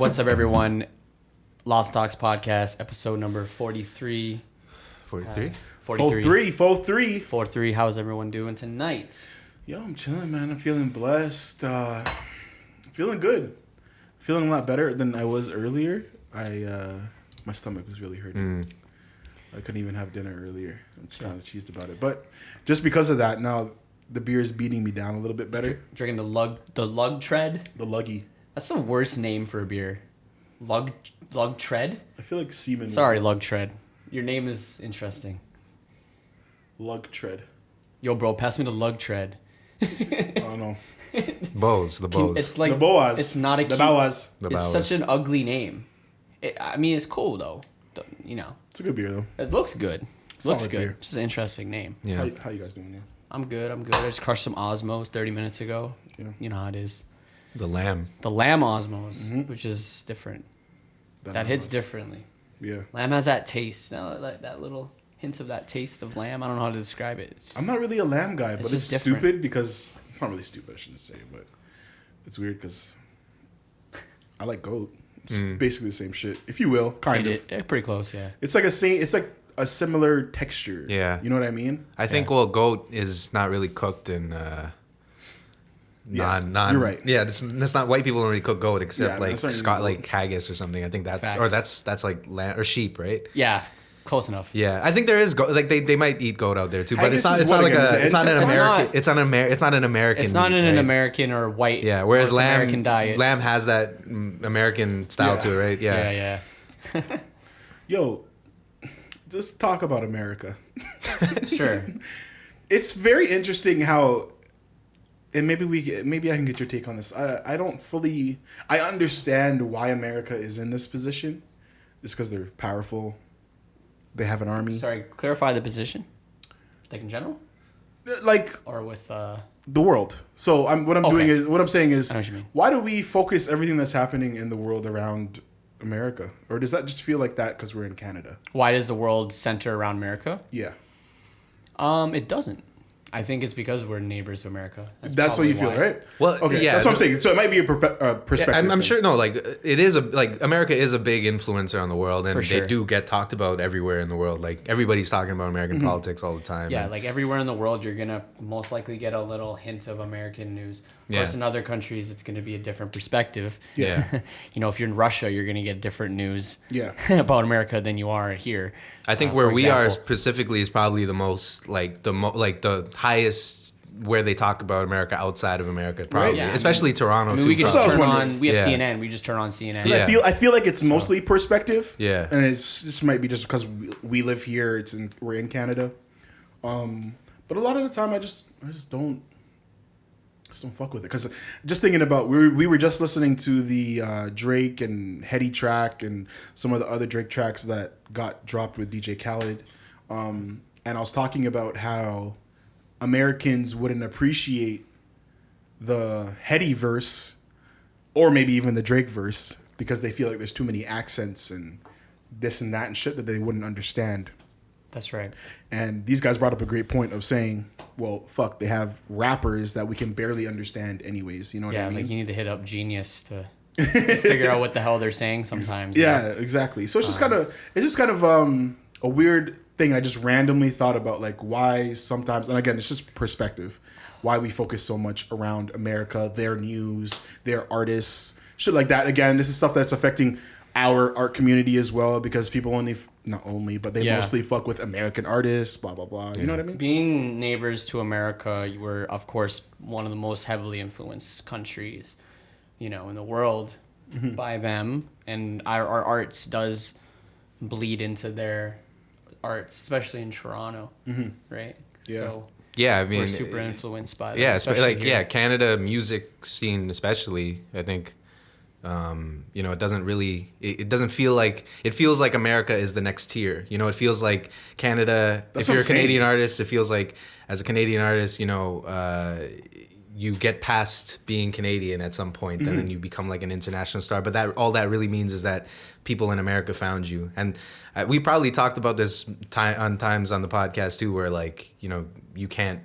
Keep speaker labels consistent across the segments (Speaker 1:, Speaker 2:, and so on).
Speaker 1: What's up, everyone? Lost Talks Podcast, episode number 43.
Speaker 2: 43?
Speaker 1: 43. How's everyone doing tonight?
Speaker 3: Yo, I'm chilling, man. I'm feeling blessed. Feeling good. Feeling a lot better than I was earlier. My stomach was really hurting. I couldn't even have dinner earlier. I'm kind of cheesed about it. But just because of that, now the beer is beating me down a little bit better.
Speaker 1: Drinking the lug tread.
Speaker 3: The luggy.
Speaker 1: That's the worst name for a beer. Lug tread?
Speaker 3: I feel like semen.
Speaker 1: Sorry, lug tread. Your name is interesting.
Speaker 3: Lug tread.
Speaker 1: Yo, bro, pass me the lug tread.
Speaker 3: I don't know.
Speaker 2: The bows.
Speaker 1: It's like
Speaker 3: the boas.
Speaker 1: It's not a
Speaker 3: the boas.
Speaker 1: It's such an ugly name. I mean, it's cool though. You know.
Speaker 3: It's a good beer though.
Speaker 1: It looks good.
Speaker 3: Solid
Speaker 1: Looks good.
Speaker 3: beer.
Speaker 1: Just an interesting name.
Speaker 2: Yeah.
Speaker 3: How you guys doing? Yeah.
Speaker 1: I'm good. I just crushed some Osmos 30 minutes ago.
Speaker 3: Yeah.
Speaker 1: You know how it is.
Speaker 2: The lamb.
Speaker 1: The lamb Osmos, which is different.
Speaker 3: That
Speaker 1: That hits
Speaker 3: was-
Speaker 1: differently.
Speaker 3: Yeah.
Speaker 1: Lamb has that taste. No, like that little hint of that taste of lamb. I don't know how to describe it. It's just,
Speaker 3: I'm not really a lamb guy, but it's
Speaker 1: just different.
Speaker 3: stupid because it's not really stupid. I shouldn't say, but it's weird because I like goat. It's basically the same shit, if you will, kind of.
Speaker 1: pretty close, yeah.
Speaker 3: It's like a similar texture.
Speaker 2: Yeah.
Speaker 3: You know what I mean?
Speaker 2: I think, goat is not really cooked in non.
Speaker 3: You're right.
Speaker 2: Yeah, that's not, white people don't really cook goat except
Speaker 3: Yeah, that's not
Speaker 2: Scott,
Speaker 3: really
Speaker 2: like haggis or something. I think that's,
Speaker 1: Facts.
Speaker 2: or that's like lamb or sheep, right?
Speaker 1: Yeah, close enough.
Speaker 2: Yeah, I think there is goat. Like they might eat goat out there too, but
Speaker 3: Haggis
Speaker 2: it's not.
Speaker 3: is
Speaker 2: It's
Speaker 3: what
Speaker 2: not like
Speaker 3: again? Is
Speaker 2: a.
Speaker 3: it
Speaker 2: It's not an
Speaker 3: Texas?
Speaker 2: American. It's not an American.
Speaker 1: It's not
Speaker 2: meat,
Speaker 1: in an
Speaker 2: right?
Speaker 1: American or white.
Speaker 2: Yeah, whereas
Speaker 1: North
Speaker 2: lamb,
Speaker 1: American diet.
Speaker 2: lamb has that American style
Speaker 3: Yeah.
Speaker 2: to it, right?
Speaker 1: Yeah.
Speaker 3: Yo, just talk about America.
Speaker 1: Sure.
Speaker 3: It's very interesting how, and maybe I can get your take on this. I don't fully. I understand why America is in this position. It's because they're powerful. They have an army.
Speaker 1: Sorry, clarify the position. Like in general,
Speaker 3: Like
Speaker 1: or with
Speaker 3: the world. So what I'm saying is,
Speaker 1: I know what you mean.
Speaker 3: why do we focus everything that's happening in the world around America, or does that just feel like that because we're in Canada?
Speaker 1: why does the world center around America?
Speaker 3: Yeah,
Speaker 1: It doesn't. I think it's because we're neighbors to America.
Speaker 3: that's what you feel,
Speaker 1: why.
Speaker 3: right?
Speaker 2: Well,
Speaker 3: Okay,
Speaker 2: yeah,
Speaker 3: that's what I'm saying. So it might be a perspective.
Speaker 2: I'm
Speaker 3: thing.
Speaker 2: sure. No, like it is America is a big influencer on the world, and
Speaker 1: For sure.
Speaker 2: they do get talked about everywhere in the world. Like everybody's talking about American politics all the time.
Speaker 1: Yeah,
Speaker 2: and-
Speaker 1: like everywhere in the world, you're gonna most likely get a little hint of American news. Of course,
Speaker 2: Yeah.
Speaker 1: in other countries, it's gonna be a different perspective.
Speaker 2: yeah.
Speaker 1: You know, if you're in Russia, you're gonna get different news
Speaker 3: Yeah.
Speaker 1: about America than you are here.
Speaker 2: I think
Speaker 1: For
Speaker 2: where we are
Speaker 1: example.
Speaker 2: specifically is probably the most like the highest where they talk about America outside of America, probably,
Speaker 1: Yeah, I mean-
Speaker 2: especially Toronto
Speaker 1: I mean,
Speaker 2: too.
Speaker 1: we can
Speaker 3: That's what I
Speaker 1: just
Speaker 3: was
Speaker 1: turn
Speaker 3: wondering.
Speaker 1: on. We have
Speaker 2: Yeah.
Speaker 1: CNN. We just turn on CNN.
Speaker 2: Yeah.
Speaker 3: I feel like it's mostly perspective.
Speaker 2: Yeah.
Speaker 3: and it's just might be just because we live here. We're in Canada. But a lot of the time, I just don't fuck with it because just thinking about we were just listening to the Drake and Heady track and some of the other Drake tracks that got dropped with DJ Khaled, and I was talking about how Americans wouldn't appreciate the Heady verse or maybe even the Drake verse because they feel like there's too many accents and this and that and shit that they wouldn't understand.
Speaker 1: That's right.
Speaker 3: And these guys brought up a great point of saying, well, fuck, they have rappers that we can barely understand anyways. You know what
Speaker 1: Yeah,
Speaker 3: I mean?
Speaker 1: like you need to hit up Genius to figure out what the hell they're saying sometimes.
Speaker 3: Yeah, exactly. So it's just kind of a weird thing I just randomly thought about, like why sometimes, and again, it's just perspective, why we focus so much around America, their news, their artists, shit like that. Again, this is stuff that's affecting our art community as well because people not only, but they mostly fuck with American artists, blah, blah, blah. You know what I mean?
Speaker 1: Being neighbors to America, you were, of course, one of the most heavily influenced countries, you know, in the world by them. And our arts does bleed into their arts, especially in Toronto, right?
Speaker 3: Yeah.
Speaker 1: So
Speaker 2: Yeah, I mean,
Speaker 1: we're super influenced by them.
Speaker 2: yeah,
Speaker 1: especially
Speaker 2: like
Speaker 1: here.
Speaker 2: Canada music scene especially. I think, you know, it doesn't really. It doesn't feel like it feels like America is the next tier. You know, it feels like Canada.
Speaker 3: That's
Speaker 2: if
Speaker 3: what
Speaker 2: you're a
Speaker 3: I'm saying.
Speaker 2: Canadian artist, it feels like as a Canadian artist, you know, you get past being Canadian at some point, and then you become like an international star. But that all that really means is that people in America found you, and we probably talked about this times on the podcast too, where like, you know, you can't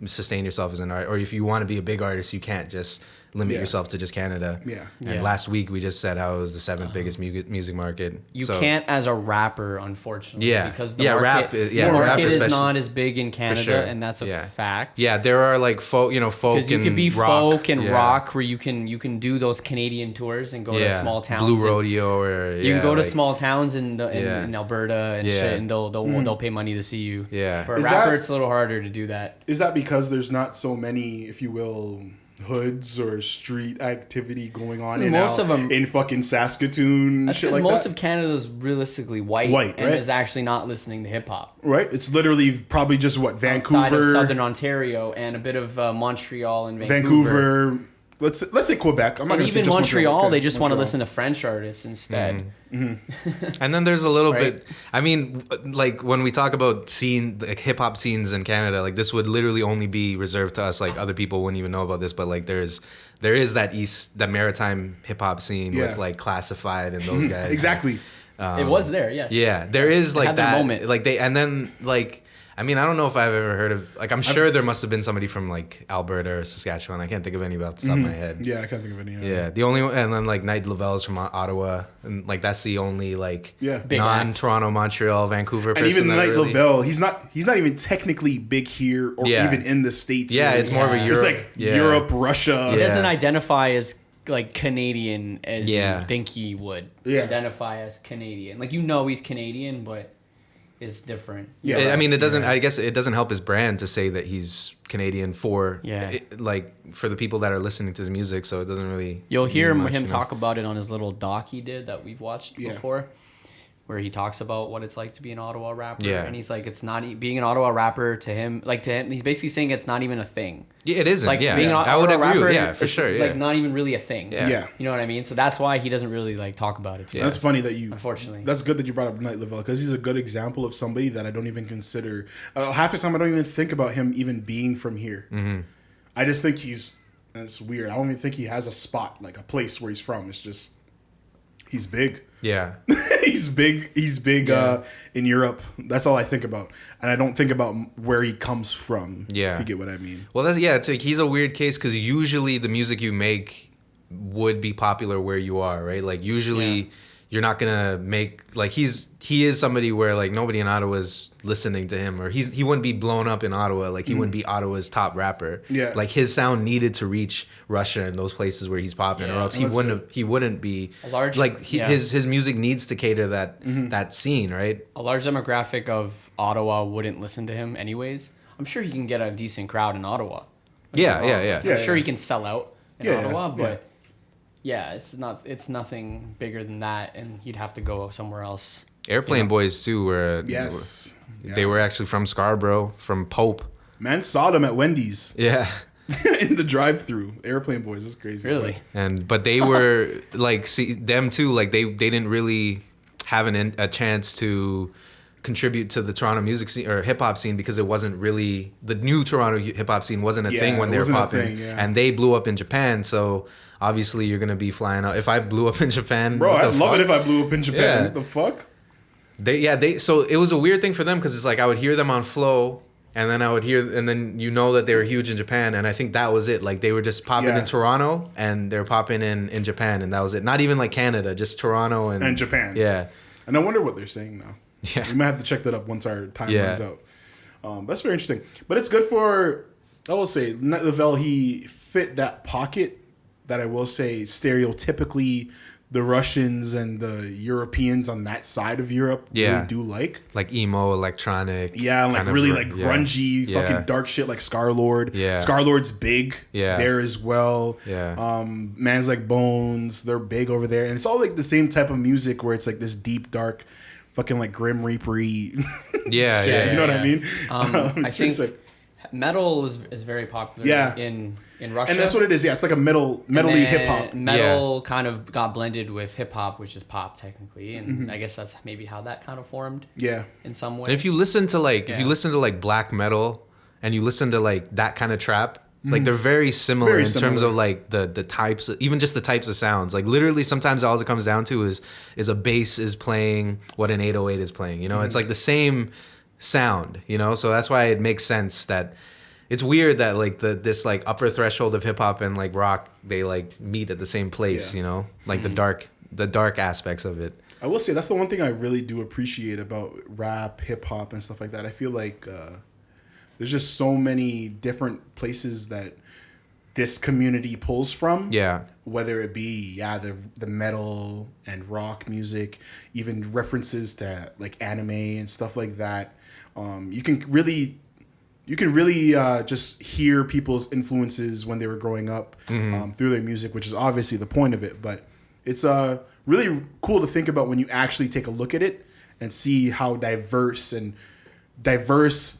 Speaker 2: sustain yourself as an artist, or if you want to be a big artist, you can't just limit
Speaker 3: Yeah.
Speaker 2: yourself to just Canada.
Speaker 3: Yeah.
Speaker 2: And
Speaker 1: Yeah.
Speaker 2: last week we just said how it was the seventh biggest music market.
Speaker 1: You
Speaker 2: So-
Speaker 1: can't as a rapper, unfortunately.
Speaker 2: Yeah.
Speaker 1: Because the
Speaker 2: Yeah,
Speaker 1: market,
Speaker 2: rap is-
Speaker 1: the
Speaker 2: yeah,
Speaker 1: market
Speaker 2: rap
Speaker 1: is
Speaker 2: especially.
Speaker 1: not as big in Canada,
Speaker 2: sure.
Speaker 1: and that's a
Speaker 2: Yeah.
Speaker 1: fact.
Speaker 2: Yeah, there are like folk, folk
Speaker 1: Because you
Speaker 2: and
Speaker 1: could be
Speaker 2: rock.
Speaker 1: folk and
Speaker 2: Yeah.
Speaker 1: rock, where you can do those Canadian tours and go to small towns.
Speaker 2: Blue
Speaker 1: and
Speaker 2: Rodeo, or
Speaker 1: you can go to
Speaker 2: like-
Speaker 1: small towns in
Speaker 2: Yeah.
Speaker 1: in Alberta and
Speaker 2: Yeah.
Speaker 1: shit, and they'll pay money to see you.
Speaker 2: Yeah.
Speaker 1: For a
Speaker 3: Is
Speaker 1: rapper,
Speaker 3: that-
Speaker 1: it's a little harder to do that.
Speaker 3: Is that because there's not so many, if you will, hoods or street activity going on
Speaker 1: Most of 'em-
Speaker 3: in fucking Saskatoon,
Speaker 1: That's
Speaker 3: shit
Speaker 1: because
Speaker 3: like
Speaker 1: most
Speaker 3: that?
Speaker 1: of Canada's realistically white, and
Speaker 3: right?
Speaker 1: is actually not listening to hip hop.
Speaker 3: Right? It's literally probably just what
Speaker 1: Outside of
Speaker 3: Vancouver,
Speaker 1: Southern Ontario and a bit of Montreal and Vancouver.
Speaker 3: Vancouver. Let's say Quebec. I'm not
Speaker 1: And
Speaker 3: gonna say
Speaker 1: even
Speaker 3: just
Speaker 1: Montreal,
Speaker 3: okay,
Speaker 1: they just want to
Speaker 3: Montreal.
Speaker 1: listen to French artists instead.
Speaker 2: And then there's a little
Speaker 1: Right.
Speaker 2: bit. I mean, like when we talk about like hip hop scenes in Canada, like this would literally only be reserved to us. Like other people wouldn't even know about this, but like there is that maritime hip hop scene
Speaker 3: Yeah.
Speaker 2: with like Classified and those guys.
Speaker 3: Exactly.
Speaker 1: It was there, yes.
Speaker 2: Yeah, there is
Speaker 1: They
Speaker 2: like
Speaker 1: had their
Speaker 2: that
Speaker 1: moment.
Speaker 2: Like they, and then like, I mean, I don't know if I've ever heard of, like, I'm sure there must have been somebody from like Alberta or Saskatchewan. I can't think of any off the top of my head.
Speaker 3: Yeah, I can't think of any.
Speaker 2: Yeah, the only and then like Night Lavelle's from Ottawa, and like that's the only like
Speaker 3: Yeah.
Speaker 1: Big
Speaker 2: non-Toronto, Montreal, Vancouver
Speaker 3: And
Speaker 2: person.
Speaker 3: even
Speaker 2: that
Speaker 3: Night
Speaker 2: really-
Speaker 3: Lavelle, he's not even technically big here or
Speaker 2: Yeah.
Speaker 3: even in the States.
Speaker 2: Yeah,
Speaker 3: really.
Speaker 2: it's more of a
Speaker 1: Yeah.
Speaker 2: Europe.
Speaker 3: It's like
Speaker 2: yeah.
Speaker 3: Europe, Russia.
Speaker 1: He
Speaker 2: Yeah.
Speaker 1: doesn't identify as like Canadian as
Speaker 2: Yeah.
Speaker 1: you think he would.
Speaker 3: Yeah.
Speaker 1: Identify as Canadian. Like, you know, he's Canadian, but it's different.
Speaker 3: Yeah.
Speaker 2: I mean, it doesn't. I guess it doesn't help his brand to say that he's Canadian for
Speaker 1: Yeah.
Speaker 2: like for the people that are listening to his music. So it doesn't really.
Speaker 1: You'll hear
Speaker 2: mean much,
Speaker 1: him
Speaker 2: you know?
Speaker 1: talk about it on his little doc he did that we've watched
Speaker 3: Yeah.
Speaker 1: before, where he talks about what it's like to be an Ottawa rapper.
Speaker 2: Yeah.
Speaker 1: And he's like, it's not being an Ottawa rapper to him. He's basically saying it's not even a thing.
Speaker 2: Yeah, it isn't.
Speaker 1: Like,
Speaker 2: yeah,
Speaker 1: being an
Speaker 2: I would
Speaker 1: Ottawa
Speaker 2: agree.
Speaker 1: rapper,
Speaker 2: Yeah, for
Speaker 1: it's,
Speaker 2: sure. Yeah.
Speaker 1: like, not even really a thing.
Speaker 2: Yeah.
Speaker 3: Yeah.
Speaker 1: You know what I mean? So that's why he doesn't really like talk about it too.
Speaker 3: That's funny that you.
Speaker 1: Unfortunately.
Speaker 3: That's good that you brought up Night Lavelle because he's a good example of somebody that I don't even consider. Half the time, I don't even think about him even being from here.
Speaker 2: Mm-hmm.
Speaker 3: I just think and it's weird. I don't even think he has a spot, like a place where he's from. It's just he's big.
Speaker 2: yeah.
Speaker 3: He's big. He's big in Europe. That's all I think about, and I don't think about where he comes from.
Speaker 2: Yeah.
Speaker 3: if you get what I mean.
Speaker 2: Well, it's like he's a weird case because usually the music you make would be popular where you are, right? Like usually you're not gonna make like he is somebody where like nobody in Ottawa is listening to him, or he wouldn't be blown up in Ottawa. Like he wouldn't be Ottawa's top rapper.
Speaker 3: Yeah.
Speaker 2: like his sound needed to reach Russia and those places where he's popping, or
Speaker 1: Yeah.
Speaker 2: else
Speaker 3: Oh, that's
Speaker 2: he wouldn't be
Speaker 1: A large-
Speaker 2: like
Speaker 1: yeah.
Speaker 2: his music needs to cater that that scene, right?
Speaker 1: A large demographic of Ottawa wouldn't listen to him anyways. I'm sure he can get a decent crowd in Ottawa.
Speaker 2: Yeah.
Speaker 1: I'm
Speaker 3: Yeah,
Speaker 1: sure
Speaker 3: yeah.
Speaker 1: he can sell out in
Speaker 3: Yeah,
Speaker 1: Ottawa,
Speaker 3: yeah.
Speaker 1: but yeah, it's nothing bigger than that, and he'd have to go somewhere else.
Speaker 2: Airplane Boys too were
Speaker 3: Yes,
Speaker 2: they were actually from Scarborough, from Pope.
Speaker 3: Man saw them at Wendy's
Speaker 2: Yeah.
Speaker 3: in the drive-through. Airplane Boys. That's crazy.
Speaker 1: Really?
Speaker 2: But they were like, see them too. Like they didn't really have a chance to contribute to the Toronto music scene or hip hop scene because it wasn't really the new Toronto hip hop scene wasn't a
Speaker 3: Yeah,
Speaker 2: thing when
Speaker 3: it
Speaker 2: they were
Speaker 3: wasn't a
Speaker 2: popping,
Speaker 3: thing, yeah.
Speaker 2: and they blew up in Japan. So obviously you're gonna be flying out. If I blew up in Japan,
Speaker 3: Bro,
Speaker 2: what the
Speaker 3: I'd love
Speaker 2: fuck?
Speaker 3: it if I blew up in Japan.
Speaker 2: Yeah.
Speaker 3: What the fuck?
Speaker 2: So it was a weird thing for them because it's like I would hear them on Flow. And then and then you know that they were huge in Japan, and I think that was it. Like they were just popping
Speaker 3: Yeah.
Speaker 2: in Toronto, and they're popping in Japan, and that was it. Not even like Canada, just Toronto and
Speaker 3: Japan.
Speaker 2: Yeah,
Speaker 3: And I wonder what they're saying now.
Speaker 2: Yeah.
Speaker 3: We might have to check that up once our time
Speaker 2: Yeah.
Speaker 3: runs out. That's very interesting. But it's good for, I will say, Night Lavelle, he fit that pocket that I will say stereotypically the Russians and the Europeans on that side of Europe
Speaker 2: Yeah.
Speaker 3: really do like.
Speaker 2: like emo, electronic.
Speaker 3: Yeah, like
Speaker 2: kind of
Speaker 3: really
Speaker 2: r-
Speaker 3: like
Speaker 2: yeah.
Speaker 3: grungy,
Speaker 2: Yeah.
Speaker 3: fucking dark shit like Scar-Lord.
Speaker 2: Yeah.
Speaker 3: Scar-Lord's big
Speaker 2: Yeah.
Speaker 3: there as well.
Speaker 2: Yeah.
Speaker 3: Man's Like Bones, they're big over there. And it's all like the same type of music where it's like this deep, dark, fucking like Grim Reaper-y.
Speaker 2: Yeah,
Speaker 1: Shit,
Speaker 2: yeah,
Speaker 3: You know what I
Speaker 1: Yeah.
Speaker 3: mean?
Speaker 1: I
Speaker 3: It's pretty
Speaker 1: think
Speaker 3: sick.
Speaker 1: metal is very popular
Speaker 3: Yeah.
Speaker 1: in Russia.
Speaker 3: And that's what it is. Yeah, it's like a metally
Speaker 1: And then
Speaker 3: hip hop.
Speaker 1: Metal kind of got blended with hip hop, which is pop technically, and I guess that's maybe how that kind of formed
Speaker 3: Yeah.
Speaker 1: in some way.
Speaker 2: And if you listen to like
Speaker 1: Yeah.
Speaker 2: black metal and you listen to like that kind of trap, like they're very similar
Speaker 3: Very
Speaker 2: in terms
Speaker 3: similar.
Speaker 2: of like the types, even just the types of sounds. Like literally, sometimes all it comes down to is a bass is playing what an 808 is playing. You know, it's like the same sound. You know, so that's why it makes sense that it's weird that like this like upper threshold of hip hop and like rock, they like meet at the same place,
Speaker 3: Yeah.
Speaker 2: you know, like the dark aspects of it.
Speaker 3: I will say that's the one thing I really do appreciate about rap, hip hop, and stuff like that. I feel like there's just so many different places that this community pulls from.
Speaker 2: Yeah.
Speaker 3: Whether it be the metal and rock music, even references to like anime and stuff like that. You can really just hear people's influences when they were growing up through their music, which is obviously the point of it. But it's really cool to think about when you actually take a look at it and see how diverse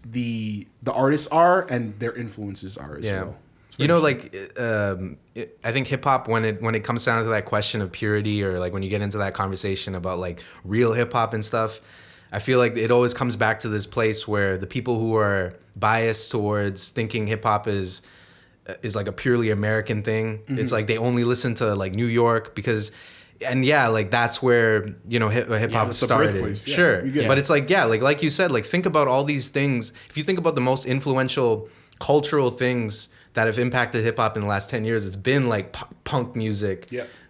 Speaker 3: the artists are and their influences are as well.
Speaker 2: You know, like I think hip hop, when it comes down to that question of purity, or like when you get into that conversation about like real hip hop and stuff, I feel like it always comes back to this place where the people who are biased towards thinking hip hop is like a purely American thing. It's like they only listen to like New York because. And yeah, like that's where, you know, hip hop started.
Speaker 3: Birthplace. Yeah,
Speaker 2: sure.
Speaker 3: but
Speaker 2: But it's like, yeah, like you said, like think about all these things. If you think about the most influential cultural things that have impacted hip hop in the last 10 years, it's been like punk music,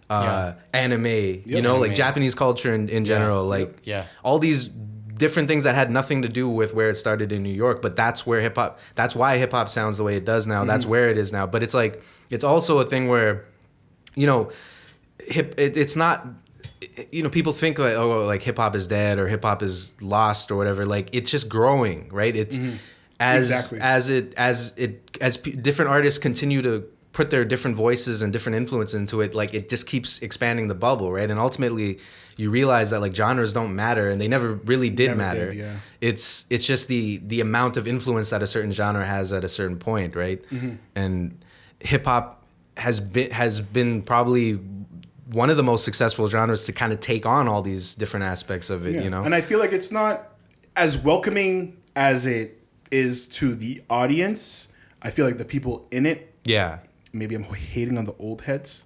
Speaker 2: anime, you know, like Japanese culture in general, like all these different things that had nothing to do with where it started in New York. But that's why hip hop sounds the way it does now. That's where it is now. But it's like, it's also a thing where, you know, it's not, you know, people think like, oh, like hip hop is dead or hip hop is lost or whatever. Like it's just growing, right? It's as different artists continue to put their different voices and different influence into it, like it just keeps expanding the bubble, right? And ultimately you realize that like genres don't matter, and they never really did matter. It's just the amount of influence that a certain genre has at a certain point, right? And hip hop has been probably one of the most successful genres to kind of take on all these different aspects of it, you know?
Speaker 3: And I feel like it's not as welcoming as it is to the audience. I feel like the people in it, maybe I'm hating on the old heads,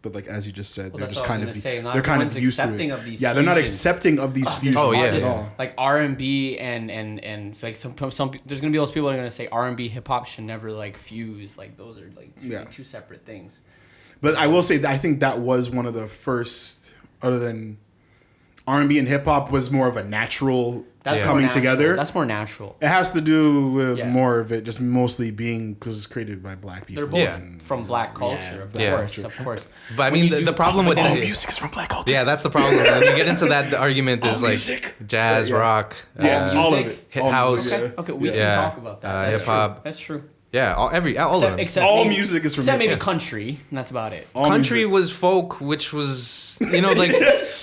Speaker 3: but like as you just said, they're just kind of they're kind of used to it. They're not accepting of these fusions at all.
Speaker 1: Like R&B and so like some there's gonna be those people that are gonna say R&B hip hop should never like fuse. Like those are like two separate things.
Speaker 3: But I will say that I think that was one of the first, other than R&B and hip hop, was more of a natural coming together.
Speaker 1: That's more natural.
Speaker 3: It has to do with more of it just mostly being because it's created by black people.
Speaker 1: They're both from black culture, of course.
Speaker 2: But I mean, the problem with
Speaker 3: all music is from black culture.
Speaker 2: Yeah, that's the problem. When you get into that, the argument is like
Speaker 3: music.
Speaker 2: Jazz, rock,
Speaker 3: all of it,
Speaker 2: house.
Speaker 1: Okay, we can talk about that.
Speaker 2: Hip hop.
Speaker 1: That's true.
Speaker 2: Yeah, all of them.
Speaker 1: Except
Speaker 3: all
Speaker 1: maybe,
Speaker 3: music is from
Speaker 1: except maybe country, and that's about it.
Speaker 2: Country was folk, which was, you know, like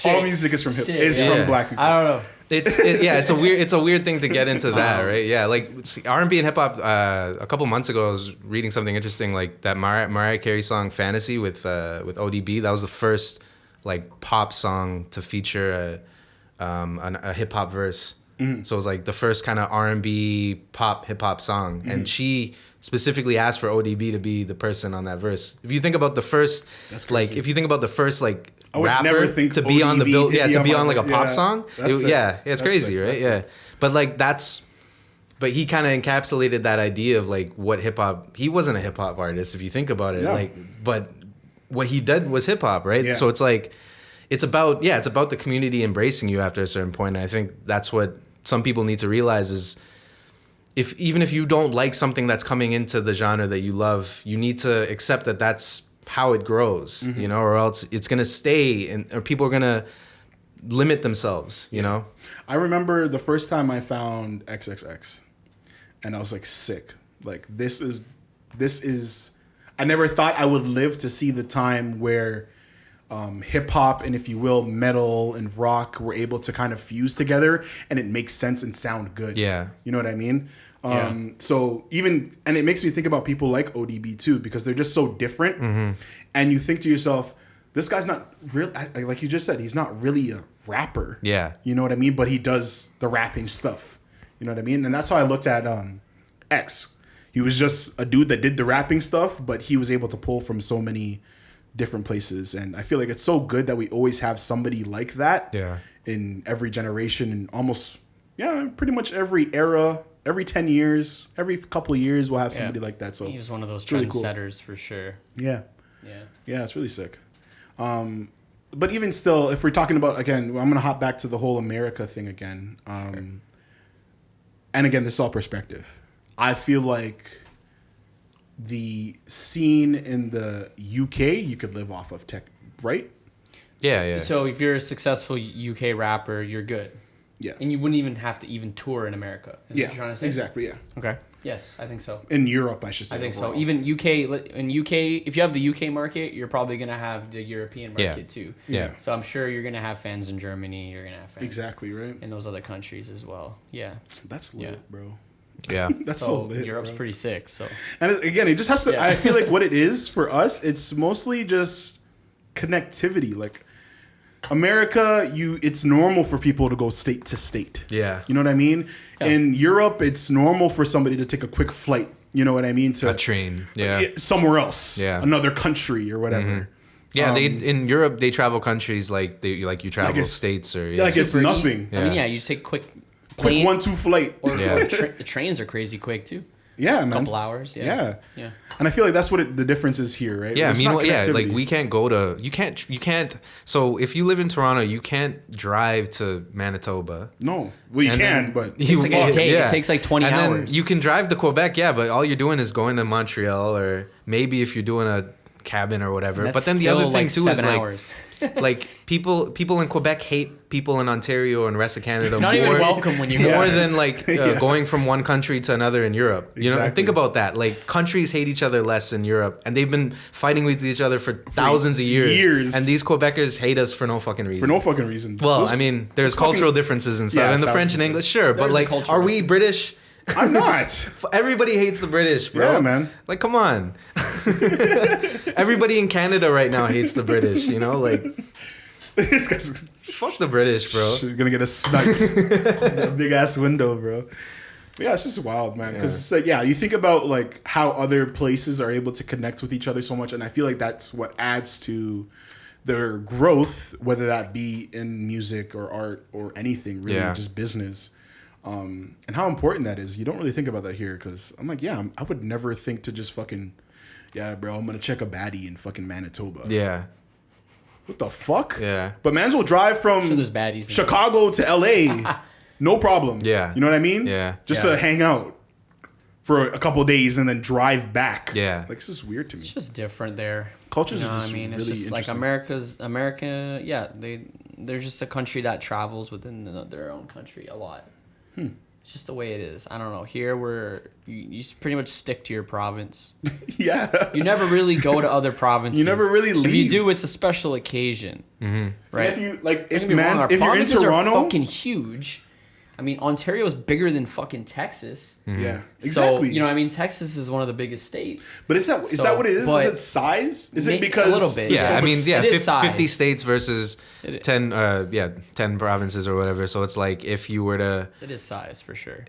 Speaker 3: all music is from from black people.
Speaker 1: I don't know.
Speaker 2: It's a weird thing to get into that, right? Yeah, like R&B and hip hop. A couple months ago, I was reading something interesting, like that Mariah Carey song "Fantasy" with ODB. That was the first like pop song to feature a hip hop verse. So it was like the first kind of R&B pop hip hop song, and she specifically asked for ODB to be the person on that verse. If you think about the first, rapper to be on the bill, to be on like a pop song, it's crazy, right? Yeah, but like but he kind of encapsulated that idea of like what hip hop. He wasn't a hip hop artist, if you think about it, but what he did was hip hop, right? So it's like it's about the community embracing you after a certain point, and I think that's what some people need to realize is even if you don't like something that's coming into the genre that you love, you need to accept that that's how it grows, you know, or else it's going to stay or people are going to limit themselves, you know?
Speaker 3: I remember the first time I found XXX and I was like sick. Like this is I never thought I would live to see the time where hip hop and, if you will, metal and rock were able to kind of fuse together and it makes sense and sound good. Yeah. You know what I mean? So and it makes me think about people like ODB too, because they're just so different. And you think to yourself, this guy's not real. Like you just said, he's not really a rapper. Yeah. You know what I mean? But he does the rapping stuff. You know what I mean? And that's how I looked at X. He was just a dude that did the rapping stuff, but he was able to pull from so many different places. And I feel like it's so good that we always have somebody like that in every generation and almost pretty much every era, every 10 years, every couple of years, we'll have somebody like that. So
Speaker 1: he was one of those
Speaker 3: it's really cool.
Speaker 1: trendsetters for sure.
Speaker 3: Yeah.
Speaker 1: Yeah.
Speaker 3: Yeah, it's really sick. But even still, if we're talking about, again, I'm going to hop back to the whole America thing again. And again, this is all perspective. I feel like the scene in the UK, you could live off of tech, right?
Speaker 2: Yeah, yeah.
Speaker 1: So if you're a successful UK rapper, you're good.
Speaker 3: Yeah.
Speaker 1: And you wouldn't even have to even tour in America. Is what you're trying to say?
Speaker 3: Exactly, yeah.
Speaker 1: Okay. Yes, I think so.
Speaker 3: In Europe, I should say.
Speaker 1: I think
Speaker 3: overall.
Speaker 1: so. Even UK, if you have the UK market, you're probably going to have the European market too.
Speaker 2: Yeah.
Speaker 1: So I'm sure you're going to have fans in Germany. You're going to have fans
Speaker 3: Exactly, right?
Speaker 1: in those other countries as well. Yeah.
Speaker 3: That's lit, bro.
Speaker 2: Yeah.
Speaker 3: That's so lit.
Speaker 1: Europe's
Speaker 3: bro.
Speaker 1: pretty sick. So
Speaker 3: And again, it just has to.
Speaker 1: Yeah.
Speaker 3: I feel like what it is for us, it's mostly just connectivity. Like America, it's normal for people to go state to state.
Speaker 2: Yeah.
Speaker 3: You know what I mean?
Speaker 1: Yeah.
Speaker 3: In Europe, it's normal for somebody to take a quick flight. You know what I mean? To
Speaker 2: A train. Yeah.
Speaker 3: somewhere else.
Speaker 2: Yeah.
Speaker 3: Another country or whatever.
Speaker 2: Yeah, they in Europe they travel countries like you travel
Speaker 3: it's-
Speaker 2: states or
Speaker 3: Like it's
Speaker 1: super
Speaker 3: nothing.
Speaker 1: I mean,
Speaker 2: Yeah.
Speaker 1: yeah, you take quick
Speaker 3: Quick 1-2 flight.
Speaker 1: Or,
Speaker 2: Yeah.
Speaker 1: the trains are crazy quick too.
Speaker 3: Yeah, man.
Speaker 1: Couple hours.
Speaker 3: Yeah.
Speaker 1: Yeah.
Speaker 3: And I feel like that's what the difference is here, right?
Speaker 2: Yeah,
Speaker 3: It's not
Speaker 2: meanwhile, like
Speaker 3: connectivity.
Speaker 2: we can't go to you can't. So if you live in Toronto, you can't drive to Manitoba.
Speaker 3: No. Well, you
Speaker 2: And
Speaker 3: can,
Speaker 2: then
Speaker 3: but
Speaker 1: It's like a day. It takes like 20
Speaker 2: and
Speaker 1: hours.
Speaker 2: then you can drive to Quebec, yeah, but all you're doing is going to Montreal or maybe if you're doing a cabin or whatever.
Speaker 1: That's
Speaker 2: But then the
Speaker 1: still
Speaker 2: other thing
Speaker 1: like
Speaker 2: too
Speaker 1: 7
Speaker 2: is like
Speaker 1: hours.
Speaker 2: like people in Quebec hate people in Ontario and rest of Canada
Speaker 1: Not even
Speaker 2: more,
Speaker 1: welcome when you
Speaker 2: more
Speaker 1: go.
Speaker 2: than like going from one country to another in Europe. You know,
Speaker 3: Exactly.
Speaker 2: think about that. Like countries hate each other less in Europe, and they've been fighting with each other for thousands of years. And these Quebecers hate us for no fucking reason.
Speaker 3: for no fucking reason.
Speaker 2: Well,
Speaker 3: Those-
Speaker 2: I mean, there's
Speaker 3: fucking-
Speaker 2: cultural differences and stuff,
Speaker 3: Yeah,
Speaker 2: and the French and
Speaker 3: 1000%.
Speaker 2: English, sure, but
Speaker 1: There's a
Speaker 2: like,
Speaker 1: cultural
Speaker 2: are we British?
Speaker 3: I'm not.
Speaker 2: Everybody hates the British, bro.
Speaker 3: Yeah, man.
Speaker 2: Like, come on. Everybody in Canada right now hates the British. You know, like,
Speaker 3: This guy's
Speaker 2: fuck the British, bro.
Speaker 3: gonna get a sniped. That big ass window, bro. But yeah, it's just wild, man. Because it's like, yeah, you think about like how other places are able to connect with each other so much, and I feel like that's what adds to their growth, whether that be in music or art or anything, really,
Speaker 2: Yeah.
Speaker 3: just business. And how important that is. You don't really think about that here, because I'm like, yeah, I would never think to just fucking, yeah, bro, I'm gonna check a baddie in fucking Manitoba.
Speaker 2: Yeah,
Speaker 3: What the fuck?
Speaker 2: yeah,
Speaker 3: But man's will drive from
Speaker 1: Sure there's baddies in
Speaker 3: Chicago to LA, no problem.
Speaker 2: Yeah.
Speaker 3: You know what I mean?
Speaker 2: Yeah.
Speaker 3: Just
Speaker 1: Yeah.
Speaker 3: to hang out for a couple days and then drive back.
Speaker 2: Yeah.
Speaker 3: Like, this is weird to me.
Speaker 1: It's just different there.
Speaker 3: Cultures
Speaker 1: You know
Speaker 3: are
Speaker 1: what
Speaker 3: just
Speaker 1: I mean?
Speaker 3: really
Speaker 1: It's just like
Speaker 3: interesting.
Speaker 1: America. Yeah, they're just a country that travels within their own country a lot. It's just the way it is. I don't know. Here, you pretty much stick to your province.
Speaker 3: Yeah.
Speaker 1: You never really go to other provinces.
Speaker 3: You never really
Speaker 1: If you
Speaker 3: leave.
Speaker 1: do, it's a special occasion,
Speaker 3: And
Speaker 1: right?
Speaker 3: if you like,
Speaker 1: Don't
Speaker 3: if
Speaker 1: get me wrong, our
Speaker 3: if you're in
Speaker 1: provinces
Speaker 3: Toronto,
Speaker 1: are fucking huge. I mean, Ontario is bigger than fucking Texas.
Speaker 3: yeah, exactly.
Speaker 1: So you know, I mean, Texas is one of the biggest states.
Speaker 3: but is that
Speaker 1: So,
Speaker 3: what it is?
Speaker 1: but
Speaker 3: Is it size? Is
Speaker 1: may-
Speaker 3: it because
Speaker 1: a little bit,
Speaker 3: there's
Speaker 2: yeah.
Speaker 3: so
Speaker 2: I
Speaker 3: much-
Speaker 2: mean, yeah,
Speaker 1: It is
Speaker 2: 50
Speaker 1: size.
Speaker 2: states versus
Speaker 1: It-
Speaker 2: 10, 10 provinces or whatever. So it's like if you were to
Speaker 1: It is size for sure.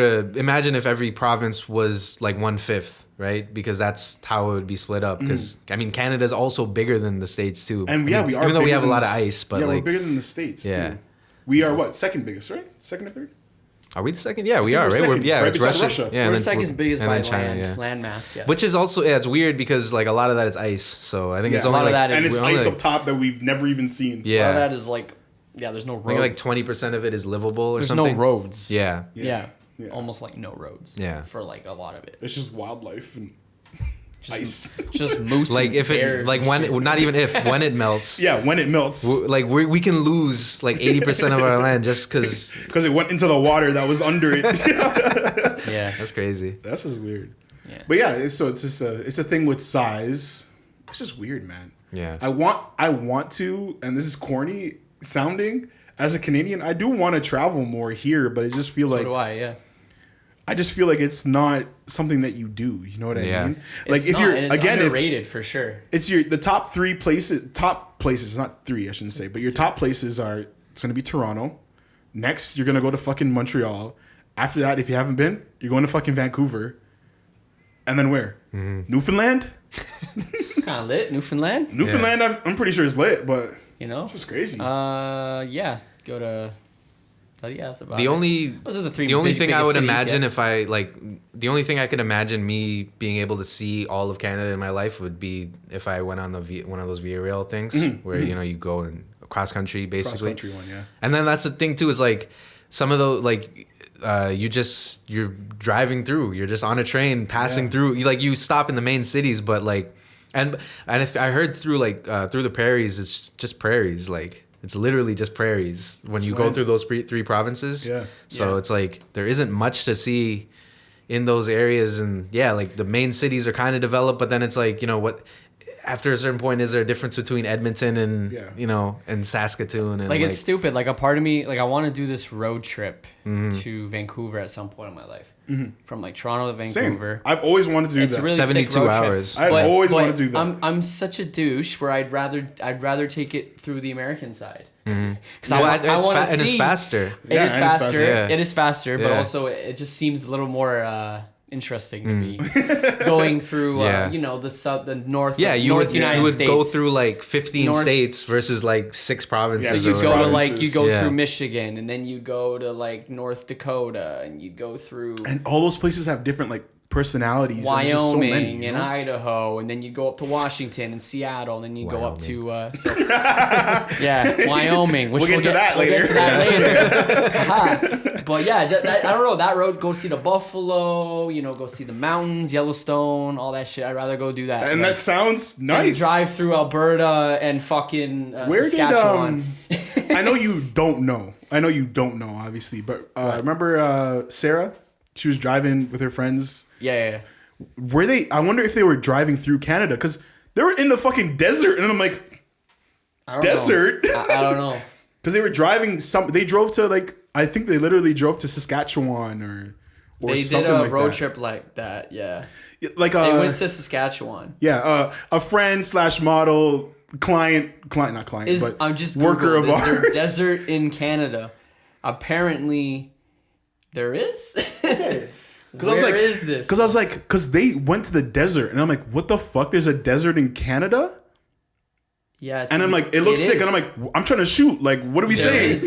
Speaker 2: imagine if every province was like 1/5, right? Because that's how it would be split up. Because I mean, Canada's also bigger than the states too.
Speaker 3: And
Speaker 2: I
Speaker 3: yeah,
Speaker 2: mean,
Speaker 3: we are.
Speaker 2: even though we
Speaker 3: bigger
Speaker 2: have a
Speaker 3: than
Speaker 2: lot of
Speaker 3: the-
Speaker 2: ice, but
Speaker 3: yeah,
Speaker 2: like,
Speaker 3: we're bigger than the states.
Speaker 2: Yeah.
Speaker 3: Too. We are what, second biggest, right? Second or third?
Speaker 2: are we the second? Yeah, we
Speaker 3: think
Speaker 2: are,
Speaker 3: we're
Speaker 2: right?
Speaker 3: second,
Speaker 2: Yeah,
Speaker 3: right
Speaker 2: it's
Speaker 3: beside
Speaker 2: Russia.
Speaker 3: Russia.
Speaker 2: Yeah, and
Speaker 1: We're
Speaker 2: then
Speaker 1: second biggest
Speaker 2: and
Speaker 1: by
Speaker 2: then China, yeah.
Speaker 1: land mass. Yes.
Speaker 2: Which is also it's weird because like a lot of that is ice. So I think it's
Speaker 3: Yeah.
Speaker 2: only
Speaker 1: A lot of
Speaker 2: like
Speaker 1: that
Speaker 3: And
Speaker 1: is-
Speaker 3: it's
Speaker 2: we're only,
Speaker 3: ice
Speaker 2: like,
Speaker 3: up top that we've never even seen.
Speaker 2: Yeah,
Speaker 1: A lot of that is like, there's no
Speaker 2: I think
Speaker 1: roads.
Speaker 2: like 20% of it is livable or
Speaker 1: There's
Speaker 2: something.
Speaker 1: no roads.
Speaker 2: Yeah,
Speaker 1: Yeah.
Speaker 3: Yeah.
Speaker 1: Almost like no roads.
Speaker 2: Yeah.
Speaker 1: For like a lot of it.
Speaker 3: It's just wildlife and
Speaker 1: Just,
Speaker 3: ice.
Speaker 1: Just moose.
Speaker 2: like
Speaker 1: and
Speaker 2: if it
Speaker 1: bears
Speaker 2: like
Speaker 1: and
Speaker 2: when
Speaker 1: shit.
Speaker 2: not even if when it melts.
Speaker 3: Yeah, when it melts.
Speaker 2: Like we can lose like 80% of our land just because
Speaker 3: Because it went into the water that was under it.
Speaker 1: Yeah.
Speaker 2: that's crazy.
Speaker 3: That's just weird.
Speaker 1: Yeah.
Speaker 3: But yeah, it's just a thing with size. It's just weird, man.
Speaker 2: Yeah.
Speaker 3: I want to, and this is corny sounding. As a Canadian, I do want to travel more here, but I just feel
Speaker 1: So
Speaker 3: like
Speaker 1: do I. Yeah.
Speaker 3: I just feel like it's not something that you do. You know what I
Speaker 2: Yeah.
Speaker 3: mean? Like
Speaker 1: It's
Speaker 3: if
Speaker 1: not,
Speaker 3: you're
Speaker 1: and it's
Speaker 3: again, if
Speaker 1: underrated for sure.
Speaker 3: it's the top places, not three, I shouldn't say, but your top places are, it's going to be Toronto. Next, you're going to go to fucking Montreal. After that, if you haven't been, you're going to fucking Vancouver. And then where? Newfoundland?
Speaker 1: Kind of lit. Newfoundland.
Speaker 3: Newfoundland, I'm pretty sure is lit, but
Speaker 1: You know.
Speaker 3: it's just crazy.
Speaker 1: Yeah. Go to yeah, that's about
Speaker 2: The
Speaker 1: it.
Speaker 2: only
Speaker 1: Those are the three.
Speaker 2: the only thing I
Speaker 1: biggest
Speaker 2: would
Speaker 1: cities,
Speaker 2: imagine
Speaker 1: yeah.
Speaker 2: if I like the only thing I could imagine me being able to see all of Canada in my life would be if I went on one of those Via Rail things where you go and cross country
Speaker 3: Cross
Speaker 2: basically.
Speaker 3: country one, yeah.
Speaker 2: And then that's the thing too is like some of those like you're driving through, you're just on a train passing through. You stop in the main cities, but like and if I heard through through the prairies, it's just prairies. Like it's literally just prairies when you go through those three provinces.
Speaker 3: Yeah.
Speaker 2: So
Speaker 1: Yeah.
Speaker 2: it's like there isn't much to see in those areas, and like the main cities are kind of developed, but then it's like what. After a certain point, is there a difference between Edmonton and and Saskatoon? And
Speaker 1: Like it's stupid. Like a part of me, like I want to do this road trip to Vancouver at some point in my life, from like Toronto to
Speaker 3: Same.
Speaker 1: Vancouver.
Speaker 3: I've always wanted to do
Speaker 1: It's
Speaker 3: that.
Speaker 1: a really sick
Speaker 2: 72
Speaker 1: road trip.
Speaker 2: hours.
Speaker 3: I've always wanted to do that.
Speaker 1: I'm such a douche where I'd rather take it through the American side because
Speaker 2: and it's faster.
Speaker 1: It is faster.
Speaker 2: Yeah.
Speaker 1: It is faster, but
Speaker 2: Yeah.
Speaker 1: also it just seems a little more interesting to me going through the north.
Speaker 2: Yeah,
Speaker 1: North United
Speaker 2: you would
Speaker 1: States.
Speaker 2: go through like 15
Speaker 1: North-
Speaker 2: states versus like 6 provinces.
Speaker 3: Yeah,
Speaker 1: You
Speaker 3: six
Speaker 2: or
Speaker 1: go to
Speaker 2: whatever.
Speaker 3: provinces.
Speaker 1: like you go
Speaker 2: Yeah.
Speaker 1: through Michigan, and then you go to like North Dakota, and you go through
Speaker 3: And all those places have different like personalities. and there's just so
Speaker 1: Wyoming
Speaker 3: many, you
Speaker 1: and
Speaker 3: know?
Speaker 1: Idaho, and then you go up to Washington and Seattle, and then you go up to Wyoming. Which
Speaker 3: We'll get to that
Speaker 1: we'll
Speaker 3: later.
Speaker 1: get to that later. Haha. But yeah, I don't know, that road. Go see the buffalo. Go see the mountains, Yellowstone, all that shit. I'd rather go do that.
Speaker 3: And
Speaker 1: Like,
Speaker 3: that sounds
Speaker 1: and
Speaker 3: nice.
Speaker 1: drive through Alberta and fucking
Speaker 3: Where
Speaker 1: Saskatchewan.
Speaker 3: did I know you don't know. I know you don't know, obviously, but remember Sarah? She was driving with her friends.
Speaker 1: Yeah.
Speaker 3: Were they? I wonder if they were driving through Canada because they were in the fucking desert, and I'm like,
Speaker 1: I don't
Speaker 3: desert?
Speaker 1: know. I don't know.
Speaker 3: Because they were driving They drove to like I think they literally drove to Saskatchewan or
Speaker 1: They did
Speaker 3: something
Speaker 1: a
Speaker 3: like
Speaker 1: road
Speaker 3: that.
Speaker 1: trip like that. Yeah.
Speaker 3: Like
Speaker 1: They went to Saskatchewan.
Speaker 3: a friend / model client not client but
Speaker 1: I'm just
Speaker 3: worker
Speaker 1: Googled,
Speaker 3: of
Speaker 1: is there
Speaker 3: ours.
Speaker 1: desert in Canada? Apparently, there is.
Speaker 3: Because I was like,
Speaker 1: is this?
Speaker 3: Because they went to the desert, and I'm like, what the fuck? There's a desert in Canada,
Speaker 1: Yeah,
Speaker 3: and I'm like, it looks sick,
Speaker 1: is.
Speaker 3: and I'm like, I'm trying to shoot. Like, what are we saying?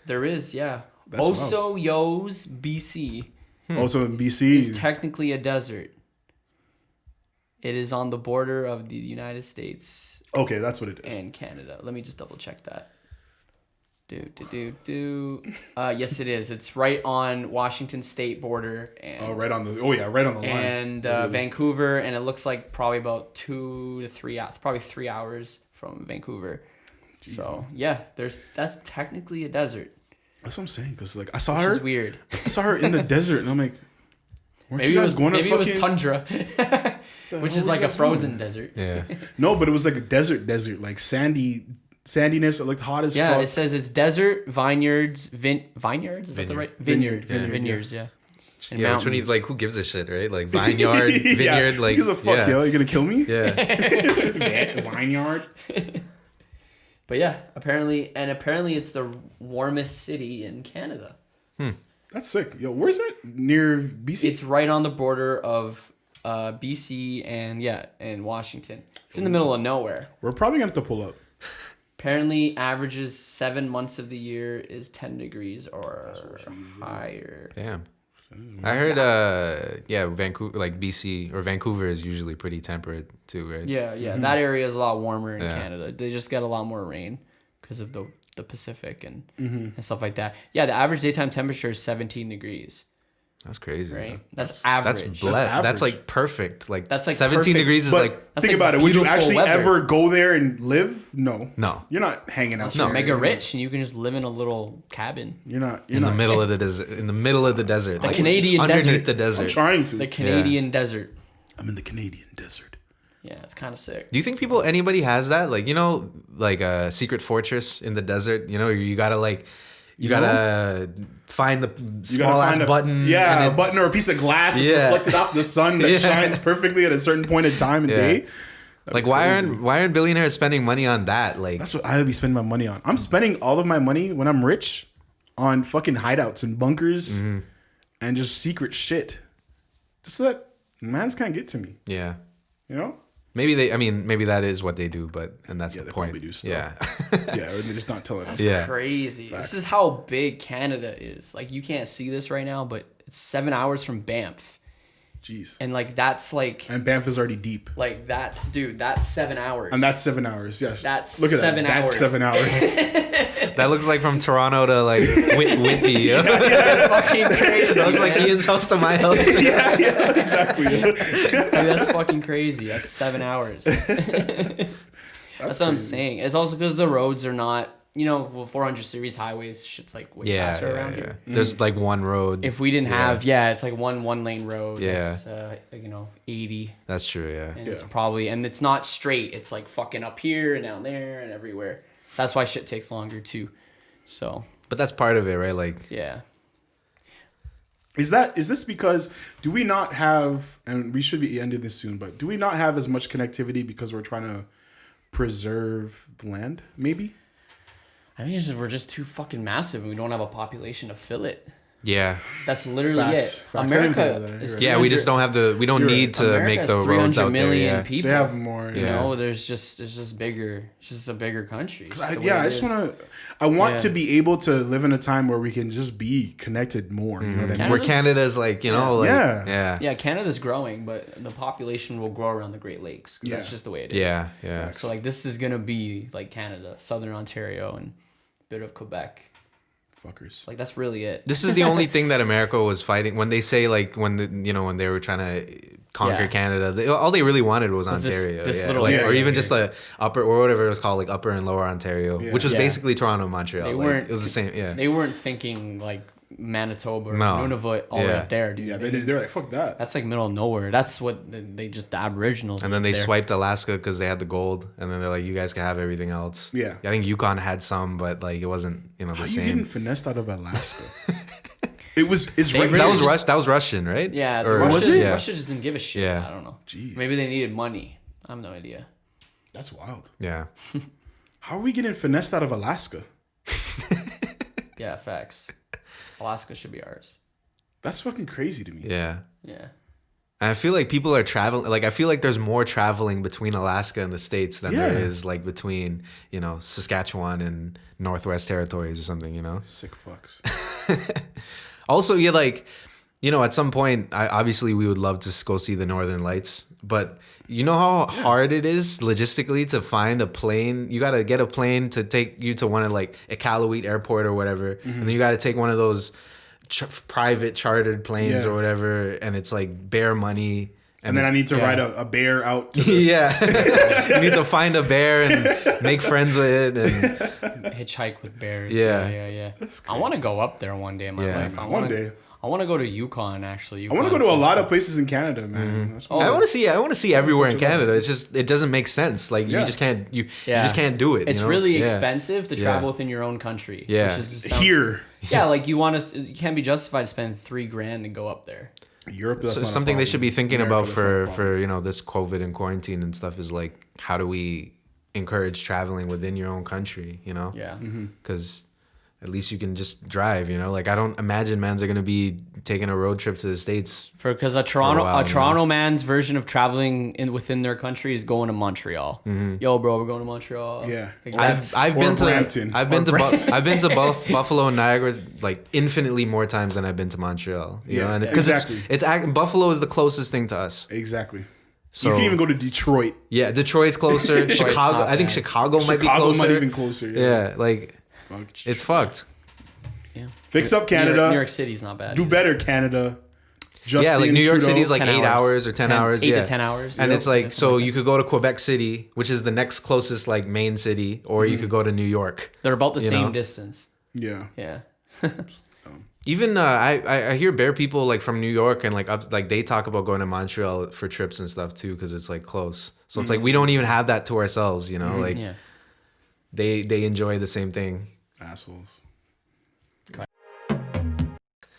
Speaker 1: There is, yeah.
Speaker 3: That's wild.
Speaker 1: Osayos, BC
Speaker 3: Also in
Speaker 1: is
Speaker 3: BC,
Speaker 1: technically a desert. It is on the border of the United States
Speaker 3: okay, that's what it is.
Speaker 1: and Canada. Let me just double check that. Yes, it is. It's right on Washington State border and
Speaker 3: Right on the line.
Speaker 1: and
Speaker 3: Literally.
Speaker 1: Vancouver, and it looks like probably about 2 to 3 hours, probably 3 hours from Vancouver. So yeah, that's technically a desert,
Speaker 3: That's what I'm saying. Because like I saw
Speaker 1: which
Speaker 3: her,
Speaker 1: is weird.
Speaker 3: I saw her in the desert, and I'm like, weren't
Speaker 1: Maybe
Speaker 3: you
Speaker 1: it
Speaker 3: guys
Speaker 1: was
Speaker 3: going to
Speaker 1: maybe it was
Speaker 3: fucking?
Speaker 1: tundra, which
Speaker 3: hell
Speaker 1: is
Speaker 3: were
Speaker 1: like
Speaker 3: you
Speaker 1: a
Speaker 3: guys
Speaker 1: frozen desert.
Speaker 2: Yeah.
Speaker 3: No, but it was like a desert, like sandiness. It looked hot as
Speaker 1: Yeah,
Speaker 3: fuck.
Speaker 1: it says it's desert, vineyards, vineyards. Is that the right vineyards? Vineyards, yeah. And
Speaker 2: Yeah, which one
Speaker 1: mountains.
Speaker 2: like who gives a shit, right? Like vineyard, vineyard,
Speaker 3: yeah.
Speaker 2: like
Speaker 3: Who gives a fuck,
Speaker 2: yeah.
Speaker 3: yo? You gonna kill me?
Speaker 2: Yeah.
Speaker 3: Vineyard.
Speaker 1: But yeah, apparently it's the warmest city in Canada.
Speaker 3: That's sick. Yo, where's that? Near BC?
Speaker 1: It's right on the border of BC and Washington. It's in the middle of nowhere.
Speaker 3: We're probably gonna have to pull up.
Speaker 1: Apparently, averages 7 months of the year is 10 degrees or higher.
Speaker 2: Damn. I heard Vancouver, like BC or Vancouver is usually pretty temperate too, right?
Speaker 1: Yeah, that area is a lot warmer in
Speaker 2: Yeah.
Speaker 1: Canada. They just get a lot more rain because of the Pacific and stuff like that. Yeah, the average daytime temperature is 17 degrees.
Speaker 2: That's crazy.
Speaker 1: Right?
Speaker 2: Man.
Speaker 1: That's
Speaker 2: That's
Speaker 1: average.
Speaker 2: blessed.
Speaker 3: average.
Speaker 2: That's like perfect. Like
Speaker 1: That's like
Speaker 2: 17
Speaker 1: perfect.
Speaker 2: degrees is
Speaker 3: But
Speaker 2: like
Speaker 1: That's
Speaker 3: think
Speaker 1: like
Speaker 3: about it. Would you
Speaker 1: beautiful
Speaker 3: actually
Speaker 1: weather.
Speaker 3: ever go there and live? No.
Speaker 2: no.
Speaker 3: You're not hanging out
Speaker 2: No.
Speaker 3: there.
Speaker 1: mega rich, and you can just live in a little cabin.
Speaker 3: You're not.
Speaker 2: In the middle of the desert. In the middle of the desert.
Speaker 1: The Canadian
Speaker 2: underneath
Speaker 1: desert.
Speaker 2: the
Speaker 3: I'm
Speaker 2: desert.
Speaker 3: trying to.
Speaker 1: The Canadian desert.
Speaker 3: I'm in the Canadian desert.
Speaker 1: Yeah, it's kind of sick.
Speaker 2: Do you think anybody has that? Like, like a secret fortress in the desert, you gotta you gotta find the
Speaker 3: You gotta
Speaker 2: small ass
Speaker 3: find a
Speaker 2: button.
Speaker 3: Yeah,
Speaker 2: and
Speaker 3: a
Speaker 2: then-
Speaker 3: button or a piece of glass that's
Speaker 2: Yeah.
Speaker 3: reflected off the sun that
Speaker 2: Yeah.
Speaker 3: shines perfectly at a certain point in time and
Speaker 2: Yeah.
Speaker 3: day.
Speaker 2: Like, why aren't billionaires spending money on that? Like,
Speaker 3: That's what I would be spending my money on. I'm spending all of my money when I'm rich on fucking hideouts and bunkers and just secret shit. Just so that mans can't get to me.
Speaker 2: yeah.
Speaker 3: You know?
Speaker 2: maybe that is what they do, and that's
Speaker 3: Yeah,
Speaker 2: the
Speaker 3: they
Speaker 2: point.
Speaker 3: probably do still.
Speaker 2: Yeah.
Speaker 3: Yeah, they're just not telling us.
Speaker 2: Yeah.
Speaker 1: Crazy.
Speaker 3: Facts.
Speaker 1: This is how big Canada is. Like, you can't see this right now, but it's 7 hours from Banff.
Speaker 3: Jeez.
Speaker 1: And like that's like
Speaker 3: And Banff is already deep.
Speaker 1: like that's 7 hours.
Speaker 3: And that's 7 hours. Yes.
Speaker 1: That's
Speaker 3: Look at
Speaker 1: 7
Speaker 3: that.
Speaker 1: hours.
Speaker 3: That's 7 hours.
Speaker 2: That looks like from Toronto to like Whitby. Yeah.
Speaker 1: That's fucking crazy.
Speaker 2: That looks like
Speaker 1: man.
Speaker 2: Ian's house to my house.
Speaker 3: yeah, exactly.
Speaker 1: Dude, that's fucking crazy. That's 7 hours. That's what I'm saying. It's also because the roads are not, 400 series highways, shit's like way faster around here.
Speaker 2: There's like one road.
Speaker 1: If we didn't have, it's like one lane road.
Speaker 2: Yeah.
Speaker 1: It's, 80.
Speaker 2: That's true. Yeah.
Speaker 1: And it's probably, and it's not straight. It's like fucking up here and down there and everywhere. That's why shit takes longer too. So.
Speaker 2: But that's part of it, right? Like.
Speaker 1: Yeah.
Speaker 3: Is this because do we not have, and we should be ending this soon, but do we not have as much connectivity because we're trying to preserve the land? Maybe.
Speaker 1: I think it's just, we're just too fucking massive and we don't have a population to fill it.
Speaker 2: Yeah.
Speaker 1: That's literally
Speaker 3: Facts.
Speaker 1: it.
Speaker 3: Facts. I didn't think
Speaker 1: America
Speaker 3: about that.
Speaker 1: is
Speaker 3: You're
Speaker 2: Yeah, we just don't have we don't need to
Speaker 1: America
Speaker 2: make
Speaker 1: has
Speaker 2: the roads out there.
Speaker 1: 300 million
Speaker 2: Yeah.
Speaker 1: people.
Speaker 3: They have more.
Speaker 1: You know, it's just bigger. It's just a bigger country. It's just the way
Speaker 3: I
Speaker 1: it
Speaker 3: just
Speaker 1: is.
Speaker 3: I want to be able to live in a time where we can just be connected more. You know what I mean?
Speaker 2: Where Canada's like,
Speaker 1: Yeah, Canada's growing, but the population will grow around the Great Lakes.
Speaker 3: Yeah.
Speaker 1: That's just the way it is.
Speaker 2: Yeah.
Speaker 1: So like this is gonna be like Canada, Southern Ontario, and a bit of Quebec.
Speaker 3: Fuckers.
Speaker 1: Like that's really it.
Speaker 2: This is the only thing that America was fighting when they say like when they were trying to conquer Canada, all they really wanted was Ontario,
Speaker 1: this little
Speaker 2: like,
Speaker 1: area
Speaker 2: or even
Speaker 1: here.
Speaker 2: just the upper or whatever it was called, like upper and lower Ontario, which was
Speaker 1: Yeah.
Speaker 2: basically Toronto and Montreal.
Speaker 1: They
Speaker 2: Like,
Speaker 1: weren't.
Speaker 2: it was the same. Yeah,
Speaker 1: They weren't thinking like Manitoba or
Speaker 2: No.
Speaker 1: Nunavut all
Speaker 2: Yeah.
Speaker 1: right there, dude.
Speaker 3: Yeah, they're like, fuck that.
Speaker 1: That's like middle of nowhere. That's what they just the Aboriginals.
Speaker 2: and then
Speaker 1: live
Speaker 2: they
Speaker 1: there.
Speaker 2: swiped Alaska because they had the gold, and then they're like, you guys can have everything else.
Speaker 3: Yeah.
Speaker 2: I think Yukon had some, but like it wasn't the
Speaker 3: How you
Speaker 2: same.
Speaker 3: getting finessed out of Alaska? It's
Speaker 1: They
Speaker 3: right.
Speaker 1: really
Speaker 2: That was
Speaker 1: just-
Speaker 2: That was Russian, right?
Speaker 1: Yeah,
Speaker 2: Or,
Speaker 1: Russia,
Speaker 3: was it?
Speaker 2: Yeah.
Speaker 1: Russia just didn't give a shit.
Speaker 2: Yeah.
Speaker 1: I don't know.
Speaker 3: Jeez.
Speaker 1: Maybe they needed money. I have no idea.
Speaker 3: That's wild.
Speaker 2: Yeah.
Speaker 3: How are we getting finessed out of Alaska?
Speaker 1: Yeah, facts. Alaska should be ours.
Speaker 3: That's fucking crazy to me.
Speaker 2: Yeah.
Speaker 1: Yeah.
Speaker 2: And I feel like people are traveling. Like I feel like there's more traveling between Alaska and the States than there
Speaker 3: Yeah.
Speaker 2: is like between Saskatchewan and Northwest Territories or something.
Speaker 3: Sick fucks.
Speaker 2: Also, yeah, like at some point, obviously we would love to go see the Northern Lights, but you know how hard it is logistically to find a plane. You got to get a plane to take you to one of like Iqaluit Airport or whatever, and then you got to take one of those private chartered planes or whatever, and it's like bare money.
Speaker 3: And then I need to ride a bear out. To
Speaker 2: Yeah, you need to find a bear and make friends with it, and
Speaker 1: Hitchhike with bears.
Speaker 2: Yeah.
Speaker 1: Yeah. I want to go up there one day in my life.
Speaker 3: One day.
Speaker 1: I want to go to Yukon actually.
Speaker 3: I want to go to a lot of places in Canada, man. That's
Speaker 2: I want to see everywhere in Canada. It's just it doesn't make sense. Like you just can't you just can't do it.
Speaker 1: It's really expensive to travel within your own country.
Speaker 2: Yeah.
Speaker 1: Which is,
Speaker 3: here.
Speaker 1: Yeah, like you can't be justified to spend $3,000 to go up there.
Speaker 3: Europe. That's
Speaker 2: So
Speaker 3: not a
Speaker 2: something they should be
Speaker 3: problem.
Speaker 2: thinking
Speaker 3: America,
Speaker 2: about
Speaker 3: that's not a
Speaker 2: for
Speaker 3: problem.
Speaker 2: this COVID and quarantine and stuff is like how do we encourage traveling within your own country?
Speaker 1: Yeah.
Speaker 2: Because at least you can just drive. Like I don't imagine mans are gonna be taking a road trip to the States.
Speaker 1: Because a Toronto man's version of traveling within their country is going to Montreal. Yo, bro, we're going to Montreal.
Speaker 3: Yeah.
Speaker 1: Like,
Speaker 2: I've been
Speaker 3: Brampton.
Speaker 2: to I've been to Buffalo and Niagara like infinitely more times than I've been to Montreal.
Speaker 3: Yeah,
Speaker 2: because
Speaker 3: exactly.
Speaker 2: it's Buffalo is the closest thing to us.
Speaker 3: Exactly.
Speaker 2: So
Speaker 3: You can even go to Detroit.
Speaker 2: yeah, Detroit's closer. Chicago,
Speaker 1: not
Speaker 2: I think
Speaker 1: bad.
Speaker 2: Chicago might be
Speaker 3: Chicago
Speaker 2: closer.
Speaker 3: might even closer.
Speaker 2: Yeah, like
Speaker 3: Fuck.
Speaker 2: it's fucked.
Speaker 1: yeah.
Speaker 3: Fix up Canada.
Speaker 1: New York City's not bad.
Speaker 3: Do
Speaker 1: either.
Speaker 3: better, Canada. Justin
Speaker 2: Yeah, like New York
Speaker 3: Trudeau.
Speaker 2: City's like
Speaker 1: 10
Speaker 2: 8 hours or 10 hours.
Speaker 1: 8
Speaker 2: yeah.
Speaker 1: to 10 hours.
Speaker 2: And
Speaker 1: Yep.
Speaker 2: it's like,
Speaker 1: Yeah,
Speaker 2: so
Speaker 1: something like
Speaker 2: you could go to Quebec City, which is the next closest like main city, or you could go to New York.
Speaker 1: They're about the
Speaker 2: you
Speaker 1: same
Speaker 2: know?
Speaker 1: distance.
Speaker 3: Yeah.
Speaker 1: Yeah.
Speaker 2: Even I hear bear people like from New York and like up like they talk about going to Montreal for trips and stuff too because it's like close. So it's like we don't even have that to ourselves, like
Speaker 1: Yeah.
Speaker 2: they enjoy the same thing.
Speaker 3: Assholes.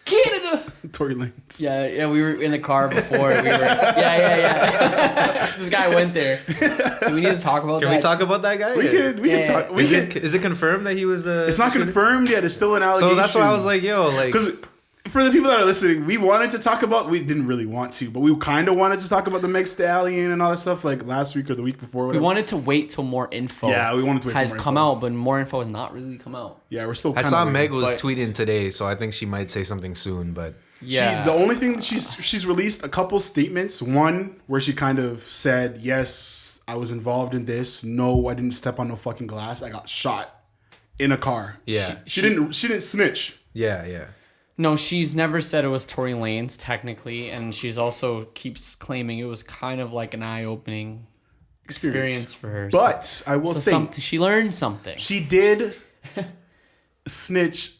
Speaker 1: Canada.
Speaker 3: Tory Lanez.
Speaker 1: Yeah, we were in the car before. Yeah. This guy went there. Do we need to talk about that?
Speaker 2: Can we talk about that guy?
Speaker 3: We can talk.
Speaker 2: Is it confirmed that he was the?
Speaker 3: It's not confirmed yet. It's still an allegation.
Speaker 2: So that's why I was like, yo, like,
Speaker 3: because for the people that are listening, we didn't really want to, but we kind of wanted to talk about the Meg Stallion and all that stuff like last week or the week before. Whatever.
Speaker 1: We wanted to wait till more info.
Speaker 3: Yeah, we wanted to wait
Speaker 1: has
Speaker 3: till more
Speaker 1: come
Speaker 3: info.
Speaker 1: out, but more info has not really come out.
Speaker 3: Yeah, we're still.
Speaker 2: I saw Meg was
Speaker 3: but
Speaker 2: tweeting today, so I think she might say something soon. But
Speaker 1: Yeah,
Speaker 3: the only thing that she's released a couple statements. One where she kind of said, "Yes, I was involved in this. No, I didn't step on no fucking glass. I got shot in a car."
Speaker 2: yeah,
Speaker 3: She didn't snitch.
Speaker 2: yeah.
Speaker 1: No, she's never said it was Tory Lanez technically, and she's also keeps claiming it was kind of like an eye-opening experience for her.
Speaker 3: But I will say,
Speaker 1: she learned something.
Speaker 3: she did snitch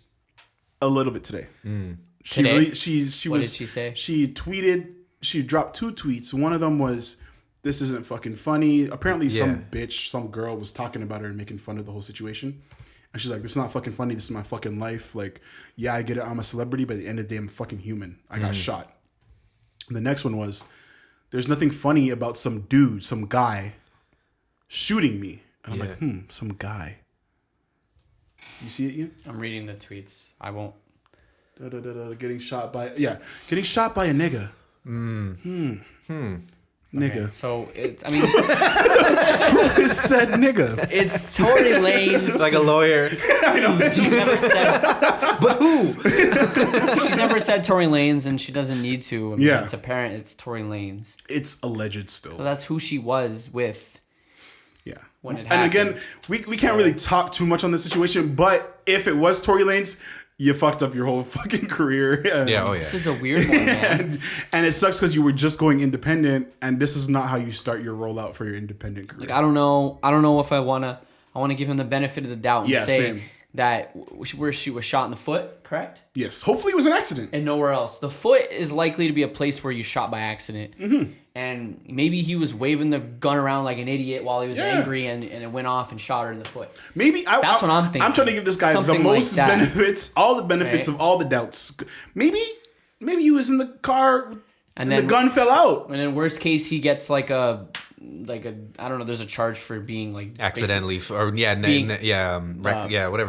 Speaker 3: a little bit today. She
Speaker 1: Today?
Speaker 3: really,
Speaker 1: What did she say?
Speaker 3: She tweeted. She dropped 2 tweets. One of them was, "This isn't fucking funny." Apparently, some girl was talking about her and making fun of the whole situation. And she's like, "This is not fucking funny. This is my fucking life. Like, yeah, I get it. I'm a celebrity, but at the end of the day, I'm fucking human. I got shot." And the next one was, "There's nothing funny about some dude, some guy, shooting me." And I'm like, some guy. You see it, Ian?
Speaker 1: I'm reading the tweets. I won't.
Speaker 3: Getting shot by a nigga. Nigga.
Speaker 1: Okay, so it's
Speaker 3: Who said nigga?
Speaker 1: it's Tory Lanez.
Speaker 2: Like a lawyer.
Speaker 3: I know.
Speaker 1: She's never said.
Speaker 2: But who?
Speaker 1: She never said Tory Lanez, and she doesn't need to. I mean,
Speaker 3: Yeah.
Speaker 1: It's apparent it's Tory Lanez.
Speaker 3: It's alleged
Speaker 1: So
Speaker 3: still.
Speaker 1: that's who she was with.
Speaker 3: Yeah.
Speaker 1: When it
Speaker 3: And again,
Speaker 1: happened.
Speaker 3: we can't really talk too much on this situation, but if it was Tory Lanez, you fucked up your whole fucking career.
Speaker 2: Yeah, oh yeah.
Speaker 1: This is a weird one, man.
Speaker 3: And it sucks because you were just going independent, and this is not how you start your rollout for your independent career.
Speaker 1: Like I don't know if I wanna give him the benefit of the doubt and
Speaker 3: Yeah,
Speaker 1: say
Speaker 3: same.
Speaker 1: that where she was shot in the foot, correct?
Speaker 3: Yes. Hopefully it was an accident.
Speaker 1: And nowhere else. The foot is likely to be a place where you shot by accident.
Speaker 3: Mm-hmm.
Speaker 1: And maybe he was waving the gun around like an idiot while he was
Speaker 3: Yeah.
Speaker 1: angry, and it went off and shot her in the foot.
Speaker 3: Maybe
Speaker 1: That's what I'm thinking.
Speaker 3: I'm trying to give this guy
Speaker 1: Something
Speaker 3: the most
Speaker 1: like that.
Speaker 3: benefits, all the benefits
Speaker 1: Right.
Speaker 3: of all the doubts. Maybe he was in the car and
Speaker 1: then-
Speaker 3: the gun fell out.
Speaker 1: And in worst case, he gets like a I don't know. There's a charge for being like
Speaker 2: Accidentally, whatever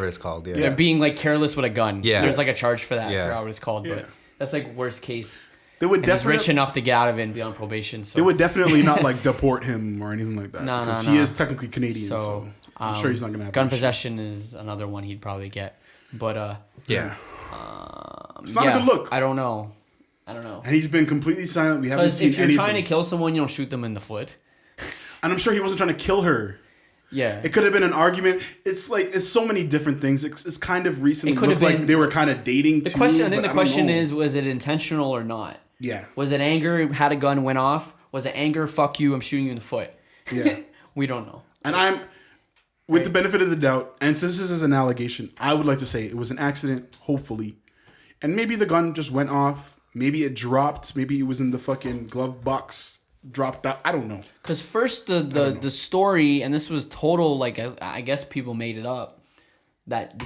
Speaker 2: it's called. Yeah.
Speaker 1: They're being like careless with a gun.
Speaker 2: Yeah.
Speaker 1: There's like a charge for that. I
Speaker 2: Yeah.
Speaker 1: forgot what it's called,
Speaker 3: Yeah.
Speaker 1: but that's like worst case.
Speaker 3: They would
Speaker 1: And he's
Speaker 3: definitely
Speaker 1: rich enough to get out of it and be on probation. So
Speaker 3: They would definitely not like deport him or anything like that.
Speaker 1: No,
Speaker 3: because
Speaker 1: no,
Speaker 3: he
Speaker 1: no.
Speaker 3: is technically Canadian, so I'm sure he's not gonna have
Speaker 1: gun
Speaker 3: an issue.
Speaker 1: possession is another one he'd probably get. But
Speaker 2: Yeah.
Speaker 3: It's not a good look.
Speaker 1: I don't know.
Speaker 3: And he's been completely silent. We haven't
Speaker 1: Because
Speaker 3: seen
Speaker 1: if you're
Speaker 3: anything.
Speaker 1: trying to kill someone, you don't shoot them in the foot.
Speaker 3: And I'm sure he wasn't trying to kill her.
Speaker 1: Yeah.
Speaker 3: It could have been an argument. It's so many different things. It's kind of recently
Speaker 1: It could
Speaker 3: looked
Speaker 1: have
Speaker 3: like
Speaker 1: been-
Speaker 3: they were kind of dating
Speaker 1: The
Speaker 3: too.
Speaker 1: question, I think
Speaker 3: but
Speaker 1: the
Speaker 3: don't
Speaker 1: question
Speaker 3: know.
Speaker 1: is, was it intentional or not?
Speaker 3: Yeah.
Speaker 1: Was it anger? Had a gun, went off? Was it anger? Fuck you! I'm shooting you in the foot.
Speaker 3: Yeah.
Speaker 1: We don't know.
Speaker 3: And I'm, with the benefit of the doubt, and since this is an allegation, I would like to say it was an accident, hopefully. And maybe the gun just went off. Maybe it dropped. Maybe it was in the fucking glove box, dropped out. I don't know.
Speaker 1: Because first the story, and this was total, like I guess people made it up, that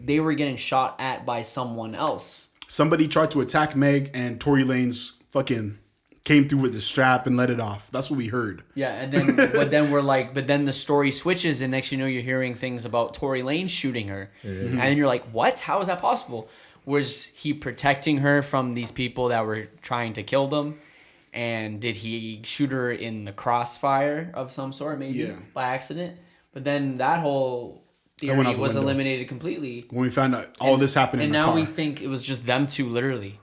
Speaker 1: they were getting shot at by someone else.
Speaker 3: Somebody tried to attack Meg, and Tory Lanez fucking came through with the strap and let it off. That's what we heard.
Speaker 1: Yeah, and then but then the story switches, and next you know you're hearing things about Tory Lanez shooting her, and then you're like, what? How is that possible? Was he protecting her from these people that were trying to kill them? And did he shoot her in the crossfire of some sort, maybe by accident? But then that whole
Speaker 3: went
Speaker 1: theory
Speaker 3: out the
Speaker 1: was
Speaker 3: window.
Speaker 1: eliminated completely.
Speaker 3: When we found out all this happened in
Speaker 1: And
Speaker 3: the
Speaker 1: now
Speaker 3: car.
Speaker 1: we think it was just them two, literally,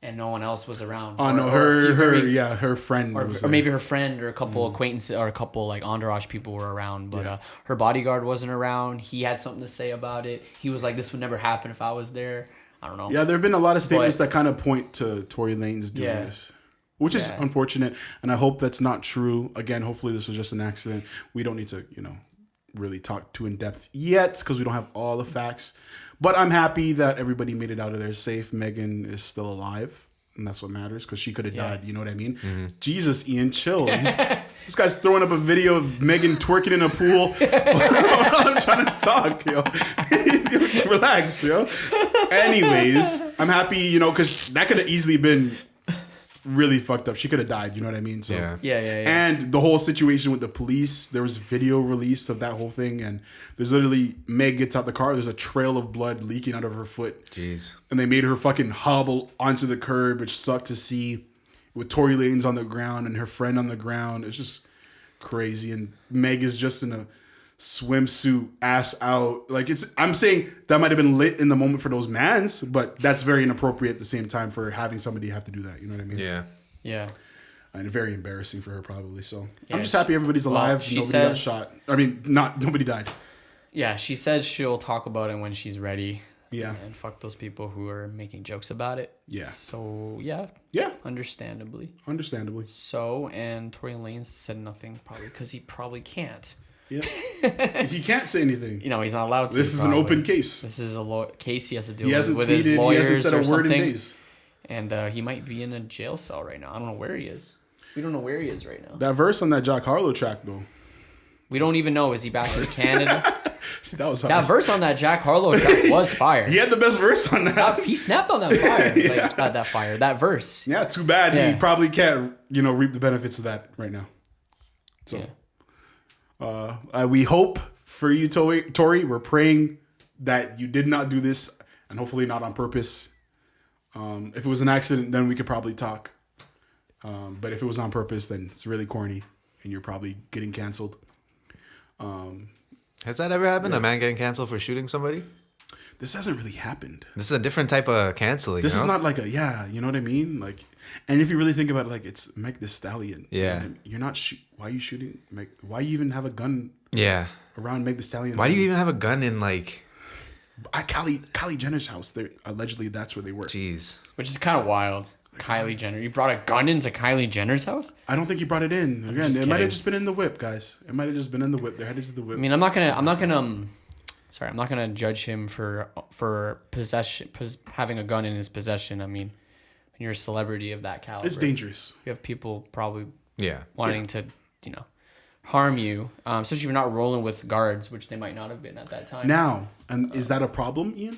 Speaker 1: and no one else was around.
Speaker 3: Oh no,
Speaker 1: Or a few very-
Speaker 3: her friend was
Speaker 1: or
Speaker 3: there.
Speaker 1: maybe her friend or a couple acquaintances or a couple like entourage people were around, but her bodyguard wasn't around. He had something to say about it. He was like, "This would never happen if I was there." I don't know.
Speaker 3: Yeah, there have been a lot of statements
Speaker 1: But-
Speaker 3: that kind of point to Tory Lanez doing
Speaker 1: Yeah.
Speaker 3: this, which is
Speaker 1: Yeah.
Speaker 3: unfortunate, and I hope that's not true. Again, hopefully this was just an accident. We don't need to, really talk too in depth yet because we don't have all the facts. But I'm happy that everybody made it out of there safe. Megan is still alive, and that's what matters because she could have died. You know what I mean? Jesus, Ian, chill. This guy's throwing up a video of Megan twerking in a pool while I'm trying to talk, yo. Relax, yo. Anyways, I'm happy, because that could have easily been really fucked up. She could have died. You know what I mean? So
Speaker 1: Yeah.
Speaker 3: And the whole situation with the police, there was video released of that whole thing, and there's literally Meg gets out the car. There's a trail of blood leaking out of her foot.
Speaker 2: Jeez.
Speaker 3: And they made her fucking hobble onto the curb, which sucked to see. With Tory Lanez on the ground and her friend on the ground, it's just crazy. And Meg is just in a swimsuit, ass out. Like I'm saying that might have been lit in the moment for those mans, but that's very inappropriate at the same time for having somebody have to do that. You know what I mean?
Speaker 1: Yeah.
Speaker 3: And very embarrassing for her probably. So
Speaker 1: Yeah,
Speaker 3: I'm just happy everybody's alive.
Speaker 1: she
Speaker 3: Nobody got
Speaker 1: says-
Speaker 3: shot. I mean, nobody died.
Speaker 1: Yeah, she says she'll talk about it when she's ready.
Speaker 3: Yeah.
Speaker 1: And fuck those people who are making jokes about it.
Speaker 3: Yeah.
Speaker 1: So, yeah.
Speaker 3: Yeah.
Speaker 1: Understandably.
Speaker 3: So,
Speaker 1: And Tory Lanez said nothing probably because he probably can't.
Speaker 3: yeah. He can't say anything.
Speaker 1: You know, he's not allowed to.
Speaker 3: This is
Speaker 1: probably.
Speaker 3: an open case.
Speaker 1: This is a case he has to deal
Speaker 3: He hasn't
Speaker 1: with
Speaker 3: tweeted.
Speaker 1: his
Speaker 3: He
Speaker 1: lawyers
Speaker 3: hasn't said
Speaker 1: or
Speaker 3: a word in
Speaker 1: something.
Speaker 3: days.
Speaker 1: And he might be in a jail cell right now. I don't know where he is. We don't know where he is right now.
Speaker 3: That verse on that Jack Harlow track, though.
Speaker 1: We don't even know. Is he back in Canada?
Speaker 3: That was hard.
Speaker 1: That verse on that Jack Harlow track was fire.
Speaker 3: He had the best verse on that.
Speaker 1: He snapped on that fire.
Speaker 3: Yeah.
Speaker 1: Like, not that fire. That verse.
Speaker 3: Yeah, too bad
Speaker 1: Yeah.
Speaker 3: he probably can't, reap the benefits of that right now. So, we hope for you, Tory. We're praying that you did not do this, and hopefully not on purpose. If it was an accident, then we could probably talk. But if it was on purpose, then it's really corny, and you're probably getting canceled.
Speaker 2: Has that ever happened? A man getting canceled for shooting somebody?
Speaker 3: This hasn't really happened.
Speaker 2: This is a different type of canceling.
Speaker 3: This
Speaker 2: you
Speaker 3: is
Speaker 2: know?
Speaker 3: not like you know what I mean? Like, and if you really think about it, like, it's Meg the Stallion.
Speaker 2: Yeah.
Speaker 3: And you're not, why are you shooting Meg? Why you even have a gun
Speaker 2: Yeah.
Speaker 3: around Meg the Stallion?
Speaker 2: Why do you even have a gun in, like...
Speaker 3: At Kylie Jenner's house? Allegedly, that's where they were.
Speaker 2: Jeez.
Speaker 1: Which is kind of wild. Kylie Jenner. You brought a gun into Kylie Jenner's house?
Speaker 3: I don't think he brought it in. Again,
Speaker 1: just
Speaker 3: it might
Speaker 1: kidding.
Speaker 3: have just been in the whip, guys. It might have just been in the whip. They're headed to the whip.
Speaker 1: I mean, I'm not gonna judge him for possession, having a gun in his possession. I mean, when you're a celebrity of that caliber,
Speaker 3: it's dangerous.
Speaker 1: You have people probably
Speaker 2: Yeah.
Speaker 1: wanting to, harm you, especially if you're not rolling with guards, which they might not have been at that time.
Speaker 3: Now, and is that a problem, Ian?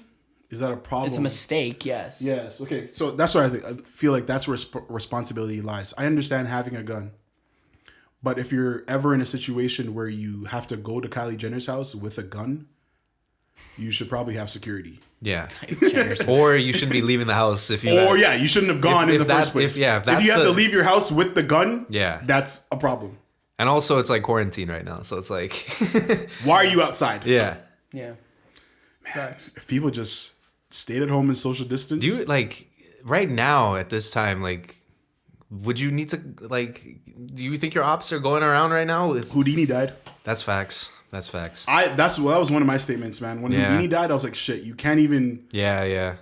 Speaker 3: Is that a problem?
Speaker 1: It's a mistake, yes.
Speaker 3: Yes. Okay. So that's what I think. I feel like that's where responsibility lies. I understand having a gun, but if you're ever in a situation where you have to go to Kylie Jenner's house with a gun, you should probably have security.
Speaker 2: Yeah.
Speaker 1: Kylie Jenner's
Speaker 2: Or you shouldn't be leaving the house if you...
Speaker 3: Or you shouldn't have gone
Speaker 2: if
Speaker 3: in the
Speaker 2: that-
Speaker 3: first place.
Speaker 2: if that's
Speaker 3: if you have to
Speaker 2: the-
Speaker 3: leave your house with the gun,
Speaker 2: Yeah.
Speaker 3: that's a problem.
Speaker 2: And also, it's like quarantine right now, so it's like...
Speaker 3: Why are you outside?
Speaker 2: yeah.
Speaker 1: Yeah. Facts.
Speaker 3: If people just stayed at home and social distance,
Speaker 2: Do you, like, right now at this time, like, would you need to, like... Do you think your ops are going around right now?
Speaker 3: Houdini died.
Speaker 2: That's facts. That's facts.
Speaker 3: That was one of my statements, man. When
Speaker 2: Yeah.
Speaker 3: Houdini died, I was like, shit, you can't even.
Speaker 2: Yeah.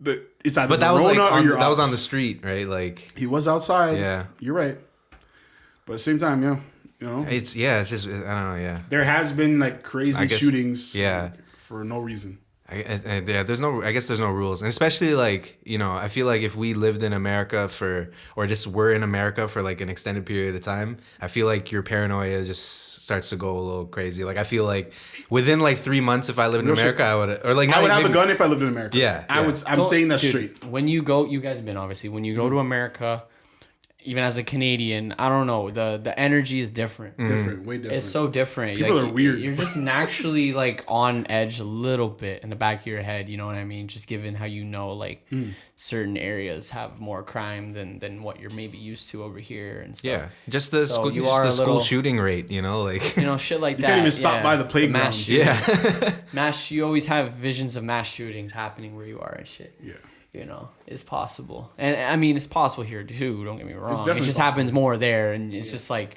Speaker 3: It's either
Speaker 2: But
Speaker 3: the
Speaker 2: that was
Speaker 3: Rona
Speaker 2: like
Speaker 3: or your
Speaker 2: that was
Speaker 3: ops.
Speaker 2: on the street, right? Like
Speaker 3: He was outside.
Speaker 2: Yeah.
Speaker 3: You're right. But at the same time,
Speaker 2: it's just I don't know. Yeah,
Speaker 3: there has been like crazy
Speaker 2: I guess-
Speaker 3: shootings.
Speaker 2: yeah.
Speaker 3: For no reason.
Speaker 2: I guess there's no rules, and especially like I feel like if we lived in America or just were in America for like an extended period of time, I feel like your paranoia just starts to go a little crazy. Like I feel like within like 3 months, if I lived in
Speaker 3: Real
Speaker 2: America,
Speaker 3: shit.
Speaker 2: I would or like
Speaker 3: I would have a
Speaker 2: maybe-
Speaker 3: gun if I lived in America.
Speaker 2: Yeah,
Speaker 3: I
Speaker 2: yeah.
Speaker 3: would. I'm saying that
Speaker 1: Dude,
Speaker 3: straight.
Speaker 1: When you go, you guys have been obviously. When you go to America, even as a Canadian, I don't know, the energy is different.
Speaker 3: Different, way different.
Speaker 1: It's so different.
Speaker 3: People are weird.
Speaker 1: You're just naturally like on edge a little bit in the back of your head. You know what I mean? Just given how like certain areas have more crime than what you're maybe used to over here and stuff.
Speaker 2: Yeah, just the
Speaker 1: So
Speaker 2: school,
Speaker 1: you
Speaker 2: just
Speaker 1: are
Speaker 2: the
Speaker 1: a
Speaker 2: school
Speaker 1: little-
Speaker 2: shooting rate. Like
Speaker 1: Shit like
Speaker 3: You
Speaker 1: that.
Speaker 3: can't even stop
Speaker 1: yeah.
Speaker 3: by the playground.
Speaker 1: mass shooting.
Speaker 2: yeah,
Speaker 1: You always have visions of mass shootings happening where you are and shit.
Speaker 3: Yeah.
Speaker 1: It's possible. And I mean, it's possible here too, don't get me wrong. It
Speaker 3: definitely
Speaker 1: just
Speaker 3: possible.
Speaker 1: happens more there. And it's just like,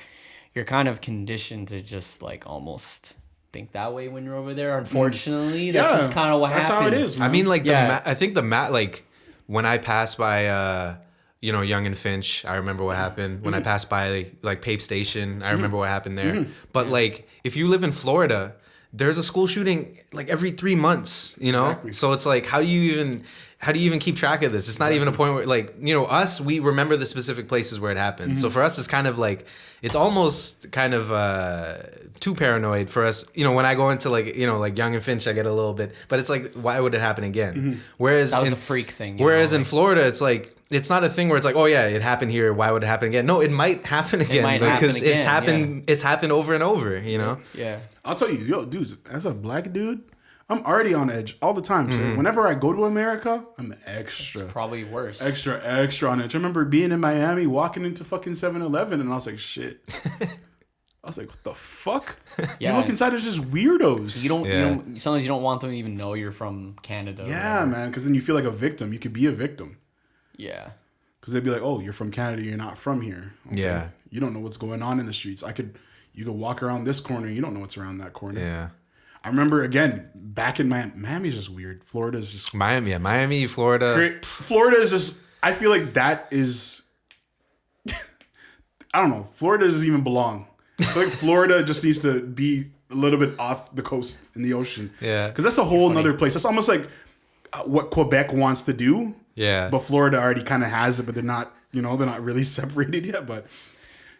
Speaker 1: you're kind of conditioned to just like almost think that way when you're over there. Unfortunately, that's
Speaker 3: Yeah,
Speaker 1: just kind of what
Speaker 3: that's
Speaker 1: happens.
Speaker 3: how it is,
Speaker 2: I mean, like
Speaker 1: Yeah.
Speaker 2: I think like when I pass by Young and Finch, I remember what happened. When I passed by like Pape Station, I remember what happened there. But like if you live in Florida, there's a school shooting like every 3 months,
Speaker 3: Exactly.
Speaker 2: So it's like, how do you even, how do you even keep track of this? It's not even a point where, like, you know, us, we remember the specific places where it happened. So for us, it's kind of like, it's almost kind of too paranoid for us. You know, when I go into, like, you know, like Young and Finch, I get a little bit, but it's like, why would it happen again? Whereas
Speaker 1: That was a freak thing.
Speaker 2: Whereas in Florida, it's like, it's not a thing where it's like, oh yeah, it happened here. Why would it happen again? No, it might happen again because it's happened. It's happened over and over. You know.
Speaker 1: Yeah.
Speaker 3: I'll tell you, yo, dudes, as a black dude, I'm already on edge all the time. So whenever I go to America, I'm extra.
Speaker 1: It's probably worse.
Speaker 3: Extra on edge. I remember being in Miami, walking into fucking 7-Eleven, and I was like, shit. I was like, what the fuck?
Speaker 1: Yeah.
Speaker 3: You look inside, there's just weirdos.
Speaker 1: You don't. Sometimes you don't want them to even know you're from Canada.
Speaker 3: Yeah, man, because then you feel like a victim. You could be a victim.
Speaker 1: Yeah.
Speaker 3: Because they'd be like, oh, you're from Canada, you're not from here. Okay.
Speaker 2: Yeah.
Speaker 3: You don't know what's going on in the streets. You could walk around this corner, you don't know what's around that corner.
Speaker 2: Yeah.
Speaker 3: I remember, again, back in Miami's just weird. Florida's just...
Speaker 2: Miami, Florida.
Speaker 3: Florida is just... I feel like that is... I don't know. Florida doesn't even belong. I feel like Florida just needs to be a little bit off the coast in the ocean.
Speaker 2: Yeah.
Speaker 3: Because that's a whole nother place. That's almost like what Quebec wants to do.
Speaker 2: Yeah.
Speaker 3: But Florida already kind of has it, but they're not, they're not really separated yet. But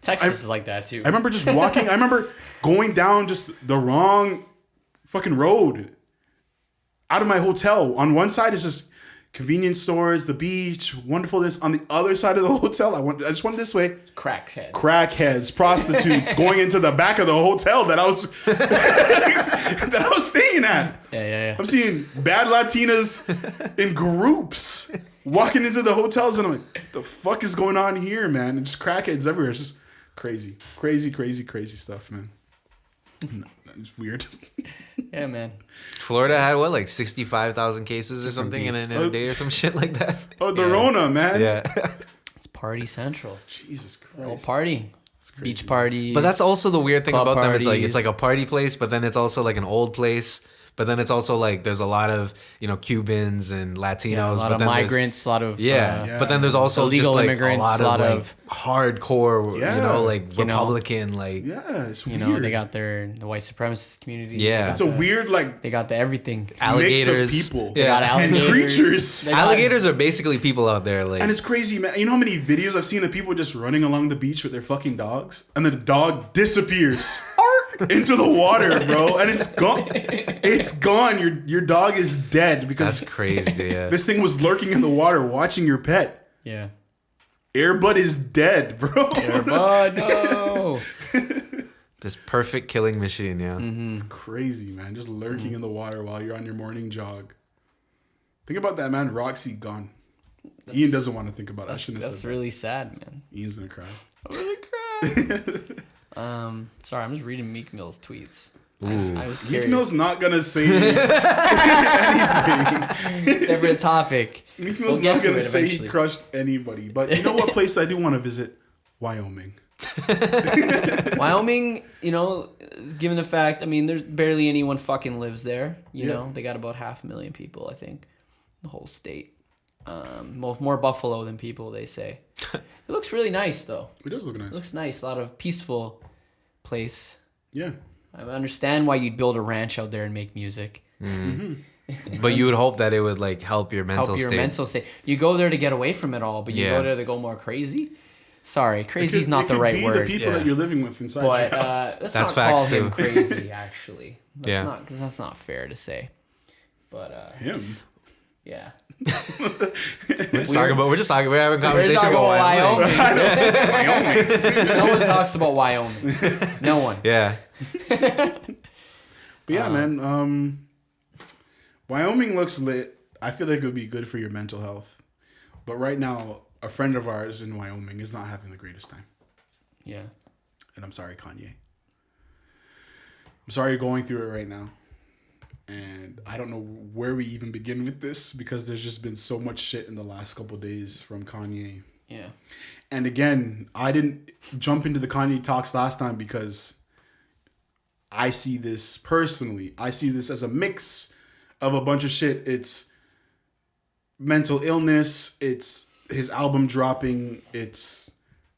Speaker 1: Texas is like that too.
Speaker 3: I remember just walking. I remember going down just the wrong fucking road out of my hotel. On one side is just convenience stores, the beach, wonderfulness. On the other side of the hotel, I just went this way. Crackheads, prostitutes going into the back of the hotel that I was staying at.
Speaker 1: Yeah.
Speaker 3: I'm seeing bad Latinas in groups walking into the hotels, and I'm like, what the fuck is going on here, man? And just crackheads everywhere. It's just crazy stuff, man. It's weird.
Speaker 1: Yeah, man.
Speaker 2: Florida had what, like 65,000 cases or something in a day or some shit like that.
Speaker 3: Oh, the Rona, man.
Speaker 2: Yeah.
Speaker 1: It's party central.
Speaker 3: Jesus Christ.
Speaker 1: Oh, party. Beach parties.
Speaker 2: But that's also the weird thing
Speaker 1: club
Speaker 2: about them.
Speaker 1: parties.
Speaker 2: It's like a party place, but then it's also like an old place. But then it's also like there's a lot of, Cubans and Latinos.
Speaker 1: a lot
Speaker 2: but
Speaker 1: of
Speaker 2: then
Speaker 1: migrants, a lot of
Speaker 2: but then there's also
Speaker 1: illegal
Speaker 2: just like
Speaker 1: immigrants,
Speaker 2: a lot of hardcore, Republican,
Speaker 3: yeah, it's weird.
Speaker 1: they got the white supremacist community.
Speaker 2: Yeah.
Speaker 3: It's a weird
Speaker 1: they got everything.
Speaker 2: Alligators,
Speaker 3: mix of people.
Speaker 1: They got alligators.
Speaker 3: And creatures.
Speaker 2: Alligators are basically people out there, like,
Speaker 3: and it's crazy, man. You know how many videos I've seen of people just running along the beach with their fucking dogs, and then the dog disappears into the water, bro, and it's gone. It's gone. Your dog is dead because
Speaker 2: that's crazy. Yeah.
Speaker 3: This thing was lurking in the water watching your pet.
Speaker 1: Yeah.
Speaker 3: Airbud is dead, bro.
Speaker 1: Airbud, no.
Speaker 2: This perfect killing machine, yeah.
Speaker 3: It's crazy, man. Just lurking in the water while you're on your morning jog. Think about that, man. Roxy gone. Ian doesn't want to think about it. I shouldn't have said
Speaker 1: That's really sad, man.
Speaker 3: Ian's gonna cry.
Speaker 1: I'm gonna cry. Sorry, I'm just reading Meek Mill's tweets. I was curious.
Speaker 3: Meek Mill's not gonna say anything.
Speaker 1: Different topip.
Speaker 3: Meek Mill's not gonna say he crushed anybody. But you know what place I do want to visit? Wyoming.
Speaker 1: Wyoming, given the fact, there's barely anyone fucking lives there. You know, they got about 500,000 people, I think, the whole state. More buffalo than people, they say. It looks really nice, though.
Speaker 3: It does look nice.
Speaker 1: It looks nice. A lot of peaceful place.
Speaker 3: Yeah.
Speaker 1: I understand why you'd build a ranch out there and make music.
Speaker 2: Mm-hmm. But you would hope that it would like help your mental state.
Speaker 1: You go there to get away from it all, but you go there to go more crazy. Sorry, crazy is not the right word.
Speaker 3: The people that you're living with inside your house.
Speaker 1: Let's
Speaker 2: that's
Speaker 1: not
Speaker 2: facts
Speaker 1: call him
Speaker 2: too.
Speaker 1: crazy. Actually,
Speaker 2: Because
Speaker 1: that's not fair to say. But
Speaker 3: him.
Speaker 1: Yeah.
Speaker 2: We're just having a conversation about
Speaker 1: Wyoming. No one talks about Wyoming. No one.
Speaker 2: Yeah.
Speaker 3: But yeah, man. Wyoming looks lit. I feel like it would be good for your mental health. But right now, a friend of ours in Wyoming is not having the greatest time.
Speaker 1: Yeah.
Speaker 3: And I'm sorry, Kanye. I'm sorry you're going through it right now. And I don't know where we even begin with this because there's just been so much shit in the last couple of days from Kanye.
Speaker 1: Yeah.
Speaker 3: And again, I didn't jump into the Kanye talks last time because I see this personally. I see this as a mix of a bunch of shit. It's mental illness. It's his album dropping. It's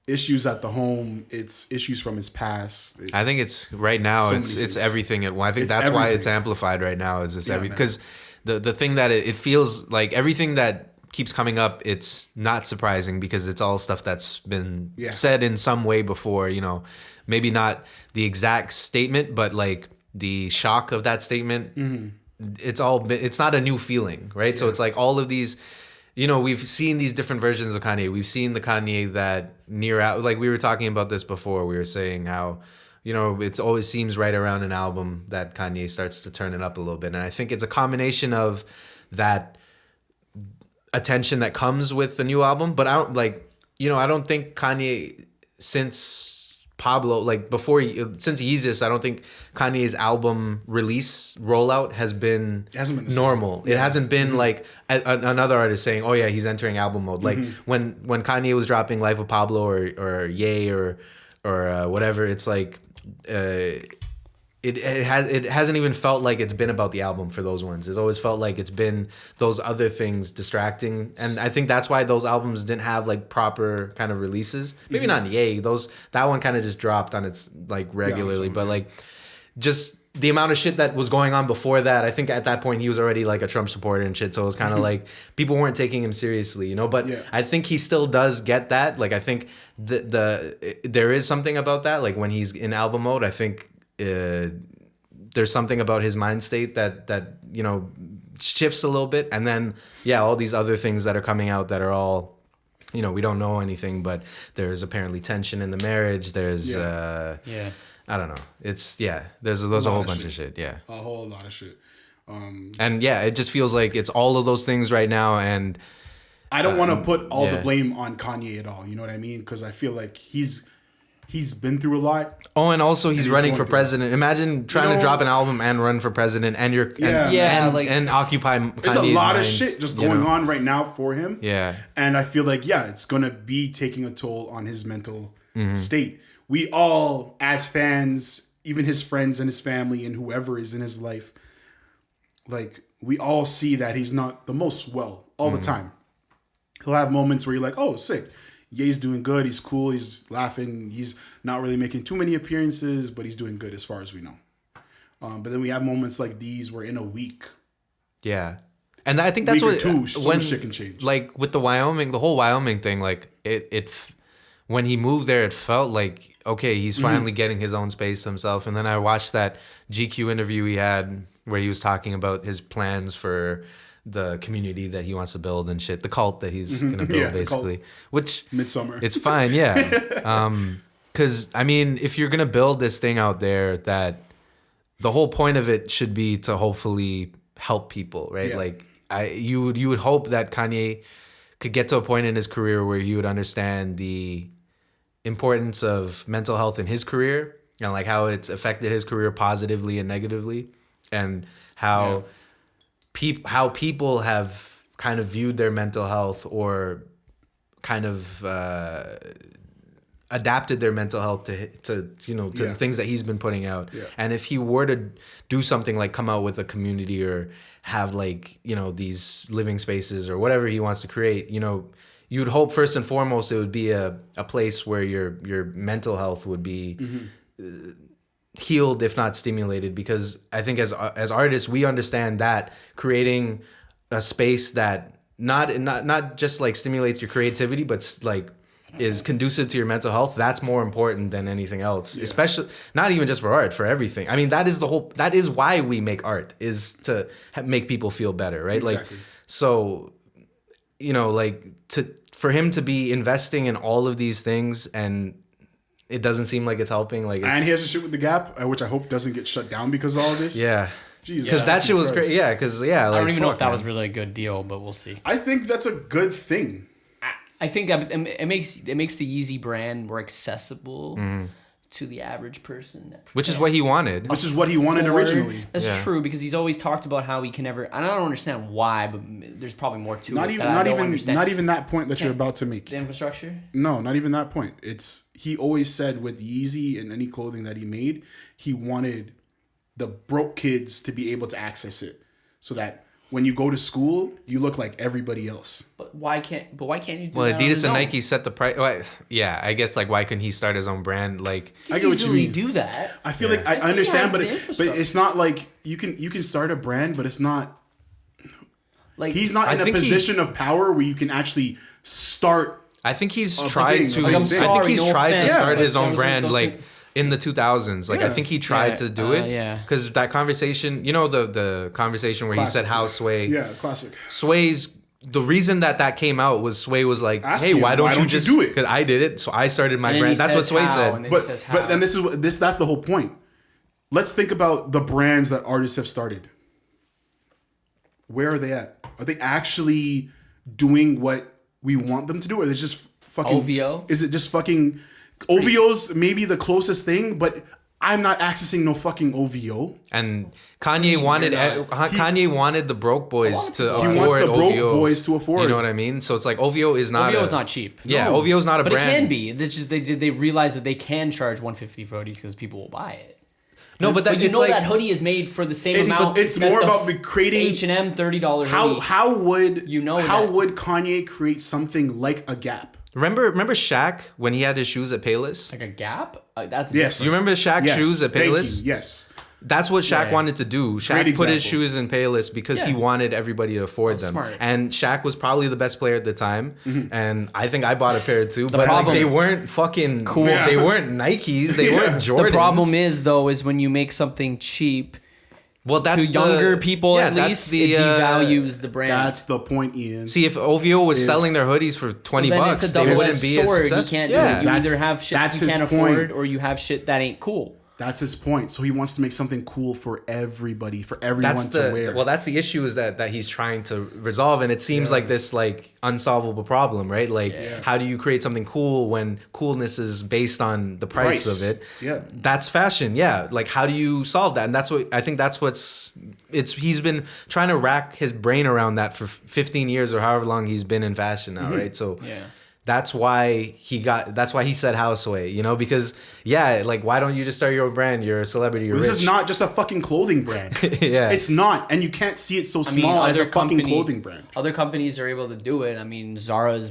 Speaker 3: issues at the home. It's issues from his past.
Speaker 2: I think it's right now. It's everything. I think that's why it's amplified right now. Is this everything? Because the thing that it feels like everything that keeps coming up, it's not surprising because it's all stuff that's been said in some way before, you know, maybe not the exact statement, but like the shock of that statement. It's not a new feeling, right? So it's like all of these, you know, we've seen these different versions of Kanye. We've seen the Kanye that near out, like we were talking about this before. We were saying how, you know, it always seems right around an album that Kanye starts to turn it up a little bit. And I think it's a combination of that attention that comes with the new album. But I don't I don't think Kanye since Pablo, like before, since Yeezus, I don't think Kanye's album release rollout hasn't been normal. It hasn't been like another artist saying, "Oh yeah, he's entering album mode." Like when Kanye was dropping Life of Pablo or Ye or whatever, it's like it hasn't even felt like it's been about the album for those ones. It's always felt like it's been those other things distracting, and I think that's why those albums didn't have like proper kind of releases. Maybe not Ye. That one kind of just dropped on its like regularly, but like just the amount of shit that was going on before that. I think at that point he was already like a Trump supporter and shit, so it was kind of like people weren't taking him seriously, you know. But I think he still does get that. Like I think there is something about that. Like when he's in album mode, I think. There's something about his mind state that you know shifts a little bit, and then all these other things that are coming out that are all, you know, we don't know anything, but there's apparently tension in the marriage. There's I don't know. It's there's a whole bunch of shit.
Speaker 3: A whole lot of shit.
Speaker 2: And it just feels like it's all of those things right now, and
Speaker 3: I don't want to put all the blame on Kanye at all. You know what I mean? Because I feel like he's been through a lot. Oh,
Speaker 2: and also he's running for president. Imagine trying to drop an album and run for president, and and occupy.
Speaker 3: There's a lot of shit just going on right now for him.
Speaker 2: Yeah,
Speaker 3: and I feel like it's gonna be taking a toll on his mental state. We all, as fans, even his friends and his family and whoever is in his life, like we all see that he's not the most well all the time. He'll have moments where you're like, "Oh, sick." Ye's doing good. He's cool. He's laughing. He's not really making too many appearances, but he's doing good as far as we know. But then we have moments like these where in a week.
Speaker 2: Yeah. And I think that's what
Speaker 3: when shit can change.
Speaker 2: Like with the whole Wyoming thing, like it when he moved there, it felt like, okay, he's finally getting his own space himself. And then I watched that GQ interview he had where he was talking about his plans for the community that he wants to build and shit, the cult that he's gonna build, basically. Which
Speaker 3: Midsummer,
Speaker 2: it's fine, because I mean, if you're gonna build this thing out there, that the whole point of it should be to hopefully help people, right? Like you would hope that Kanye could get to a point in his career where he would understand the importance of mental health in his career and like how it's affected his career positively and negatively, and how people have kind of viewed their mental health or kind of adapted their mental health to the things that he's been putting out. And if he were to do something like come out with a community or have like, you know, these living spaces or whatever he wants to create, you know, you'd hope first and foremost it would be a place where your mental health would be healed, if not stimulated, because I think as artists we understand that creating a space that not just like stimulates your creativity, but like is conducive to your mental health, that's more important than anything else. Especially not even just for art, for everything. I mean, that is why we make art, is to make people feel better, right?
Speaker 3: Exactly.
Speaker 2: Like, so, you know, like for him to be investing in all of these things and it doesn't seem like it's helping. Like,
Speaker 3: and he has a shit with the Gap, which I hope doesn't get shut down because of all of this.
Speaker 2: Yeah.
Speaker 3: Jesus.
Speaker 2: Because that shit was great. Yeah, because like,
Speaker 1: I don't even know if that was really a good deal, but we'll see.
Speaker 3: I think that's a good thing.
Speaker 1: I think it makes the Yeezy brand more accessible to the average person.
Speaker 2: Which is what he wanted.
Speaker 3: Which is what he wanted originally.
Speaker 1: That's true, because he's always talked about how he can never. And I don't understand why, but there's probably more to it. Not
Speaker 3: even that point that you're about to make.
Speaker 1: The infrastructure?
Speaker 3: No, not even that point. He always said with Yeezy and any clothing that he made, he wanted the broke kids to be able to access it, so that when you go to school, you look like everybody else.
Speaker 1: But why can't you do that?
Speaker 2: Well, Adidas and Nike set the price. Well, yeah, I guess like why couldn't he start his own brand? Like,
Speaker 3: I get what you mean.
Speaker 1: Do that.
Speaker 3: I feel like I understand, but it's not like you can start a brand, but it's not
Speaker 1: Like
Speaker 3: He's not in a position of power where you can actually start.
Speaker 2: I think he's
Speaker 3: Of
Speaker 2: tried
Speaker 3: thing.
Speaker 2: to.
Speaker 3: Like, I'm
Speaker 2: I
Speaker 1: sorry,
Speaker 2: think he's
Speaker 1: no
Speaker 2: tried to
Speaker 1: offense.
Speaker 2: start
Speaker 3: Yeah.
Speaker 2: his own
Speaker 1: Those
Speaker 2: brand
Speaker 1: are-
Speaker 2: like in the 2000s. Like I
Speaker 3: Yeah.
Speaker 2: think he tried
Speaker 1: Yeah,
Speaker 2: to do it.
Speaker 1: yeah.
Speaker 2: Because that conversation, you know, the conversation where he
Speaker 3: Classic,
Speaker 2: said how
Speaker 3: yeah.
Speaker 2: Sway.
Speaker 3: Yeah, classic.
Speaker 2: Sway's. The reason that came out was Sway was like,
Speaker 3: Ask
Speaker 2: hey,
Speaker 3: him,
Speaker 2: why don't you
Speaker 3: do
Speaker 2: just
Speaker 3: it?
Speaker 2: Because I did it, so I started my
Speaker 1: And then
Speaker 2: brand.
Speaker 1: he
Speaker 2: That's what
Speaker 1: says
Speaker 2: Sway
Speaker 1: how,
Speaker 2: said.
Speaker 1: and then he
Speaker 3: But
Speaker 1: says how.
Speaker 3: but then that's the whole point. Let's think about the brands that artists have started. Where are they at? Are they actually doing what we want them to do, or are they just fucking
Speaker 1: OVO?
Speaker 3: Is it just fucking OVO's maybe the closest thing, but I'm not accessing no fucking OVO.
Speaker 2: And Kanye wanted Kanye wanted the broke boys to afford
Speaker 3: He wants the broke
Speaker 2: OVO.
Speaker 3: boys to afford.
Speaker 2: You know what I mean? So it's like OVO is not
Speaker 1: OVO is not cheap.
Speaker 2: Yeah,
Speaker 3: No.
Speaker 2: OVO is not a
Speaker 1: But
Speaker 2: brand.
Speaker 1: it can be. They just they realize that they can charge $150 for hoodies because people will buy it.
Speaker 2: No, but that
Speaker 1: But you
Speaker 2: it's
Speaker 1: know
Speaker 2: like
Speaker 1: that hoodie is made for the same
Speaker 3: It's-
Speaker 1: amount.
Speaker 3: it's
Speaker 1: that
Speaker 3: more
Speaker 1: the
Speaker 3: about creating-
Speaker 1: H&M $30 hoodie.
Speaker 3: How would
Speaker 1: You know
Speaker 3: how
Speaker 1: that.
Speaker 3: would Kanye create something like a Gap?
Speaker 2: remember Shaq when he had his shoes at Payless?
Speaker 1: Like a Gap? That's
Speaker 3: Yes.
Speaker 1: different.
Speaker 2: You remember Shaq's
Speaker 3: Yes,
Speaker 2: shoes at
Speaker 3: thank you.
Speaker 2: Payless?
Speaker 3: Yes.
Speaker 2: That's what Shaq
Speaker 1: Yeah.
Speaker 2: wanted to do. Shaq
Speaker 3: Great
Speaker 2: put his
Speaker 3: example.
Speaker 2: shoes in Payless because he
Speaker 1: Yeah.
Speaker 2: wanted everybody to afford them.
Speaker 1: smart.
Speaker 2: And Shaq was probably the best player at the time.
Speaker 3: Mm-hmm.
Speaker 2: And I think I bought a pair too. But like,
Speaker 1: problem-
Speaker 2: they weren't fucking cool.
Speaker 3: Yeah.
Speaker 2: They weren't Nikes. They weren't Jordans.
Speaker 1: The problem is though is when you make something cheap
Speaker 2: well, that's
Speaker 1: to younger people
Speaker 2: yeah,
Speaker 1: at
Speaker 2: that's
Speaker 1: least,
Speaker 2: the,
Speaker 1: it devalues the brand.
Speaker 3: That's the point, Ian.
Speaker 2: See, if OVO was selling their hoodies for 20
Speaker 1: then
Speaker 2: bucks,
Speaker 1: it's a
Speaker 2: they wouldn't
Speaker 1: double-edged
Speaker 2: be as
Speaker 1: sword.
Speaker 2: successful.
Speaker 1: You can't
Speaker 2: yeah.
Speaker 1: do it. You
Speaker 3: That's-
Speaker 1: either have shit
Speaker 3: that's
Speaker 1: you
Speaker 3: his
Speaker 1: can't
Speaker 3: point.
Speaker 1: afford or you have shit that ain't cool.
Speaker 3: That's his point. So he wants to make something cool for everybody, for everyone
Speaker 2: That's
Speaker 3: to wear.
Speaker 2: well, that's the issue is that he's trying to resolve, and it seems like this like unsolvable problem, right? Like, how do you create something cool when coolness is based on the price of it?
Speaker 3: Yeah.
Speaker 2: That's fashion. Yeah, like how do you solve that? And that's what I think. That's what's he's been trying to rack his brain around that for 15 years or however long he's been in fashion now, right? So
Speaker 1: Yeah.
Speaker 2: That's why he said Houseway, you know, because like why don't you just start your own brand? You're a celebrity, you're
Speaker 3: This
Speaker 2: rich.
Speaker 3: is not just a fucking clothing brand.
Speaker 2: Yeah.
Speaker 3: It's not. And you can't see it so small as a fucking clothing brand.
Speaker 1: Other companies are able to do it. I mean, Zara's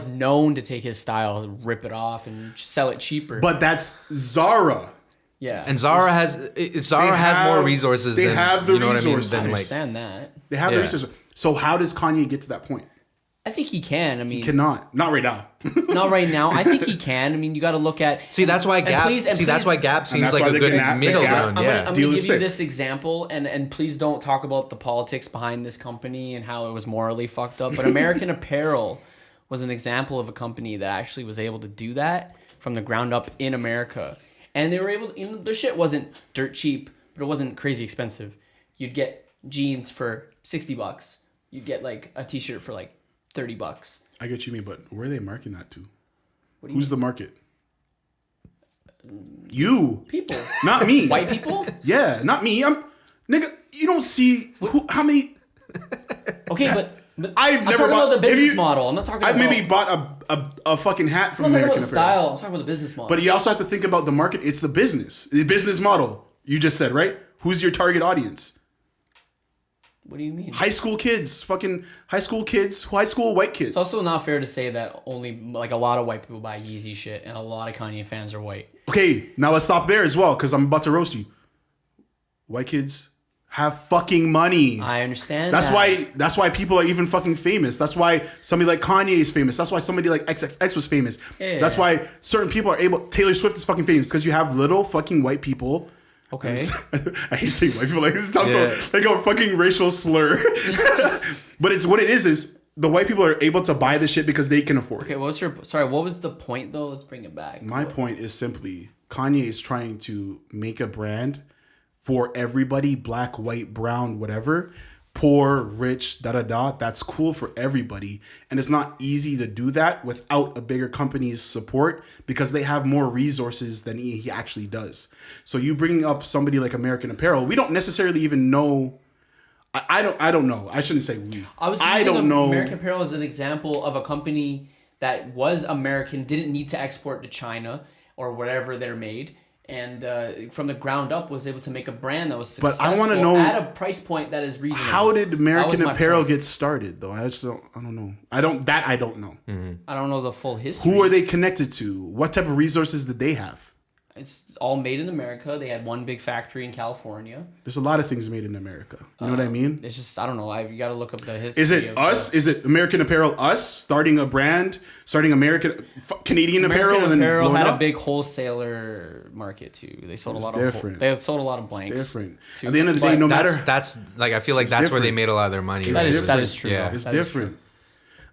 Speaker 1: known to take his style, rip it off, and sell it cheaper.
Speaker 3: But that's Zara.
Speaker 1: yeah,
Speaker 2: And Zara has more resources.
Speaker 3: They
Speaker 2: than,
Speaker 3: have the
Speaker 2: you know
Speaker 3: resources.
Speaker 2: What I mean?
Speaker 1: I
Speaker 2: Than like
Speaker 1: understand that.
Speaker 3: They have the
Speaker 2: Yeah.
Speaker 3: resources. So how does Kanye get to that point?
Speaker 1: I think he can. I mean,
Speaker 3: Cannot. Not right now.
Speaker 1: not right now. I think he can. I mean, you got to look at.
Speaker 2: see that's why
Speaker 1: and
Speaker 2: Gap.
Speaker 1: please- and
Speaker 2: that's
Speaker 1: please-
Speaker 2: why Gap seems
Speaker 3: that's
Speaker 2: like
Speaker 3: why
Speaker 2: a
Speaker 3: they
Speaker 2: good
Speaker 3: can
Speaker 2: middle
Speaker 3: Gap-
Speaker 2: ground.
Speaker 1: I'm
Speaker 2: Yeah.
Speaker 1: gonna
Speaker 3: Deal
Speaker 1: give
Speaker 3: is
Speaker 1: you
Speaker 3: sick.
Speaker 1: this example, and please don't talk about the politics behind this company and how it was morally fucked up. But American Apparel was an example of a company that actually was able to do that from the ground up in America, and they were able. Their shit wasn't dirt cheap, but it wasn't crazy expensive. You'd get jeans for $60. You'd get like a t-shirt for like $30.
Speaker 3: I get you mean, but where are they marketing that to?
Speaker 1: What do you
Speaker 3: Who's the market? You.
Speaker 1: People,
Speaker 3: Not me.
Speaker 1: white people.
Speaker 3: Yeah, not me. Nigga, you don't see how many
Speaker 1: Okay, but
Speaker 3: I've
Speaker 1: I'm
Speaker 3: never
Speaker 1: talking
Speaker 3: bought-
Speaker 1: about the
Speaker 3: if
Speaker 1: business
Speaker 3: you-
Speaker 1: model. I'm not talking
Speaker 3: I've
Speaker 1: about.
Speaker 3: maybe bought a fucking hat from
Speaker 1: I'm not talking about
Speaker 3: American
Speaker 1: the
Speaker 3: Apparel.
Speaker 1: style. I'm talking about the business model.
Speaker 3: But you also have to think about the market. It's the business model. You just said, right? Who's your target audience?
Speaker 1: What do you mean?
Speaker 3: High school kids, fucking high school kids, high school white kids.
Speaker 1: It's also not fair to say that only like a lot of white people buy Yeezy shit and a lot of Kanye fans are white.
Speaker 3: Okay, now let's stop there as well, because I'm about to roast you. White kids have fucking money.
Speaker 1: I understand.
Speaker 3: That's
Speaker 1: that.
Speaker 3: why people are even fucking famous. That's why somebody like Kanye is famous. That's why somebody like XXX was famous.
Speaker 1: Yeah.
Speaker 3: That's why certain people are able. Taylor Swift is fucking famous because you have little fucking white people.
Speaker 1: Okay.
Speaker 3: I hate saying white people like this. Sounds
Speaker 2: Yeah.
Speaker 3: so like a fucking racial slur. But it's what it is the white people are able to buy this shit because they can afford
Speaker 1: Okay,
Speaker 3: it.
Speaker 1: what was the point though? Let's bring it back.
Speaker 3: My point is simply Kanye is trying to make a brand for everybody, black, white, brown, whatever, poor, rich, da. That's cool for everybody. And it's not easy to do that without a bigger company's support because they have more resources than he actually does. So you bring up somebody like American Apparel, we don't necessarily even know. I don't know. I shouldn't say we.
Speaker 1: I
Speaker 3: don't know.
Speaker 1: American Apparel is an example of a company that was American, didn't need to export to China or wherever they're made, and from the ground up was able to make a brand that was
Speaker 3: But
Speaker 1: successful
Speaker 3: I wanna know-
Speaker 1: at a price point that is reasonable.
Speaker 3: How did
Speaker 1: That
Speaker 3: American
Speaker 1: was my
Speaker 3: Apparel
Speaker 1: point.
Speaker 3: get started though? I don't know. I don't know.
Speaker 1: I don't know the full history.
Speaker 3: Who are they connected to? What type of resources did they have?
Speaker 1: It's all made in America. They had one big factory in California.
Speaker 3: There's a lot of things made in America. You know what I mean?
Speaker 1: It's just, I don't know. You got to look up the history.
Speaker 3: Is it us? Is it American Apparel us starting a brand, starting Canadian Apparel, and then
Speaker 1: Apparel
Speaker 3: blowing
Speaker 1: had
Speaker 3: up?
Speaker 1: a big wholesaler market too. They sold a lot
Speaker 3: different.
Speaker 1: They sold a lot of blanks.
Speaker 3: It's different.
Speaker 1: too.
Speaker 3: At the end of the day, no matter.
Speaker 2: That's like, I feel like that's where they made a lot of their money.
Speaker 1: That
Speaker 2: right?
Speaker 1: is true.
Speaker 2: Yeah.
Speaker 3: It's
Speaker 1: That is
Speaker 3: different.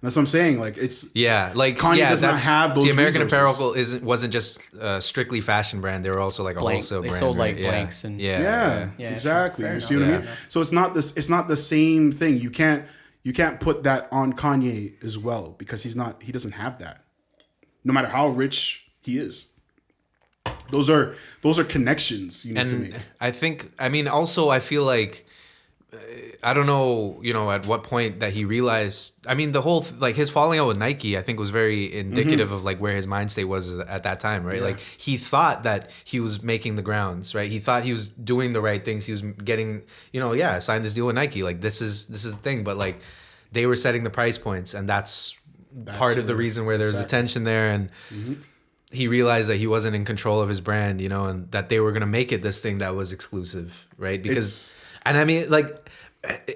Speaker 3: That's what I'm saying. Like it's
Speaker 2: Like
Speaker 3: Kanye
Speaker 2: yeah,
Speaker 3: does not have those
Speaker 2: the American
Speaker 3: resources.
Speaker 2: Apparel wasn't just strictly fashion brand. They were also like a wholesale
Speaker 1: They
Speaker 2: brand.
Speaker 1: sold
Speaker 2: right?
Speaker 1: like blanks and
Speaker 3: yeah,
Speaker 1: Yeah,
Speaker 3: exactly.
Speaker 1: fair
Speaker 3: You
Speaker 1: enough.
Speaker 3: see what I
Speaker 2: Yeah.
Speaker 3: mean? So it's not this. It's not the same thing. You can't put that on Kanye as well because he doesn't have that. No matter how rich he is, those are connections you need to make.
Speaker 2: And I feel like I don't know, at what point that he realized. I mean, the whole like his falling out with Nike, I think was very indicative of like where his mind state was at that time, right?
Speaker 3: Yeah.
Speaker 2: Like he thought that he was making the grounds, right? He thought he was doing the right things. He was getting, I signed this deal with Nike. Like this is the thing, but like they were setting the price points, and that's part of the reason where there's a tension there, and. He realized that he wasn't in control of his brand, and that they were gonna make it this thing that was exclusive, right? Because, and I mean, like,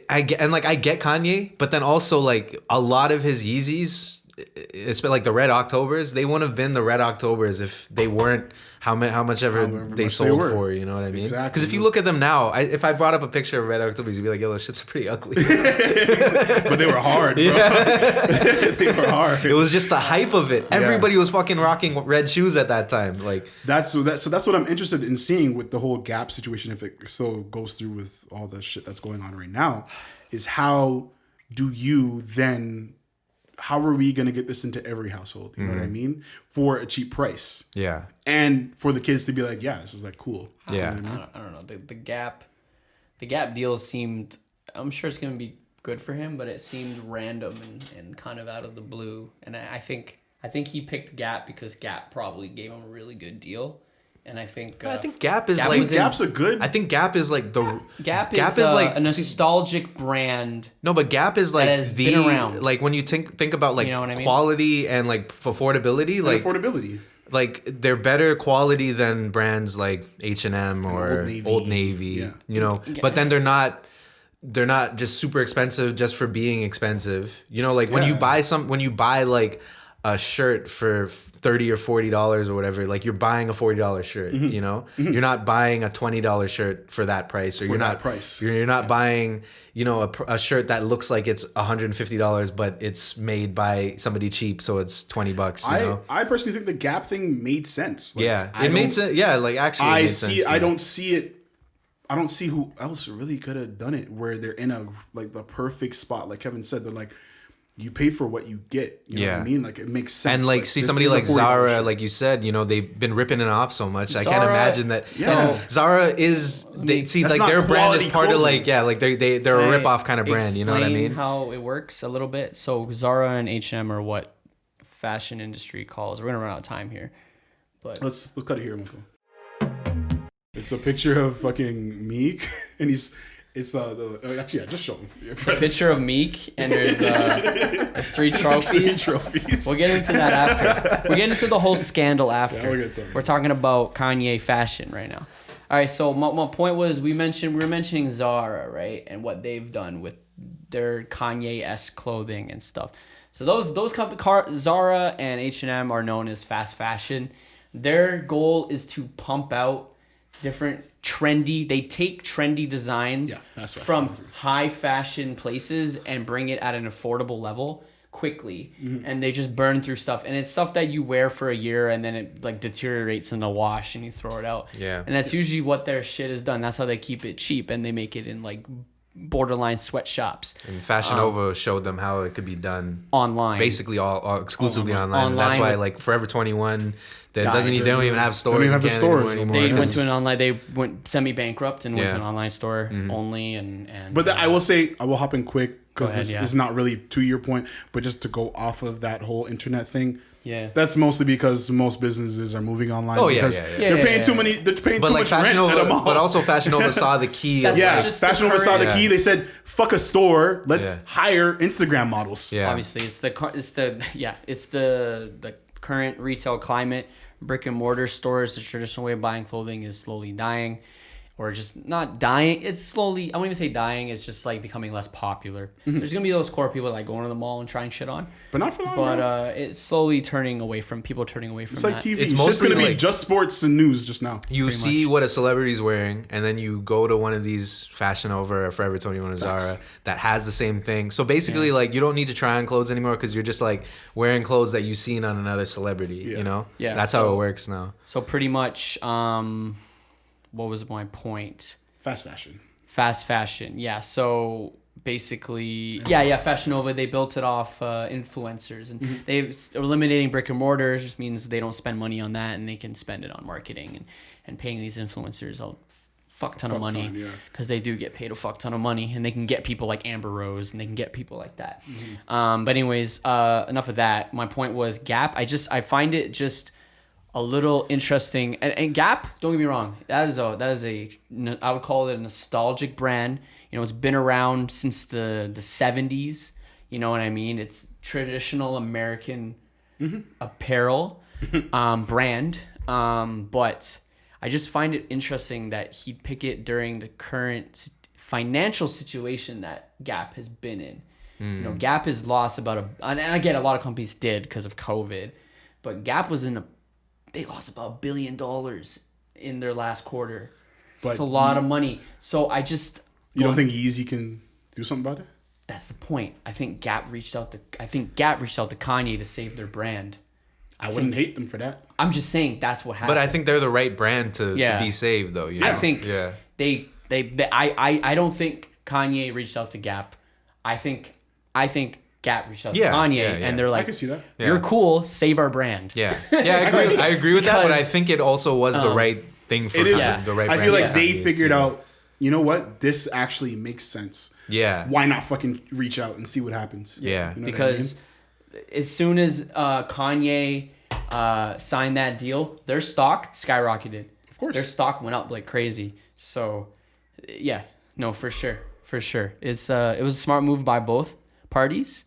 Speaker 2: I get Kanye, but then also like a lot of his Yeezys, it's been like the Red Octobers. They wouldn't have been the Red Octobers if they weren't how much ever they sold for. You know what I mean?
Speaker 3: Exactly.
Speaker 2: Because if you look at them now, if I brought up a picture of Red Octobers, you'd be like, "Yo, those shits are pretty ugly."
Speaker 3: But they were hard, bro. They were hard.
Speaker 2: It was just the hype of it. Everybody was fucking rocking red shoes at that time. Like
Speaker 3: That's what I'm interested in seeing with the whole Gap situation, if it still goes through with all the shit that's going on right now, is how are we going to get this into every household? You know what I mean? For a cheap price.
Speaker 2: yeah.
Speaker 3: And for the kids to be like, yeah, this is like cool.
Speaker 2: Yeah.
Speaker 3: You know what I mean?
Speaker 1: I don't know. The Gap deal seemed. I'm sure it's gonna be good for him, but it seemed random and kind of out of the blue. And I think he picked Gap because Gap probably gave him a really good deal. And I think
Speaker 2: Gap is
Speaker 1: Gap
Speaker 2: like
Speaker 1: was in-
Speaker 3: Gap's a good.
Speaker 2: I think Gap is like the
Speaker 1: Gap is
Speaker 2: like
Speaker 1: a nostalgic brand.
Speaker 2: no, but Gap is like
Speaker 1: has
Speaker 2: the
Speaker 1: been around.
Speaker 2: like when you think about like
Speaker 1: You know what I mean?
Speaker 2: quality and like affordability, like
Speaker 3: affordability.
Speaker 2: like they're better quality than brands like H&M or
Speaker 3: Old
Speaker 2: Old
Speaker 3: Navy.
Speaker 2: Navy,
Speaker 3: Yeah.
Speaker 2: But then they're not just super expensive just for being expensive. Like when you buy like a shirt for $30 or $40 or whatever, like you're buying a $40 shirt, you're not buying a $20 shirt for that price, or you're not buying, a shirt that looks like it's $150, but it's made by somebody cheap. So it's $20,
Speaker 3: I personally think the Gap thing made sense. Like,
Speaker 2: it made sense. Yeah. Like actually, it
Speaker 3: I
Speaker 2: made
Speaker 3: see.
Speaker 2: sense,
Speaker 3: I
Speaker 2: yeah.
Speaker 3: don't see it. I don't see who else really could have done it where they're in the perfect spot. Like Kevin said, they're like, you pay for what you get. You know what I mean? Like it makes sense.
Speaker 2: And like see
Speaker 3: this
Speaker 2: somebody
Speaker 3: is a
Speaker 2: like
Speaker 3: $40
Speaker 2: Zara,
Speaker 3: shirt.
Speaker 2: like you said, they've been ripping it off so much. I
Speaker 1: Zara-
Speaker 2: can't imagine that.
Speaker 3: Yeah.
Speaker 2: Zara is
Speaker 3: that's
Speaker 2: like
Speaker 3: not
Speaker 2: their brand is
Speaker 3: quality
Speaker 2: part of
Speaker 3: clothing.
Speaker 2: like they're a rip off kind of brand. You know what I
Speaker 1: Explain
Speaker 2: mean?
Speaker 1: how it works a little bit. So Zara and H&M are what fashion industry calls. We're gonna run out of time here, but
Speaker 3: Let's cut it here, Michael. It's a picture of fucking Meek, and actually just show him.
Speaker 1: it's a picture of Meek, and there's 3 trophies. We'll get into that after. We'll get into the whole scandal after.
Speaker 3: Yeah, we'll get to it.
Speaker 1: We're talking about Kanye fashion right now. All right, so my point was we were mentioning Zara, right, and what they've done with their Kanye-esque clothing and stuff. So those companies, Zara and H&M, are known as fast fashion. Their goal is to pump out different they take trendy designs
Speaker 3: fast fashion.
Speaker 1: from high fashion places and bring it at an affordable level quickly, and they just burn through stuff, and it's stuff that you wear for a year and then it like deteriorates in the wash and you throw it out.
Speaker 2: Yeah.
Speaker 1: And that's usually what their shit is done. That's how they keep it cheap, and they make it in like borderline sweatshops
Speaker 2: And Fashion Nova showed them how it could be done
Speaker 1: online.
Speaker 2: basically all exclusively online. And that's
Speaker 1: Online
Speaker 2: why
Speaker 1: with-
Speaker 2: like Forever 21, they
Speaker 1: Died.
Speaker 2: don't even have stores.
Speaker 3: They don't even
Speaker 2: in
Speaker 3: have the
Speaker 2: Canada
Speaker 3: stores
Speaker 2: anymore.
Speaker 1: They
Speaker 3: because-
Speaker 1: went to an online. They went semi-bankrupt and went
Speaker 2: Yeah.
Speaker 1: to an online store only, and
Speaker 3: But I will say, I will hop in quick because
Speaker 1: ahead,
Speaker 3: this
Speaker 1: yeah.
Speaker 3: is not really to your point, but just to go off of that whole internet thing.
Speaker 1: yeah.
Speaker 3: That's mostly because most businesses are moving online.
Speaker 2: Oh, yeah,
Speaker 3: because
Speaker 2: yeah, yeah.
Speaker 3: They're
Speaker 1: Yeah,
Speaker 3: paying
Speaker 1: yeah,
Speaker 3: too
Speaker 1: yeah.
Speaker 3: many. They're paying
Speaker 2: But
Speaker 3: too
Speaker 2: like
Speaker 3: much rent
Speaker 2: Fashion
Speaker 3: at a
Speaker 2: Nova,
Speaker 3: mall.
Speaker 2: but also Fashion Nova saw the key.
Speaker 1: That's
Speaker 2: of,
Speaker 3: yeah,
Speaker 2: like,
Speaker 1: just the
Speaker 3: Fashion Nova saw the
Speaker 2: current-
Speaker 3: key. They said, "Fuck a store. Let's
Speaker 2: Yeah.
Speaker 3: hire Instagram models."
Speaker 2: yeah.
Speaker 1: Obviously, it's the current retail climate. brick and mortar stores, the traditional way of buying clothing, is slowly dying. Or just not dying. It's slowly, I won't even say dying. It's just like becoming less popular. There's going to be those core people like going to the mall and trying shit on.
Speaker 3: But not for long.
Speaker 1: But it's slowly turning away from that.
Speaker 3: It's like TV.
Speaker 2: It's
Speaker 3: It's just going to be
Speaker 2: like-
Speaker 3: just sports and news just now.
Speaker 2: You
Speaker 1: Pretty
Speaker 2: see
Speaker 1: much.
Speaker 2: what a celebrity's wearing, and then you go to one of these Fashion Nova or Forever 21 or Zara that has the same thing. So basically, like, you don't need to try on clothes anymore because you're just like wearing clothes that you've seen on another celebrity. You know,
Speaker 1: Yeah,
Speaker 2: that's how it works now.
Speaker 1: So pretty much, what was my point?
Speaker 3: Fast fashion.
Speaker 1: Fast fashion. Yeah. So basically, yeah, Fashion Nova, they built it off influencers, and they're eliminating brick and mortar just means they don't spend money on that, and they can spend it on marketing and paying these influencers a fuck ton of money, because they do get paid a fuck ton of money, and they can get people like Amber Rose, and they can get people like that. But anyways, enough of that. My point was Gap. I find it just a little interesting, and Gap, don't get me wrong, that is a I would call it a nostalgic brand. You know, it's been around since the 70s. You know what I mean? It's traditional American apparel brand. But I just find it interesting that he'd pick it during the current financial situation that Gap has been in. You know, Gap has lost and I get a lot of companies did because of COVID, but Gap was they lost about $1 billion in their last quarter.
Speaker 3: But
Speaker 1: it's a lot of money. So
Speaker 3: you don't think Yeezy can do something about it?
Speaker 1: That's the point. I think Gap reached out to Kanye to save their brand.
Speaker 3: I wouldn't hate them for that.
Speaker 1: I'm just saying that's what happened.
Speaker 2: But I think they're the right brand to be saved, though. You know?
Speaker 1: I think I don't think Kanye reached out to Gap. I think Gap reached out to Kanye, and they're like,
Speaker 3: I can see that.
Speaker 1: You're cool, save our brand.
Speaker 2: Yeah, I agree with that, but I think it also was the right thing for
Speaker 3: It is.
Speaker 2: the right
Speaker 3: I
Speaker 2: brand.
Speaker 3: feel like they
Speaker 2: Kanye
Speaker 3: figured
Speaker 2: too.
Speaker 3: out, you know what? This actually makes sense.
Speaker 2: Yeah.
Speaker 3: Why not fucking reach out and see what happens?
Speaker 2: Yeah.
Speaker 3: You know
Speaker 1: Because as soon as Kanye signed that deal, their stock skyrocketed.
Speaker 3: Of course.
Speaker 1: Their stock went up like crazy. So, yeah, no, for sure. It was a smart move by both parties.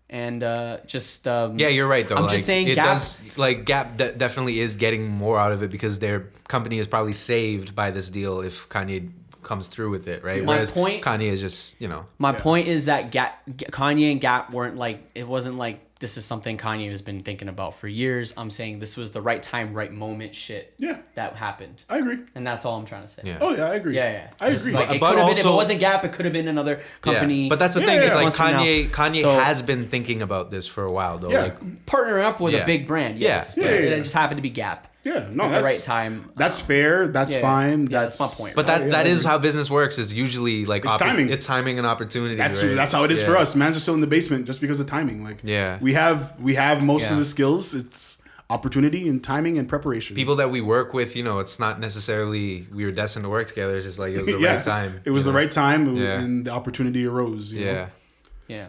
Speaker 1: And
Speaker 2: Yeah, you're right though.
Speaker 1: I'm
Speaker 2: like,
Speaker 1: just saying
Speaker 2: it
Speaker 1: Gap,
Speaker 2: does, like Gap definitely is getting more out of it because their company is probably saved by this deal if Kanye comes through with it, right? Whereas Kanye is just,
Speaker 1: My point is that Kanye and Gap weren't like, it wasn't like this is something Kanye has been thinking about for years. I'm saying this was the right time, right moment shit that happened.
Speaker 3: I agree.
Speaker 1: And that's all I'm trying to say.
Speaker 2: Yeah.
Speaker 3: Oh yeah, I agree.
Speaker 1: Yeah.
Speaker 3: I
Speaker 1: Just
Speaker 3: agree.
Speaker 1: like, it
Speaker 2: But
Speaker 1: could have been, if it
Speaker 2: also-
Speaker 1: wasn't Gap, it could have been another company.
Speaker 2: Yeah. But that's the thing.
Speaker 3: yeah,
Speaker 2: It's
Speaker 3: yeah.
Speaker 2: like Kanye
Speaker 1: So-
Speaker 2: has been thinking about this for a while though.
Speaker 3: Yeah.
Speaker 2: Like,
Speaker 1: Partnering up with
Speaker 2: Yeah.
Speaker 1: a big brand. Yes.
Speaker 2: Yeah.
Speaker 1: But
Speaker 3: Yeah.
Speaker 1: it just happened to be Gap.
Speaker 3: Yeah, no,
Speaker 1: At the
Speaker 3: that's
Speaker 1: right time.
Speaker 3: That's fair. That's
Speaker 1: Yeah.
Speaker 3: fine.
Speaker 1: Yeah,
Speaker 3: That's
Speaker 1: that's my point.
Speaker 2: but that is how business works. It's usually like
Speaker 3: It's timing.
Speaker 2: It's timing and opportunity.
Speaker 3: That's
Speaker 2: right?
Speaker 3: how it is for us. Mans are still in the basement just because of timing. Like we have most of the skills. It's opportunity and timing and preparation.
Speaker 2: People that we work with, you know, it's not necessarily we were destined to work together. It's just like it was the right time.
Speaker 3: It was the right time,
Speaker 2: Yeah.
Speaker 3: and the opportunity arose. You know?
Speaker 1: Yeah.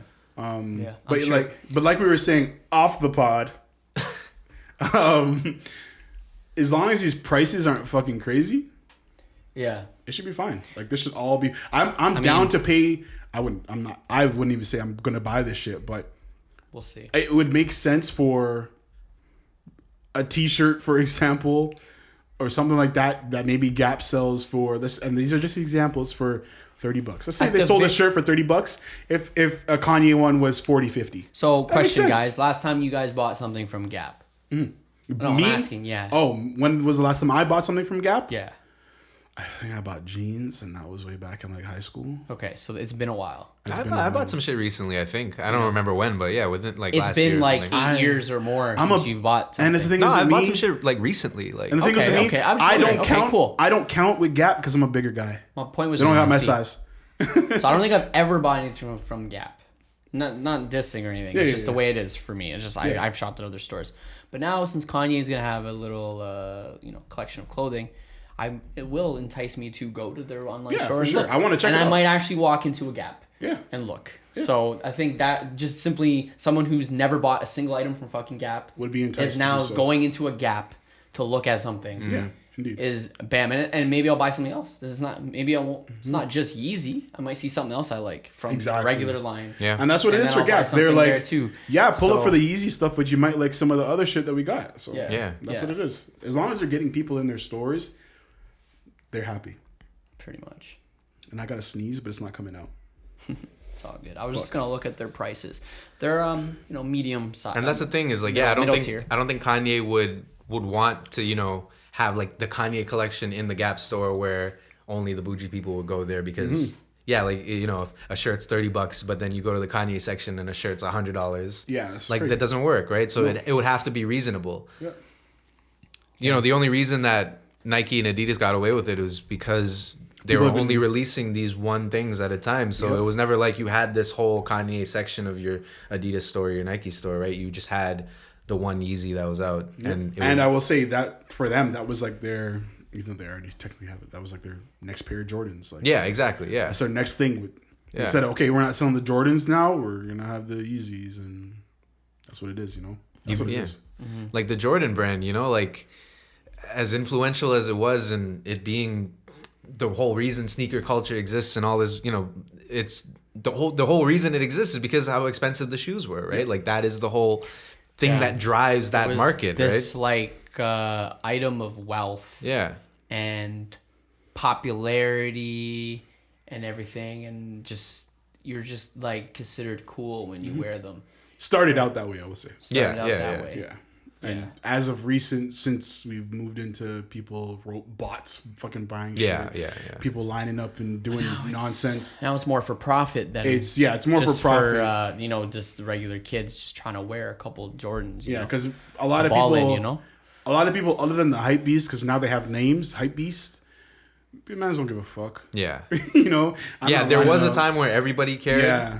Speaker 3: But like we were saying off the pod, as long as these prices aren't fucking crazy,
Speaker 1: Yeah.
Speaker 3: it should be fine. Like this should all be. I'm down to pay. I wouldn't even say I'm gonna buy this shit, but
Speaker 1: We'll see.
Speaker 3: it would make sense for a T-shirt, for example, or something like that maybe Gap sells for this. And these are just examples for $30. Let's say they sold a shirt for $30. If a Kanye one was 40, 50.
Speaker 1: So,
Speaker 3: That makes
Speaker 1: question,
Speaker 3: sense.
Speaker 1: guys. Last time you guys bought something from Gap? No, I'm
Speaker 3: Me?
Speaker 1: asking, yeah.
Speaker 3: Oh, when was the last time I bought something from Gap?
Speaker 1: Yeah.
Speaker 3: I think I bought jeans, and that was way back in like high school.
Speaker 1: Okay, so it's been a while.
Speaker 2: I bought some shit recently. I think I don't remember when, but yeah, within like
Speaker 1: It's
Speaker 2: last year
Speaker 1: been
Speaker 2: or
Speaker 1: like
Speaker 2: something.
Speaker 1: 8 years or more since you've bought something.
Speaker 3: And the thing
Speaker 2: No,
Speaker 3: is,
Speaker 2: I
Speaker 3: with
Speaker 2: bought
Speaker 3: me,
Speaker 2: some shit like recently. Like
Speaker 3: and the thing is, with me,
Speaker 1: okay, I'm just
Speaker 3: I don't
Speaker 1: wondering. Okay,
Speaker 3: count.
Speaker 1: cool.
Speaker 3: I don't count with Gap because I'm a bigger guy.
Speaker 1: My point was
Speaker 3: They don't
Speaker 1: just
Speaker 3: have
Speaker 1: to
Speaker 3: my
Speaker 1: see.
Speaker 3: size.
Speaker 1: So I don't think I've ever bought anything from Gap. Not dissing or anything. It's just the way it is for me. It's just I've shopped at other stores. But now since Kanye is gonna have a little collection of clothing, it will entice me to go to their online store
Speaker 3: for
Speaker 1: and
Speaker 3: sure.
Speaker 1: look.
Speaker 3: I want to check
Speaker 1: and
Speaker 3: it
Speaker 1: I
Speaker 3: out.
Speaker 1: might actually walk into a Gap.
Speaker 3: Yeah.
Speaker 1: And look. So I think that just simply someone who's never bought a single item from fucking Gap
Speaker 3: Would be enticed
Speaker 1: is
Speaker 3: to
Speaker 1: now
Speaker 3: do so.
Speaker 1: going into a Gap to look at something.
Speaker 3: Yeah. Indeed.
Speaker 1: is bam, and maybe I'll buy something else. This is not, maybe I won't, it's not just Yeezy. I might see something else I like from the regular line.
Speaker 2: Yeah.
Speaker 3: And that's what it is
Speaker 1: then
Speaker 3: for
Speaker 1: I'll buy
Speaker 3: Gap. They're
Speaker 1: something
Speaker 3: like,
Speaker 1: there too.
Speaker 3: yeah, pull up
Speaker 1: So-
Speaker 3: for the Yeezy stuff, but you might like some of the other shit that we got. So
Speaker 1: Yeah.
Speaker 3: that's what it is. As long as they're getting people in their stores, they're happy.
Speaker 1: Pretty much.
Speaker 3: And I got to sneeze, but it's not coming out.
Speaker 1: It's all good. I was just gonna look at their prices. They're medium size.
Speaker 2: And that's the thing is like,
Speaker 1: middle-
Speaker 2: yeah,
Speaker 1: middle tier.
Speaker 2: I don't think Kanye would want to, have like the Kanye collection in the Gap store where only the bougie people would go there because yeah, like if a shirt's $30, but then you go to the Kanye section and a shirt's $100.
Speaker 3: Yeah, it's
Speaker 2: like
Speaker 3: crazy.
Speaker 2: that doesn't work, right? So
Speaker 3: No.
Speaker 2: it would have to be reasonable.
Speaker 3: Yeah.
Speaker 2: The only reason that Nike and Adidas got away with it was because they
Speaker 3: People
Speaker 2: were
Speaker 3: have been-
Speaker 2: only releasing these one things at a time. So
Speaker 3: Yep.
Speaker 2: it was never like you had this whole Kanye section of your Adidas store, your Nike store, right? You just had the one Yeezy that was out.
Speaker 3: And
Speaker 2: it
Speaker 3: I will say that for them, that was like their, even though they already technically have it, that was like their next pair of Jordans. Like,
Speaker 2: yeah, exactly. Yeah.
Speaker 3: that's their next thing.
Speaker 2: Yeah.
Speaker 3: Instead of, okay, we're not selling the Jordans now, we're going to have the Yeezys. And that's what it is, That's what it is.
Speaker 2: Like the Jordan brand, like as influential as it was and it being the whole reason sneaker culture exists and all this, it's the whole reason it exists is because of how expensive the shoes were, right? Like that is the whole thing that drives that
Speaker 1: was
Speaker 2: market,
Speaker 1: this
Speaker 2: right?
Speaker 1: item of wealth
Speaker 2: Yeah.
Speaker 1: and popularity and everything, and just you're just like considered cool when you wear them.
Speaker 3: Started out that way, I would say.
Speaker 1: Started out
Speaker 2: yeah,
Speaker 1: that
Speaker 2: yeah.
Speaker 1: way.
Speaker 3: Yeah. And as of recent, since we've moved into people bots fucking buying
Speaker 2: Yeah,
Speaker 3: shit,
Speaker 2: yeah.
Speaker 3: people lining up and doing nonsense.
Speaker 1: Now it's more for profit than
Speaker 3: It's more
Speaker 1: just
Speaker 3: for profit.
Speaker 1: just the regular kids just trying to wear a couple Jordans.
Speaker 3: Yeah, because a lot of
Speaker 1: ball
Speaker 3: people,
Speaker 1: in,
Speaker 3: a lot of people other than the hype beast, because now they have names, hype beast. Man, don't give a fuck.
Speaker 2: Yeah.
Speaker 3: I'm
Speaker 2: Yeah,
Speaker 3: not
Speaker 2: there
Speaker 3: lining
Speaker 2: was a
Speaker 3: up.
Speaker 2: time where everybody cared.
Speaker 3: Yeah,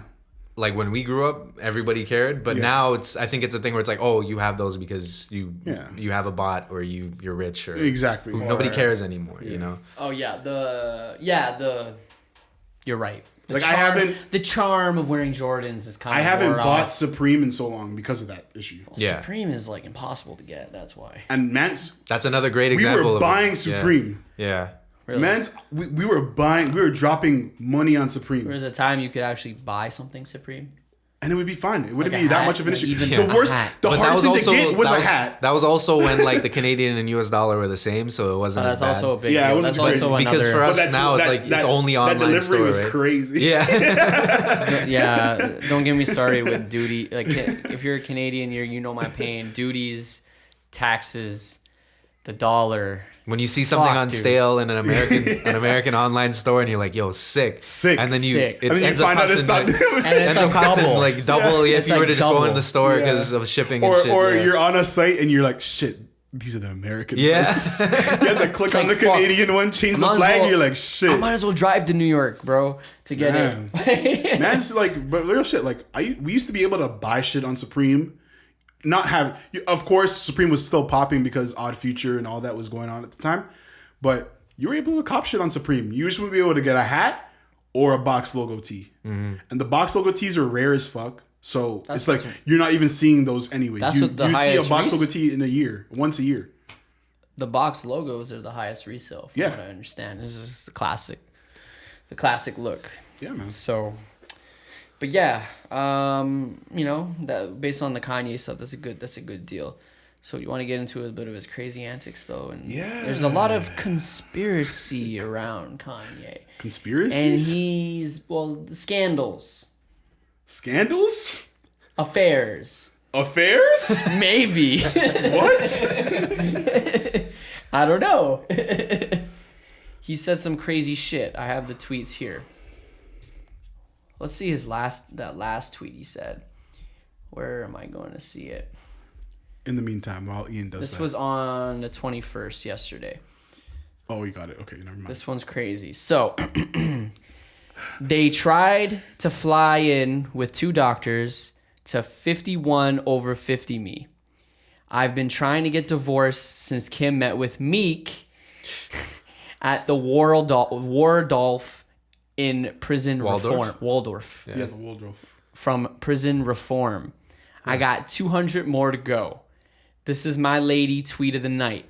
Speaker 2: Like when we grew up, everybody cared, but
Speaker 3: Yeah.
Speaker 2: now I think it's a thing where it's like, oh, you have those because you
Speaker 3: Yeah.
Speaker 2: have a bot or you're rich or
Speaker 3: exactly.
Speaker 2: nobody
Speaker 3: Or-
Speaker 2: cares anymore,
Speaker 1: Oh yeah, you're right.
Speaker 3: Like, I haven't-
Speaker 1: the charm of wearing Jordans is kind
Speaker 3: I
Speaker 1: of
Speaker 3: haven't
Speaker 1: wore
Speaker 3: bought
Speaker 1: off.
Speaker 3: Supreme in so long because of that issue.
Speaker 2: Yeah.
Speaker 1: Supreme is like impossible to get. That's why.
Speaker 3: And man's,
Speaker 2: That's another great
Speaker 3: we
Speaker 2: example.
Speaker 3: were
Speaker 2: of
Speaker 3: buying
Speaker 2: it. Yeah.
Speaker 3: Supreme.
Speaker 2: Yeah.
Speaker 1: Really.
Speaker 3: Man's, we were dropping money on Supreme.
Speaker 1: There was a time you could actually buy something Supreme.
Speaker 3: And it would be fine. It wouldn't
Speaker 1: Like a
Speaker 3: be that
Speaker 1: hat,
Speaker 3: much of an
Speaker 1: like
Speaker 3: issue.
Speaker 1: even
Speaker 3: The
Speaker 1: a
Speaker 3: worst,
Speaker 1: hat.
Speaker 3: the
Speaker 2: But that
Speaker 3: hardest thing to get was
Speaker 2: that
Speaker 3: a hat.
Speaker 2: That was also when like the Canadian and US dollar were the same, so it wasn't as
Speaker 1: That's
Speaker 2: bad.
Speaker 1: also a big
Speaker 3: Yeah, it
Speaker 1: deal.
Speaker 3: was
Speaker 1: That's
Speaker 3: crazy.
Speaker 1: also
Speaker 2: Because
Speaker 1: another.
Speaker 2: for us now it's like it's only online
Speaker 3: That delivery
Speaker 2: store,
Speaker 3: was
Speaker 2: right?
Speaker 3: crazy.
Speaker 2: Yeah.
Speaker 1: Yeah, don't get me started with duty. Like, if you're a Canadian, you know my pain. Duties, taxes, the dollar.
Speaker 2: When you see something
Speaker 1: Fuck,
Speaker 2: on
Speaker 1: dude.
Speaker 2: sale in an American online store and you're like, yo, sick.
Speaker 3: Sick.
Speaker 2: And then
Speaker 1: Sick.
Speaker 2: it
Speaker 3: And then you
Speaker 2: ends up
Speaker 3: find out it's
Speaker 2: costing
Speaker 3: not.
Speaker 2: like,
Speaker 1: And it's
Speaker 2: ends up
Speaker 1: like
Speaker 2: costing
Speaker 1: double.
Speaker 2: like double if
Speaker 1: It's
Speaker 2: you were
Speaker 1: like
Speaker 2: to just go in
Speaker 1: double.
Speaker 2: the store
Speaker 3: Yeah.
Speaker 2: because of shipping and shit.
Speaker 3: or
Speaker 2: yeah.
Speaker 3: you're on a site and you're like, shit, these are the American
Speaker 2: Yeah.
Speaker 3: prices. You have to click
Speaker 1: It's
Speaker 3: on
Speaker 1: like,
Speaker 3: the
Speaker 1: fuck.
Speaker 3: Canadian one, change the
Speaker 1: Might as
Speaker 3: flag,
Speaker 1: well-
Speaker 3: you're like, shit.
Speaker 1: I might as well drive to New York, bro, to get in.
Speaker 3: Man's like, but real shit. Like, we used to be able to buy shit on Supreme, not have. Of course, Supreme was still popping because Odd Future and all that was going on at the time, but you were able to cop shit on Supreme. You just would be able to get a hat or a box logo tee, and the box logo tees are rare as fuck. So it's like you're not even seeing those anyways.
Speaker 1: That's
Speaker 3: You
Speaker 1: what the
Speaker 3: see a
Speaker 1: highest
Speaker 3: box
Speaker 1: res-
Speaker 3: logo tee in a year, once a year.
Speaker 1: The box logos are the highest resale, from
Speaker 3: Yeah.
Speaker 1: what I understand. This is the classic look.
Speaker 3: Yeah, man.
Speaker 1: So, but yeah, that based on the Kanye stuff, that's a good deal. So you want to get into a bit of his crazy antics though, and
Speaker 3: Yeah.
Speaker 1: there's a lot of conspiracy around Kanye, and
Speaker 3: Conspiracies?
Speaker 1: scandals,
Speaker 3: Scandals?
Speaker 1: affairs,
Speaker 3: Affairs?
Speaker 1: maybe.
Speaker 3: What?
Speaker 1: I don't know. He said some crazy shit. I have the tweets here. Let's see that last tweet he said. Where am I going to see it?
Speaker 3: In the meantime, while Ian does
Speaker 1: This
Speaker 3: that.
Speaker 1: was on the 21st yesterday.
Speaker 3: Oh, you got it. Okay, never mind.
Speaker 1: This one's crazy. So, they tried to fly in with 2 doctors to 51 over 50 me. I've been trying to get divorced since Kim met with Meek at the Waldorf in prison
Speaker 2: Waldorf?
Speaker 1: reform. Waldorf.
Speaker 3: Yeah, the Waldorf.
Speaker 1: From prison reform. I got 200 more to go. This is my lady tweet of the night.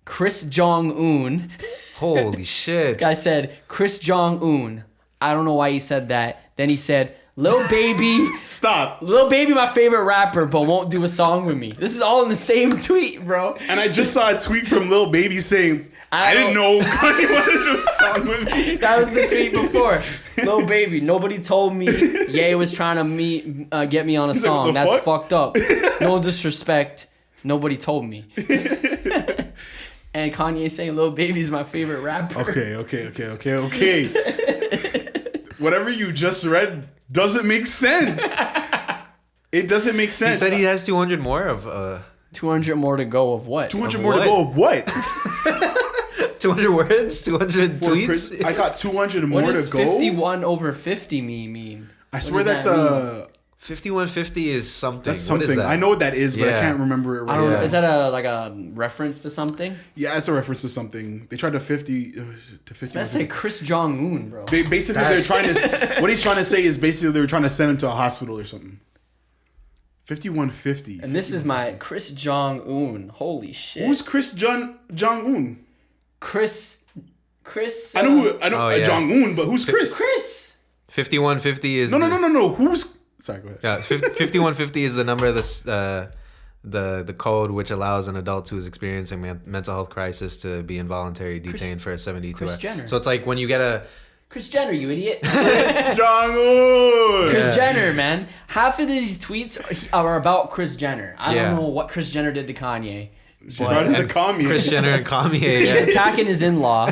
Speaker 1: Chris Jong-un.
Speaker 2: Holy shit.
Speaker 1: This guy said, Chris Jong-un. I don't know why he said that. Then he said, Lil Baby.
Speaker 3: Stop.
Speaker 1: Lil Baby, my favorite rapper, but won't do a song with me. This is all in the same tweet, bro.
Speaker 3: And I just saw a tweet from Lil Baby saying, I didn't know Kanye wanted to do a song with me.
Speaker 1: That was the tweet before. Lil Baby, nobody told me Ye was trying to get me on a
Speaker 3: He's like,
Speaker 1: song.
Speaker 3: "What the
Speaker 1: That's
Speaker 3: fuck?"
Speaker 1: fucked up. No disrespect. Nobody told me. And Kanye saying Lil Baby's my favorite rapper.
Speaker 3: Okay. Whatever you just read doesn't make sense. It doesn't make
Speaker 2: He
Speaker 3: sense.
Speaker 2: said he has 200 more of
Speaker 1: 200 more to go of what?
Speaker 3: 200
Speaker 2: Of
Speaker 3: more to
Speaker 2: what?
Speaker 3: go of what?
Speaker 2: 200 words, 200
Speaker 3: For
Speaker 2: tweets.
Speaker 3: Chris- I got 200
Speaker 1: What
Speaker 3: more
Speaker 1: does
Speaker 3: to go.
Speaker 1: 51 over 50 mean?
Speaker 3: I
Speaker 1: What
Speaker 3: swear
Speaker 1: does
Speaker 3: that's
Speaker 1: that mean?
Speaker 2: 5150 is something.
Speaker 3: that's
Speaker 2: What is
Speaker 3: something.
Speaker 2: that?
Speaker 3: I know what that is, but I
Speaker 2: Yeah.
Speaker 3: can't remember it
Speaker 1: I
Speaker 3: right
Speaker 1: don't know.
Speaker 3: now.
Speaker 1: Is that a reference to something?
Speaker 3: Yeah, it's a reference to something. They tried to 50 to 50.
Speaker 1: I say Chris Jong-un, bro.
Speaker 3: They basically they're trying to. What he's trying to say is basically they were trying to send him to a hospital or something. 5150.
Speaker 1: And this is my Chris Jong-un. Holy shit.
Speaker 3: Who's Chris Jong Un?
Speaker 1: Chris.
Speaker 3: I know
Speaker 2: Oh, yeah.
Speaker 3: Jong Un, but who's Chris?
Speaker 1: Chris.
Speaker 2: 5150 is
Speaker 3: No. Who's? Sorry, go ahead.
Speaker 2: Yeah, 5150 is the number of this the code which allows an adult who is experiencing mental health crisis to be involuntarily detained for a 72
Speaker 1: Chris
Speaker 2: hour.
Speaker 1: Jenner.
Speaker 2: So it's like when you get a
Speaker 1: Chris Jenner, you idiot.
Speaker 3: Jong Un.
Speaker 1: Chris
Speaker 2: Yeah.
Speaker 1: Jenner, man. Half of these tweets are about Chris Jenner. I
Speaker 2: Yeah.
Speaker 1: don't know what Chris Jenner did to Kanye.
Speaker 3: She brought in the
Speaker 2: and
Speaker 3: commie.
Speaker 2: Chris Jenner and Kanye.
Speaker 1: He's
Speaker 2: Yeah.
Speaker 1: attacking his in-law.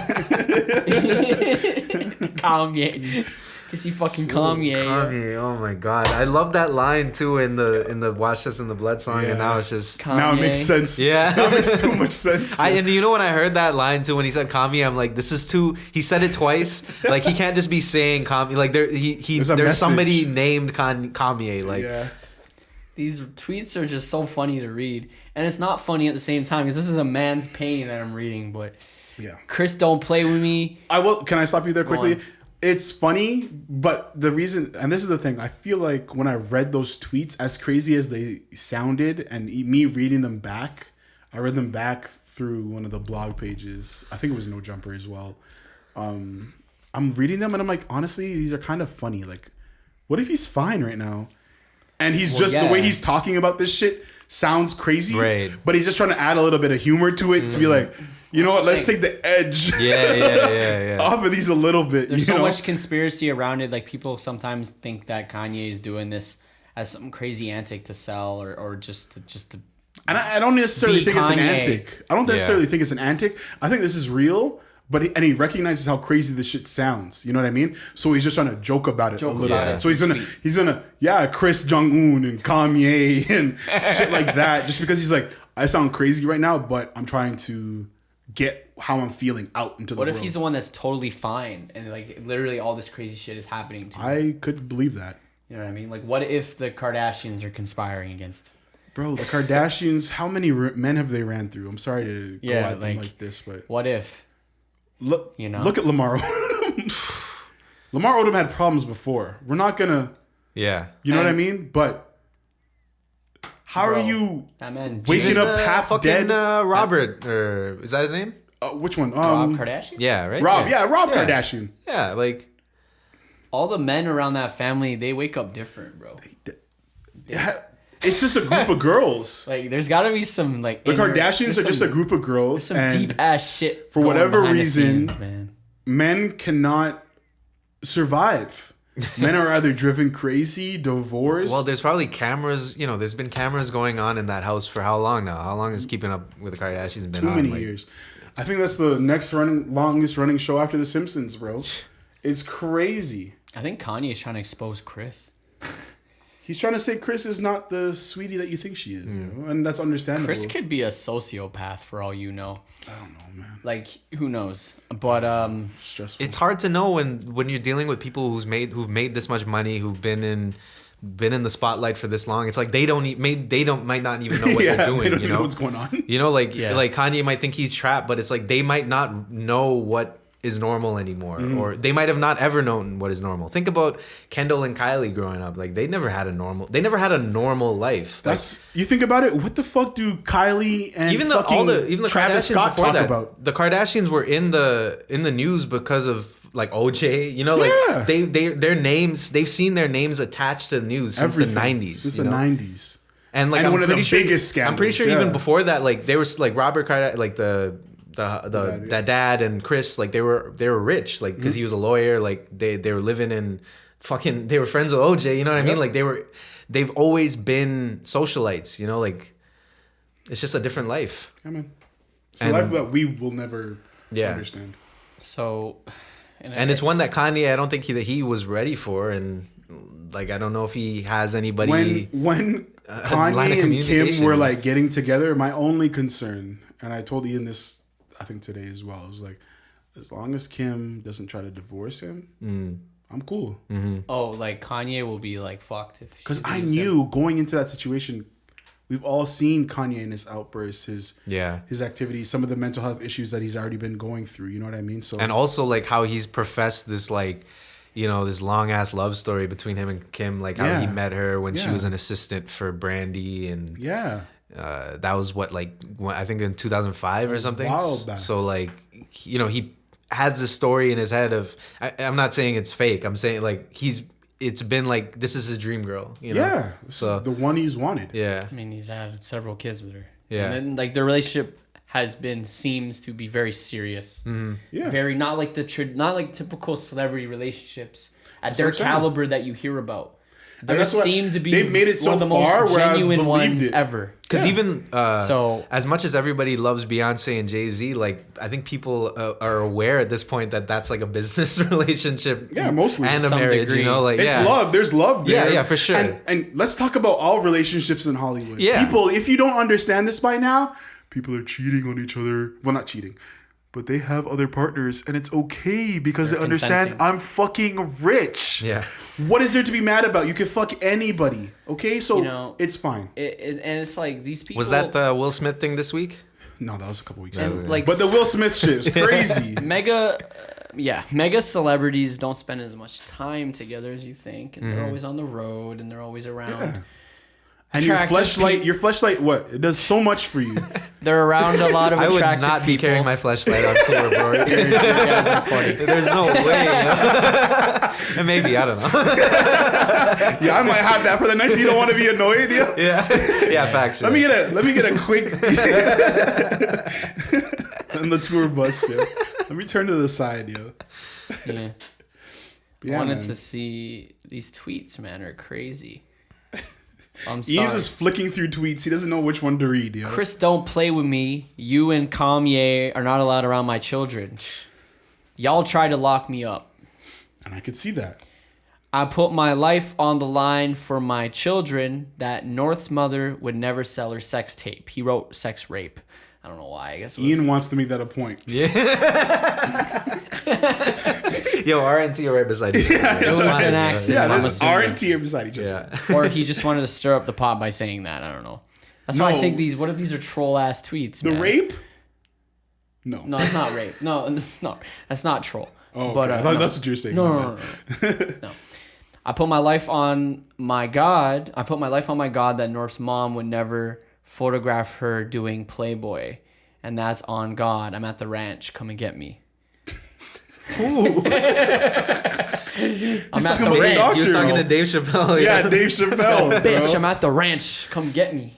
Speaker 1: Kanye. Cause he fucking Kanye.
Speaker 2: Kanye, oh my god. I love that line too in the Watch This in the Blood song, and now it's just
Speaker 1: Kanye.
Speaker 3: Now it makes sense.
Speaker 2: Yeah.
Speaker 3: Now it makes too much sense.
Speaker 2: and you know when I heard that line too when he said Kanye, I'm like, this is too. He said it twice. Like he can't just be saying Kanye. Like
Speaker 3: There's a
Speaker 2: there's somebody
Speaker 3: message.
Speaker 2: named Kanye. Like
Speaker 3: yeah.
Speaker 1: These tweets are just so funny to read. And it's not funny at the same time because this is a man's pain that I'm reading. But
Speaker 3: Yeah.
Speaker 1: Chris, don't play with me.
Speaker 3: I will. Can I stop you there quickly?
Speaker 1: on.
Speaker 3: It's funny, but the reason, and this is the thing, I feel like when I read those tweets, as crazy as they sounded, and me reading them back, I read them back through one of the blog pages. I think it was No Jumper as well. I'm reading them and I'm like, honestly, these are kind of funny. Like, what if he's fine right now? And he's
Speaker 1: Well,
Speaker 3: just the
Speaker 1: yeah.
Speaker 3: way he's talking about this shit sounds crazy,
Speaker 2: Right.
Speaker 3: but he's just trying to add a little bit of humor to it to be like, you know what? Let's take the edge
Speaker 2: yeah.
Speaker 3: off of these a little bit.
Speaker 1: There's
Speaker 3: you
Speaker 1: so
Speaker 3: know?
Speaker 1: much conspiracy around it. Like people sometimes think that Kanye is doing this as some crazy antic to sell or just to
Speaker 3: And I don't necessarily
Speaker 1: Be
Speaker 3: think it's an
Speaker 1: Kanye.
Speaker 3: antic. I don't necessarily think it's an antic. I think this is real, but he recognizes how crazy this shit sounds. You know what I mean? So he's just trying to joke about it a little
Speaker 1: about
Speaker 3: bit.
Speaker 1: it.
Speaker 3: So he's gonna Chris Jong Un and Kanye and shit like that. Just because he's like, I sound crazy right now, but I'm trying to get how I'm feeling out into the
Speaker 1: What
Speaker 3: world.
Speaker 1: if he's the one that's totally fine and like literally all this crazy shit is happening to him?
Speaker 3: I could believe that.
Speaker 1: You know what I mean? Like what if the Kardashians are conspiring against him?
Speaker 3: Bro, the Kardashians, how many men have they ran through? I'm sorry to go
Speaker 1: Yeah,
Speaker 3: at them
Speaker 1: like-
Speaker 3: like this, but
Speaker 1: What if?
Speaker 3: look,
Speaker 1: You know?
Speaker 3: look at Lamar Odom. Lamar Odom had problems before. We're not gonna,
Speaker 2: Yeah.
Speaker 3: you know what I
Speaker 1: And-
Speaker 3: mean? But how
Speaker 1: Bro,
Speaker 3: are you
Speaker 1: That man
Speaker 3: waking
Speaker 1: Jimmy-
Speaker 3: up half
Speaker 2: fucking,
Speaker 3: dead?
Speaker 2: Robert, or is that his name?
Speaker 3: Which one?
Speaker 1: Rob Kardashian?
Speaker 2: Yeah, right.
Speaker 3: Rob. Yeah, Rob
Speaker 2: Yeah.
Speaker 3: Kardashian.
Speaker 2: Yeah, like
Speaker 1: All the men around that family, they wake up different, bro.
Speaker 3: Yeah, it's just a group of girls.
Speaker 1: Like there's gotta be some like
Speaker 3: The
Speaker 1: inner-
Speaker 3: Kardashians
Speaker 1: there's
Speaker 3: are just a
Speaker 1: some-
Speaker 3: group of girls,
Speaker 1: some
Speaker 3: and
Speaker 1: deep ass shit
Speaker 3: for
Speaker 1: going
Speaker 3: whatever
Speaker 1: behind the
Speaker 3: reason-
Speaker 1: scenes, man.
Speaker 3: men cannot survive. Men are either driven crazy, divorced.
Speaker 2: well, there's probably cameras. You know, there's been cameras going on in that house for how long now? How long has Keeping Up with the Kardashians been
Speaker 3: too
Speaker 2: on?
Speaker 3: many
Speaker 2: Like,
Speaker 3: years. I think that's the longest running show after The Simpsons, bro. It's crazy.
Speaker 1: I think Kanye is trying to expose Chris.
Speaker 3: He's trying to say Chris is not the sweetie that you think she is, you know? And that's understandable.
Speaker 1: Chris could be a sociopath for all you know.
Speaker 3: I don't know, man.
Speaker 1: Like who knows? But
Speaker 3: Stressful.
Speaker 2: It's hard to know when you're dealing with people who've made this much money, who've been in the spotlight for this long. It's like they might not even know what
Speaker 3: yeah,
Speaker 2: they're doing.
Speaker 3: they don't
Speaker 2: You
Speaker 3: even know
Speaker 2: know
Speaker 3: what's going on.
Speaker 2: You know, like
Speaker 1: Yeah.
Speaker 2: like Kanye might think he's trapped, but it's like they might not know what is normal anymore, or they might have not ever known what is normal. Think about Kendall and Kylie growing up. Like they never had a normal life.
Speaker 3: That's you think about it. What the fuck do Kylie and
Speaker 2: Even the
Speaker 3: Travis
Speaker 2: Kardashians
Speaker 3: Scott
Speaker 2: before
Speaker 3: talk
Speaker 2: that,
Speaker 3: about?
Speaker 2: the Kardashians were in the news because of like OJ. You know, like
Speaker 3: Yeah.
Speaker 2: their names, they've seen their names attached to the news since the 90s.
Speaker 3: Since
Speaker 2: you
Speaker 3: the
Speaker 2: know?
Speaker 3: 90s.
Speaker 2: And like
Speaker 3: And
Speaker 2: I'm
Speaker 3: one of the
Speaker 2: pretty sure,
Speaker 3: biggest scandals,
Speaker 2: I'm pretty sure
Speaker 3: yeah.
Speaker 2: even before that, like there was like Robert Kardashian, like the dad and Chris, like they were rich, like because he was a lawyer, like they were living in fucking, they were friends with OJ, you know what I mean? Like they've always been socialites, you know, like it's just a different life.
Speaker 3: Yeah, man. It's a life that we will never understand.
Speaker 1: So,
Speaker 2: and it's one that Kanye, I don't think that he was ready for, and like I don't know if he has anybody.
Speaker 3: When
Speaker 2: line of
Speaker 3: Kanye and Kim
Speaker 2: communication.
Speaker 3: were like getting together, my only concern, and I told Ian this, I think today as well, was like, as long as Kim doesn't try to divorce him, I'm cool.
Speaker 1: Oh, like Kanye will be like fucked if.
Speaker 3: Because I knew going into that situation, we've all seen Kanye and his outbursts, his activities, some of the mental health issues that he's already been going through. You know what I mean? So
Speaker 2: and also like how he's professed this like, you know, this long ass love story between him and Kim, like how he met her when she was an assistant for Brandy, and that was I think in 2005 or something.
Speaker 3: While back.
Speaker 2: So like, you know, he has this story in his head of, I'm not saying it's fake. I'm saying like it's been like, this is his dream girl, you know?
Speaker 3: Yeah. This is the one he's wanted.
Speaker 2: Yeah.
Speaker 1: I mean, he's had several kids with her.
Speaker 2: Yeah.
Speaker 1: And then like their relationship seems to be very serious.
Speaker 3: Yeah.
Speaker 1: Very not like not like typical celebrity relationships at their
Speaker 3: what I'm saying.
Speaker 1: caliber that you hear about. They
Speaker 3: that's what-
Speaker 1: seem to be
Speaker 3: they've made it so
Speaker 1: one of the
Speaker 3: far
Speaker 1: most
Speaker 3: where I've
Speaker 1: genuine
Speaker 3: believed
Speaker 1: ones
Speaker 3: it.
Speaker 1: ever.
Speaker 2: Because even
Speaker 1: So-
Speaker 2: as much as everybody loves Beyonce and Jay-Z, like I think people are aware at this point that that's like a business relationship,
Speaker 3: Yeah, mostly.
Speaker 2: and
Speaker 3: To
Speaker 2: a
Speaker 1: some
Speaker 2: marriage.
Speaker 1: degree.
Speaker 2: You know, like
Speaker 3: It's love. There's love there.
Speaker 2: Yeah, for sure.
Speaker 3: And let's talk about all relationships in Hollywood.
Speaker 2: Yeah.
Speaker 3: People, if you don't understand this by now, people are cheating on each other. Well, not cheating, but they have other partners, and it's okay because they understand
Speaker 1: consenting.
Speaker 3: I'm fucking rich.
Speaker 2: Yeah.
Speaker 3: What is there to be mad about? You can fuck anybody. Okay, so
Speaker 1: You know,
Speaker 3: it's fine.
Speaker 1: And it's like these people.
Speaker 2: Was that the Will Smith thing this week?
Speaker 3: No, that was a couple weeks
Speaker 1: And,
Speaker 3: ago.
Speaker 1: like,
Speaker 3: But the Will Smith shit is crazy.
Speaker 1: mega celebrities don't spend as much time together as you think, and they're always on the road and they're always around.
Speaker 3: Yeah. And your
Speaker 1: Attractive
Speaker 3: fleshlight, what? It does so much for you.
Speaker 1: They're around a lot of
Speaker 2: I would
Speaker 1: attractive
Speaker 2: not be
Speaker 1: people.
Speaker 2: carrying my flashlight on tour, bro.
Speaker 1: You guys are funny.
Speaker 2: There's no way. You know? And maybe, I don't know.
Speaker 3: Yeah, I might have that for the next. You don't want to be annoyed, yeah.
Speaker 2: Yeah, facts.
Speaker 3: Let me get a quick on the tour bus. Yeah. Let me turn to the side, yo.
Speaker 1: Yeah.
Speaker 3: Yeah,
Speaker 1: Wanted
Speaker 3: man.
Speaker 1: to see these tweets, man, are crazy. I'm
Speaker 3: He's
Speaker 1: sorry.
Speaker 3: just flicking through tweets. He doesn't know which one to read, yo.
Speaker 1: Chris, don't play with me. You and Kanye are not allowed around my children. Y'all try to lock me up.
Speaker 3: And I could see that.
Speaker 1: I put my life on the line for my children that North's mother would never sell her sex tape. He wrote sex rape. I don't know why. I guess it was,
Speaker 3: Ian wants to make that a point.
Speaker 2: Yeah. Yo, RNT are right beside you.
Speaker 1: it was an accident.
Speaker 3: Yeah,
Speaker 1: I'm
Speaker 3: there's
Speaker 1: assuming.
Speaker 3: R and T beside each other.
Speaker 2: Yeah.
Speaker 1: Or he just wanted to stir up the pot by saying that. I don't know. That's why I
Speaker 3: No.
Speaker 1: think what if these are troll ass tweets?
Speaker 3: The
Speaker 1: man?
Speaker 3: rape? No.
Speaker 1: No, it's not rape. No, it's not. That's not troll.
Speaker 3: Oh,
Speaker 1: But,
Speaker 3: okay. I
Speaker 1: no.
Speaker 3: thought that's what you're saying.
Speaker 1: No,
Speaker 3: My
Speaker 1: no,
Speaker 3: bad.
Speaker 1: no, no. No. I put my life on my God. I put my life on my God that North's mom would never photograph her doing Playboy. And that's on God. I'm at the ranch. Come and get me.
Speaker 3: Ooh.
Speaker 1: I'm at
Speaker 3: talking
Speaker 1: the
Speaker 3: about
Speaker 1: ranch.
Speaker 3: dog
Speaker 2: You was
Speaker 3: shit,
Speaker 2: talking
Speaker 3: bro.
Speaker 2: to Dave Chappelle.
Speaker 3: Yeah, Dave Chappelle, bro.
Speaker 1: Bitch, I'm at the ranch. Come get me.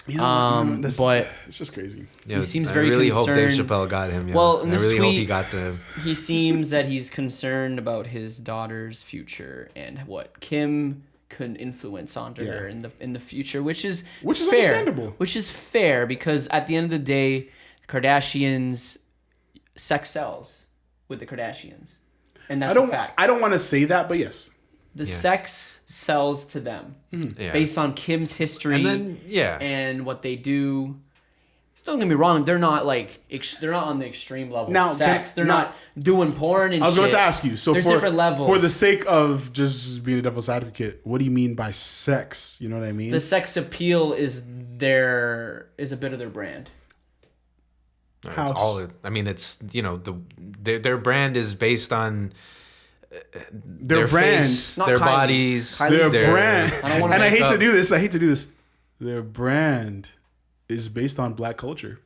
Speaker 3: You know,
Speaker 1: But
Speaker 3: it's just crazy.
Speaker 2: Yeah,
Speaker 1: he seems
Speaker 2: I
Speaker 1: very
Speaker 2: really hope Dave
Speaker 1: concerned.
Speaker 2: Chappelle got him. Yeah.
Speaker 1: Well, in
Speaker 2: I
Speaker 1: this
Speaker 2: really hope
Speaker 1: tweet-
Speaker 2: he got to him.
Speaker 1: he seems that he's concerned about his daughter's future and what Kim could influence onto her in the future, which is fair.
Speaker 3: Understandable.
Speaker 1: Which is fair because at the end of the day, Kardashians sex sells with the Kardashians, and that's a fact.
Speaker 3: I don't want to say that, but yes.
Speaker 1: The sex sells to them
Speaker 2: Yeah.
Speaker 1: based on Kim's history
Speaker 2: And then
Speaker 1: and what they do. Don't get me wrong; they're not like they're not on the extreme level
Speaker 3: Now,
Speaker 1: of sex.
Speaker 3: can-
Speaker 1: They're
Speaker 3: now-
Speaker 1: not doing porn and
Speaker 3: I was
Speaker 1: shit.
Speaker 3: going to ask you. So
Speaker 1: There's
Speaker 3: for
Speaker 1: different levels.
Speaker 3: For the sake of just being a devil's advocate, what do you mean by sex? You know what I mean?
Speaker 1: The sex appeal is a bit of their brand.
Speaker 3: House.
Speaker 2: It's all. I mean, it's their brand is based on
Speaker 3: Their brand,
Speaker 2: face,
Speaker 1: Not
Speaker 2: their
Speaker 1: Kylie.
Speaker 2: bodies,
Speaker 1: Kylie's
Speaker 3: their brand.
Speaker 1: I don't wanna
Speaker 3: And I
Speaker 1: make
Speaker 3: hate to
Speaker 1: up-
Speaker 3: do this. I hate to do this. Their brand is based on black culture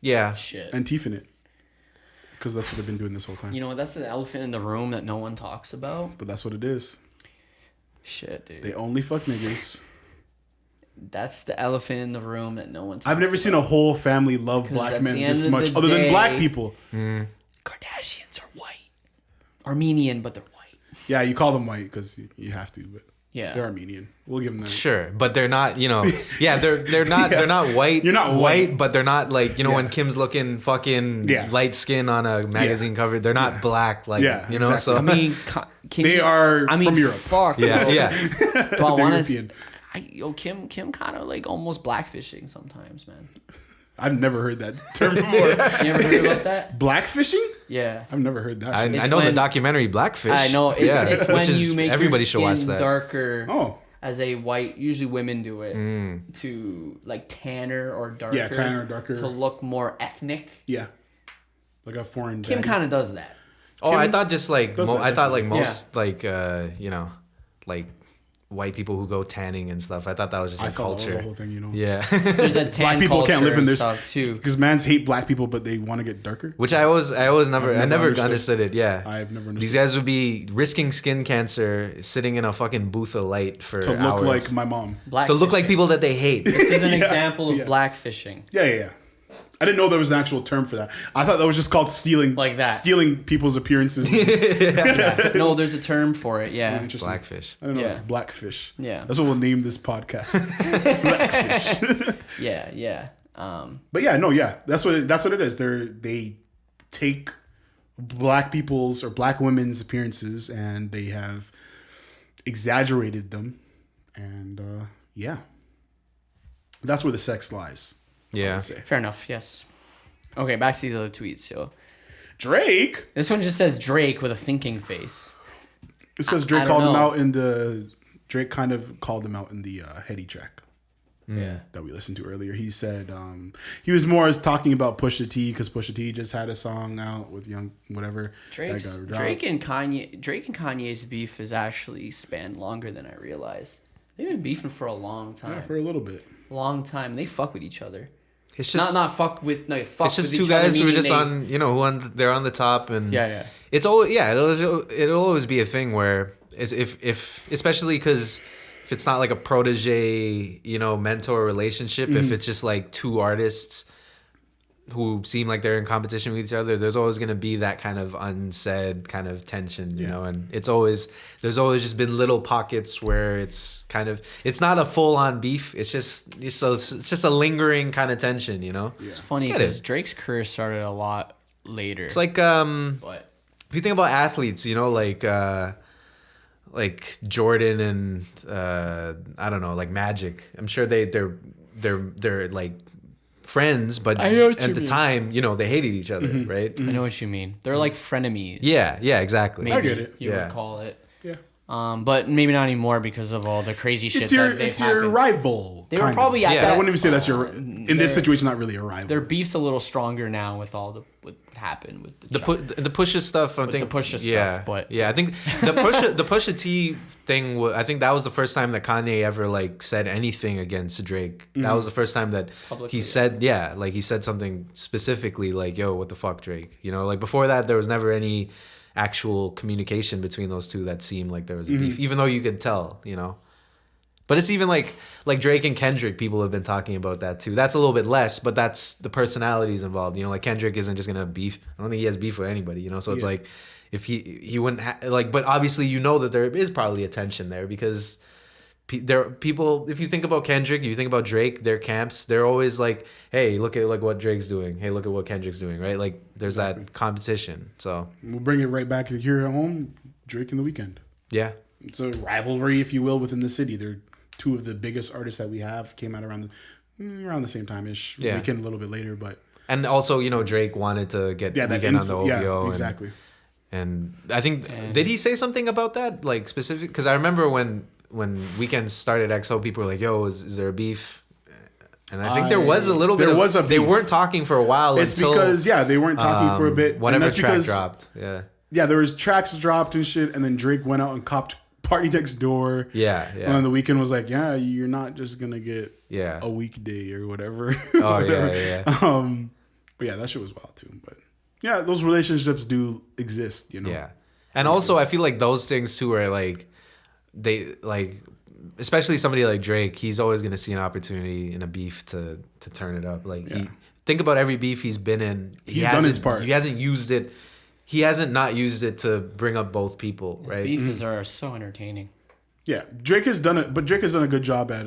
Speaker 2: Yeah,
Speaker 1: Shit.
Speaker 3: and teeth in it. Because that's what they've been doing this whole time.
Speaker 1: You know, that's an elephant in the room that no one talks about.
Speaker 3: But that's what it is.
Speaker 1: Shit, dude.
Speaker 3: They only fuck niggas.
Speaker 1: That's the elephant in the room that no one talks
Speaker 3: I've never
Speaker 1: about.
Speaker 3: seen a whole family love
Speaker 1: 'Cause
Speaker 3: black
Speaker 1: at
Speaker 3: men
Speaker 1: the
Speaker 3: this
Speaker 1: end of
Speaker 3: much,
Speaker 1: the
Speaker 3: other than
Speaker 1: day-
Speaker 3: black people.
Speaker 1: Kardashians are white. Armenian, but they're white.
Speaker 3: Yeah, you call them white because you have to, but
Speaker 1: Yeah.
Speaker 3: they're Armenian. We'll give them that.
Speaker 2: sure, but they're not. Yeah, they're not.
Speaker 3: Yeah.
Speaker 2: They're not white.
Speaker 3: You're not white.
Speaker 2: but they're not like
Speaker 3: Yeah.
Speaker 2: when Kim's looking fucking
Speaker 3: Yeah.
Speaker 2: light skin on a magazine cover. They're not
Speaker 3: Yeah.
Speaker 2: black. Like
Speaker 3: Yeah,
Speaker 2: you know.
Speaker 3: exactly.
Speaker 2: So
Speaker 1: I mean, Kim,
Speaker 3: They are
Speaker 1: I mean,
Speaker 3: from Europe.
Speaker 1: Fuck.
Speaker 2: yeah,
Speaker 1: bro.
Speaker 2: yeah.
Speaker 1: Do I
Speaker 3: They're
Speaker 1: want to?
Speaker 3: European.
Speaker 1: Kim kind of like almost blackfishing sometimes, man.
Speaker 3: I've never heard that term before.
Speaker 1: You ever heard about that?
Speaker 3: Blackfishing?
Speaker 1: Yeah.
Speaker 3: I've never heard that.
Speaker 2: I
Speaker 3: shit.
Speaker 1: It's
Speaker 2: know the
Speaker 1: when-
Speaker 2: documentary Blackfish.
Speaker 1: I know. It's when
Speaker 2: which is-
Speaker 1: you make
Speaker 2: everybody
Speaker 1: your
Speaker 2: should watch
Speaker 1: skin
Speaker 2: that.
Speaker 1: darker.
Speaker 3: Oh,
Speaker 1: As a white, usually women do it to like tanner or darker.
Speaker 3: Yeah, tanner or darker.
Speaker 1: to look more ethnic.
Speaker 3: yeah. Like a foreign.
Speaker 1: Kim
Speaker 3: daddy.
Speaker 1: kind of does that.
Speaker 2: Oh,
Speaker 3: Kim
Speaker 2: I thought just like
Speaker 3: does that
Speaker 2: I thought like
Speaker 1: definitely.
Speaker 2: most like like white people who go tanning and stuff. I thought that was just
Speaker 3: I
Speaker 2: a
Speaker 3: thought that was
Speaker 2: culture.
Speaker 3: the whole thing, you know.
Speaker 2: Yeah.
Speaker 1: There's a tan
Speaker 3: Black people can't
Speaker 1: culture
Speaker 3: live in
Speaker 1: and
Speaker 3: this
Speaker 1: stuff too.
Speaker 3: because mans hate black people, but they want to get darker.
Speaker 2: Which I always never
Speaker 3: I've never
Speaker 2: understood.
Speaker 3: understood.
Speaker 2: it. Yeah.
Speaker 3: I've never
Speaker 2: These
Speaker 3: understood.
Speaker 2: guys would be risking skin cancer, sitting in a fucking booth of light for
Speaker 3: To look
Speaker 2: hours.
Speaker 3: like my mom.
Speaker 2: to look like
Speaker 1: Blackfishing.
Speaker 2: people that they hate.
Speaker 1: This is an
Speaker 3: Yeah,
Speaker 1: example of
Speaker 3: yeah.
Speaker 1: blackfishing.
Speaker 3: Yeah. I didn't know there was an actual term for that. I thought that was just called stealing.
Speaker 1: Like that.
Speaker 3: Stealing people's appearances.
Speaker 1: No, there's a term for it. Yeah.
Speaker 3: Interesting.
Speaker 2: Blackfish.
Speaker 3: I don't know.
Speaker 1: Yeah.
Speaker 3: Blackfish.
Speaker 1: Yeah.
Speaker 3: That's what we'll name this podcast. Blackfish.
Speaker 1: Yeah.
Speaker 3: But yeah, no, yeah. That's what it is. They take black people's or black women's appearances and they have exaggerated them. And yeah. That's where the sex lies. I
Speaker 2: Yeah.
Speaker 3: would say.
Speaker 1: Fair enough. Yes. Okay, back to these other tweets. So
Speaker 3: Drake.
Speaker 1: this one just says Drake with a thinking face.
Speaker 3: It's because
Speaker 1: I
Speaker 3: Drake
Speaker 1: don't
Speaker 3: called him
Speaker 1: know.
Speaker 3: out in the Drake kind of called him out in the Heady track
Speaker 1: Yeah.
Speaker 3: that we listened to earlier. He said he was more as talking about Pusha T because Pusha T just had a song out with Young whatever. that got dropped.
Speaker 1: Drake and Kanye's beef has actually spanned longer than I realized. They've been beefing for a long time.
Speaker 3: Yeah, for a little bit.
Speaker 1: Long time. They fuck with each other.
Speaker 2: It's just
Speaker 1: Not fuck with no. Fuck
Speaker 2: it's just
Speaker 1: with
Speaker 2: two
Speaker 1: each other,
Speaker 2: guys who are
Speaker 1: meaning
Speaker 2: just
Speaker 1: they-
Speaker 2: on they're on the top and
Speaker 1: Yeah.
Speaker 2: It's always it'll always be a thing where if especially because if it's not like a protege mentor relationship, if it's just like two artists who seem like they're in competition with each other, there's always going to be that kind of unsaid kind of tension, you know, and there's always just been little pockets where it's not a full on beef. It's just a lingering kind of tension, you know?
Speaker 1: It's funny
Speaker 2: Get
Speaker 1: because
Speaker 2: it.
Speaker 1: Drake's career started a lot later.
Speaker 2: It's like,
Speaker 1: but
Speaker 2: if you think about athletes, like Jordan and I don't know, like Magic. I'm sure they're like friends, but
Speaker 1: I know what
Speaker 2: at
Speaker 1: you
Speaker 2: the
Speaker 1: mean.
Speaker 2: time, they hated each other, right?
Speaker 1: I know what you mean. They're like frenemies.
Speaker 2: Yeah, exactly.
Speaker 1: maybe
Speaker 3: I get it.
Speaker 1: you
Speaker 2: Yeah.
Speaker 1: would call it.
Speaker 3: Yeah.
Speaker 1: But maybe not anymore because of all the crazy shit
Speaker 3: It's your
Speaker 1: that they've
Speaker 3: it's your
Speaker 1: happened.
Speaker 3: rival.
Speaker 1: They were
Speaker 3: kind
Speaker 1: probably
Speaker 3: of.
Speaker 1: at
Speaker 2: Yeah.
Speaker 1: that.
Speaker 3: I wouldn't even say that's your in
Speaker 1: their-
Speaker 3: this situation not really a rival.
Speaker 1: Their beef's a little stronger now with all what happened with the
Speaker 2: The Pusha stuff, I
Speaker 1: With
Speaker 2: think.
Speaker 1: the Pusha
Speaker 2: yeah,
Speaker 1: stuff, but-
Speaker 2: yeah, I think the Pusha T thing. I think that was the first time that Kanye ever like said anything against Drake. That was the first time that
Speaker 1: Publicly,
Speaker 2: he said, like he said something specifically like, "Yo, what the fuck, Drake?" Like before that, there was never any actual communication between those two that seemed like there was a beef, even though you could tell, But it's even like Drake and Kendrick, people have been talking about that too. That's a little bit less, but that's the personalities involved. Like Kendrick isn't just gonna beef. I don't think he has beef with anybody. So it's
Speaker 3: Yeah.
Speaker 2: like if he wouldn't but obviously that there is probably a tension there because there are people. If you think about Kendrick, you think about Drake, their camps, they're always like, hey, look at like what Drake's doing. Hey, look at what Kendrick's doing, right? Like there's that competition. So
Speaker 3: We'll bring it right back here at home. Drake and The Weeknd.
Speaker 2: yeah,
Speaker 3: It's a rivalry, if you will, within the city. They're two of the biggest artists that we have. Came out around the same time ish.
Speaker 2: Yeah.
Speaker 3: Weeknd a little bit later, but
Speaker 2: and also Drake wanted to get
Speaker 3: that
Speaker 2: Weeknd on the OVO.
Speaker 3: yeah, exactly.
Speaker 2: And I think did he say something about that like specific? Because I remember when Weeknd started XO, people were like, "Yo, is there a beef?" And I think there was a little bit. They weren't talking for a while.
Speaker 3: It's because they weren't talking for a bit.
Speaker 2: Whatever
Speaker 3: and that's
Speaker 2: track
Speaker 3: because,
Speaker 2: dropped.
Speaker 3: Yeah, there was tracks dropped and shit, and then Drake went out and copped Party Next Door.
Speaker 2: Yeah.
Speaker 3: And then The Weeknd was like, "Yeah, you're not just gonna get a weekday or whatever."
Speaker 2: Oh yeah.
Speaker 3: But yeah, that shit was wild too. But yeah, those relationships do exist, you know.
Speaker 2: Yeah, and also I feel like those things too are like they like. Especially somebody like Drake, he's always going to see an opportunity in a beef to turn it up. Like think about every beef he's been in.
Speaker 3: He's done his part.
Speaker 2: He hasn't used it. He hasn't not used it to bring up both people, right?
Speaker 1: Beefs are so entertaining.
Speaker 3: Yeah, Drake has done it, but Drake has done a good job at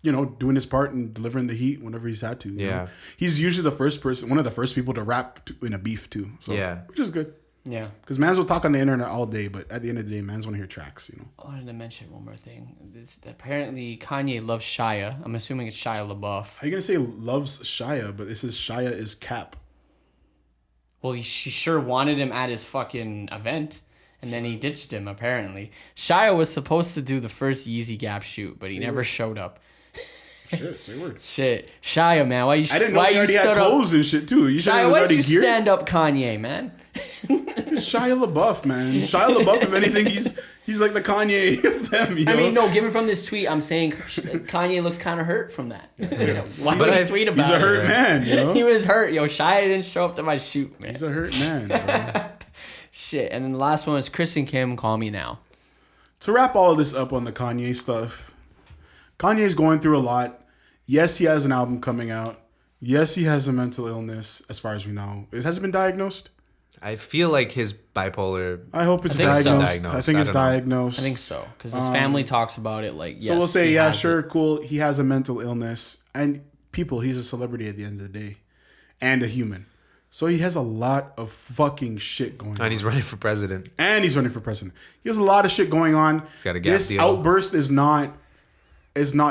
Speaker 3: doing his part and delivering the heat whenever he's had to. You know? He's usually one of the first people to rap in a beef too. So, which is good.
Speaker 1: Yeah.
Speaker 3: Because mans will talk on the internet all day, but at the end of the day, mans want to hear tracks, you know.
Speaker 1: I wanted to mention one more thing. Apparently, Kanye loves Shia. I'm assuming it's Shia LaBeouf.
Speaker 3: How you going to say loves Shia, but this is Shia is Cap?
Speaker 1: Well, she sure wanted him at his fucking event, and then he ditched him, apparently. Shia was supposed to do the first Yeezy Gap shoot, but he never showed up.
Speaker 3: Shit, say word.
Speaker 1: Shit. Shia, man, why you
Speaker 3: I didn't know he already had clothes and shit, too. You
Speaker 1: Shia, why did you stand up Kanye, man?
Speaker 3: Shia LaBeouf, man. Shia LaBeouf, if anything, he's like the Kanye of them, you know?
Speaker 1: I mean, no, given from this tweet, I'm saying Kanye looks kind of hurt from that. Why would he tweet about it?
Speaker 3: He's a hurt man, you know?
Speaker 1: He was hurt. Yo, Shia didn't show up to my shoot, man.
Speaker 3: He's a hurt man, bro.
Speaker 1: Shit. And then the last one is Chris and Kim, Call Me Now.
Speaker 3: To wrap all of this up on the Kanye stuff, Kanye's going through a lot. Yes, he has an album coming out. Yes, he has a mental illness, as far as we know. Has it been diagnosed?
Speaker 2: I feel like his bipolar.
Speaker 3: I hope it's diagnosed. I think it's diagnosed.
Speaker 1: I think so. Because his family talks about it like, yes.
Speaker 3: So we'll say, sure, cool. He has a mental illness. And he's a celebrity at the end of the day. And a human. So he has a lot of fucking shit going on.
Speaker 2: And he's running for president.
Speaker 3: He has a lot of shit going on.
Speaker 2: He's got a gas deal.
Speaker 3: Outburst is not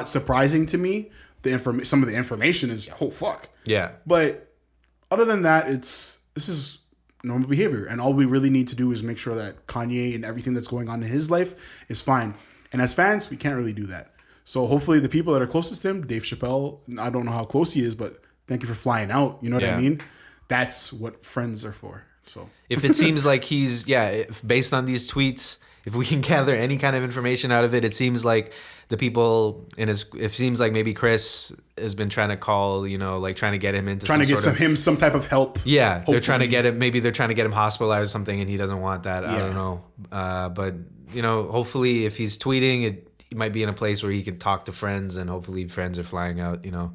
Speaker 3: surprising to me. Some of the information is, oh, fuck.
Speaker 2: Yeah.
Speaker 3: But other than that, this is normal behavior. And all we really need to do is make sure that Kanye and everything that's going on in his life is fine. And as fans, we can't really do that. So hopefully the people that are closest to him, Dave Chappelle, I don't know how close he is, but thank you for flying out. You know what I mean? That's what friends are for. So
Speaker 2: if it seems like based on these tweets, if we can gather any kind of information out of it, it seems like the people it seems like maybe Chris has been trying to call, trying to get him into
Speaker 3: some type of help.
Speaker 2: Yeah, hopefully. They're trying to get him. Maybe they're trying to get him hospitalized or something, and he doesn't want that. I don't know. But hopefully, if he's tweeting, he might be in a place where he can talk to friends, and hopefully, friends are flying out. Yeah, man.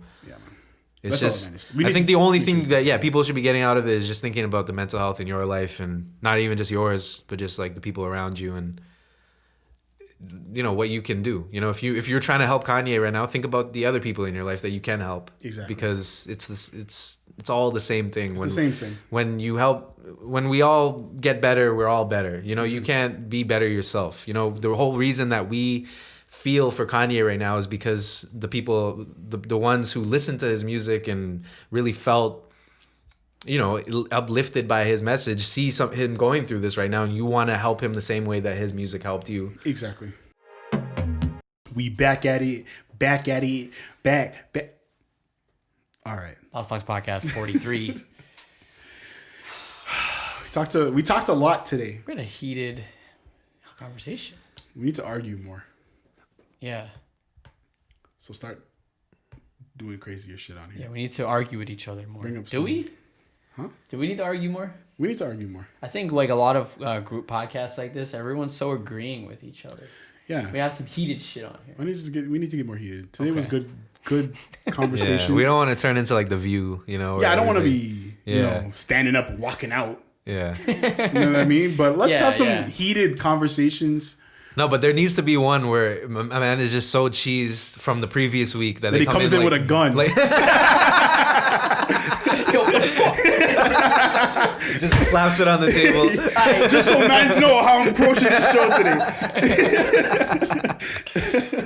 Speaker 3: It's
Speaker 2: just. I think the only thing that people should be getting out of it is just thinking about the mental health in your life, and not even just yours, but just like the people around you and. What you can do. If you're trying to help Kanye right now, think about the other people in your life that you can help.
Speaker 3: Exactly.
Speaker 2: Because it's all the same thing.
Speaker 3: It's the same thing.
Speaker 2: When we all get better, we're all better. You can't be better yourself. The whole reason that we feel for Kanye right now is because the people, the ones who listened to his music and really felt uplifted by his message, see him going through this right now, and you want to help him the same way that his music helped you.
Speaker 3: Exactly. We back at it. All right.
Speaker 1: Lost Talks Podcast 43.
Speaker 3: We talked a lot today.
Speaker 1: We had a heated conversation.
Speaker 3: We need to argue more.
Speaker 1: Yeah.
Speaker 3: So start doing crazier shit on here.
Speaker 1: Yeah, we need to argue with each other more. Do we?
Speaker 3: Huh?
Speaker 1: Do we need to argue more?
Speaker 3: We need to argue more.
Speaker 1: I think like a lot of group podcasts like this, everyone's so agreeing with each other.
Speaker 3: Yeah.
Speaker 1: We have some heated shit on here.
Speaker 3: We need to get more heated. Today was good conversations.
Speaker 2: Yeah, we don't want to turn into like The View,
Speaker 3: Yeah, I don't want to be, standing up and walking out.
Speaker 2: Yeah.
Speaker 3: You know what I mean? But let's have some heated conversations.
Speaker 2: No, but there needs to be one where my man is just so cheesed from the previous week that
Speaker 3: he comes in with a gun.
Speaker 2: Just slaps it on the table.
Speaker 3: Just so mans know how I'm approaching this show today.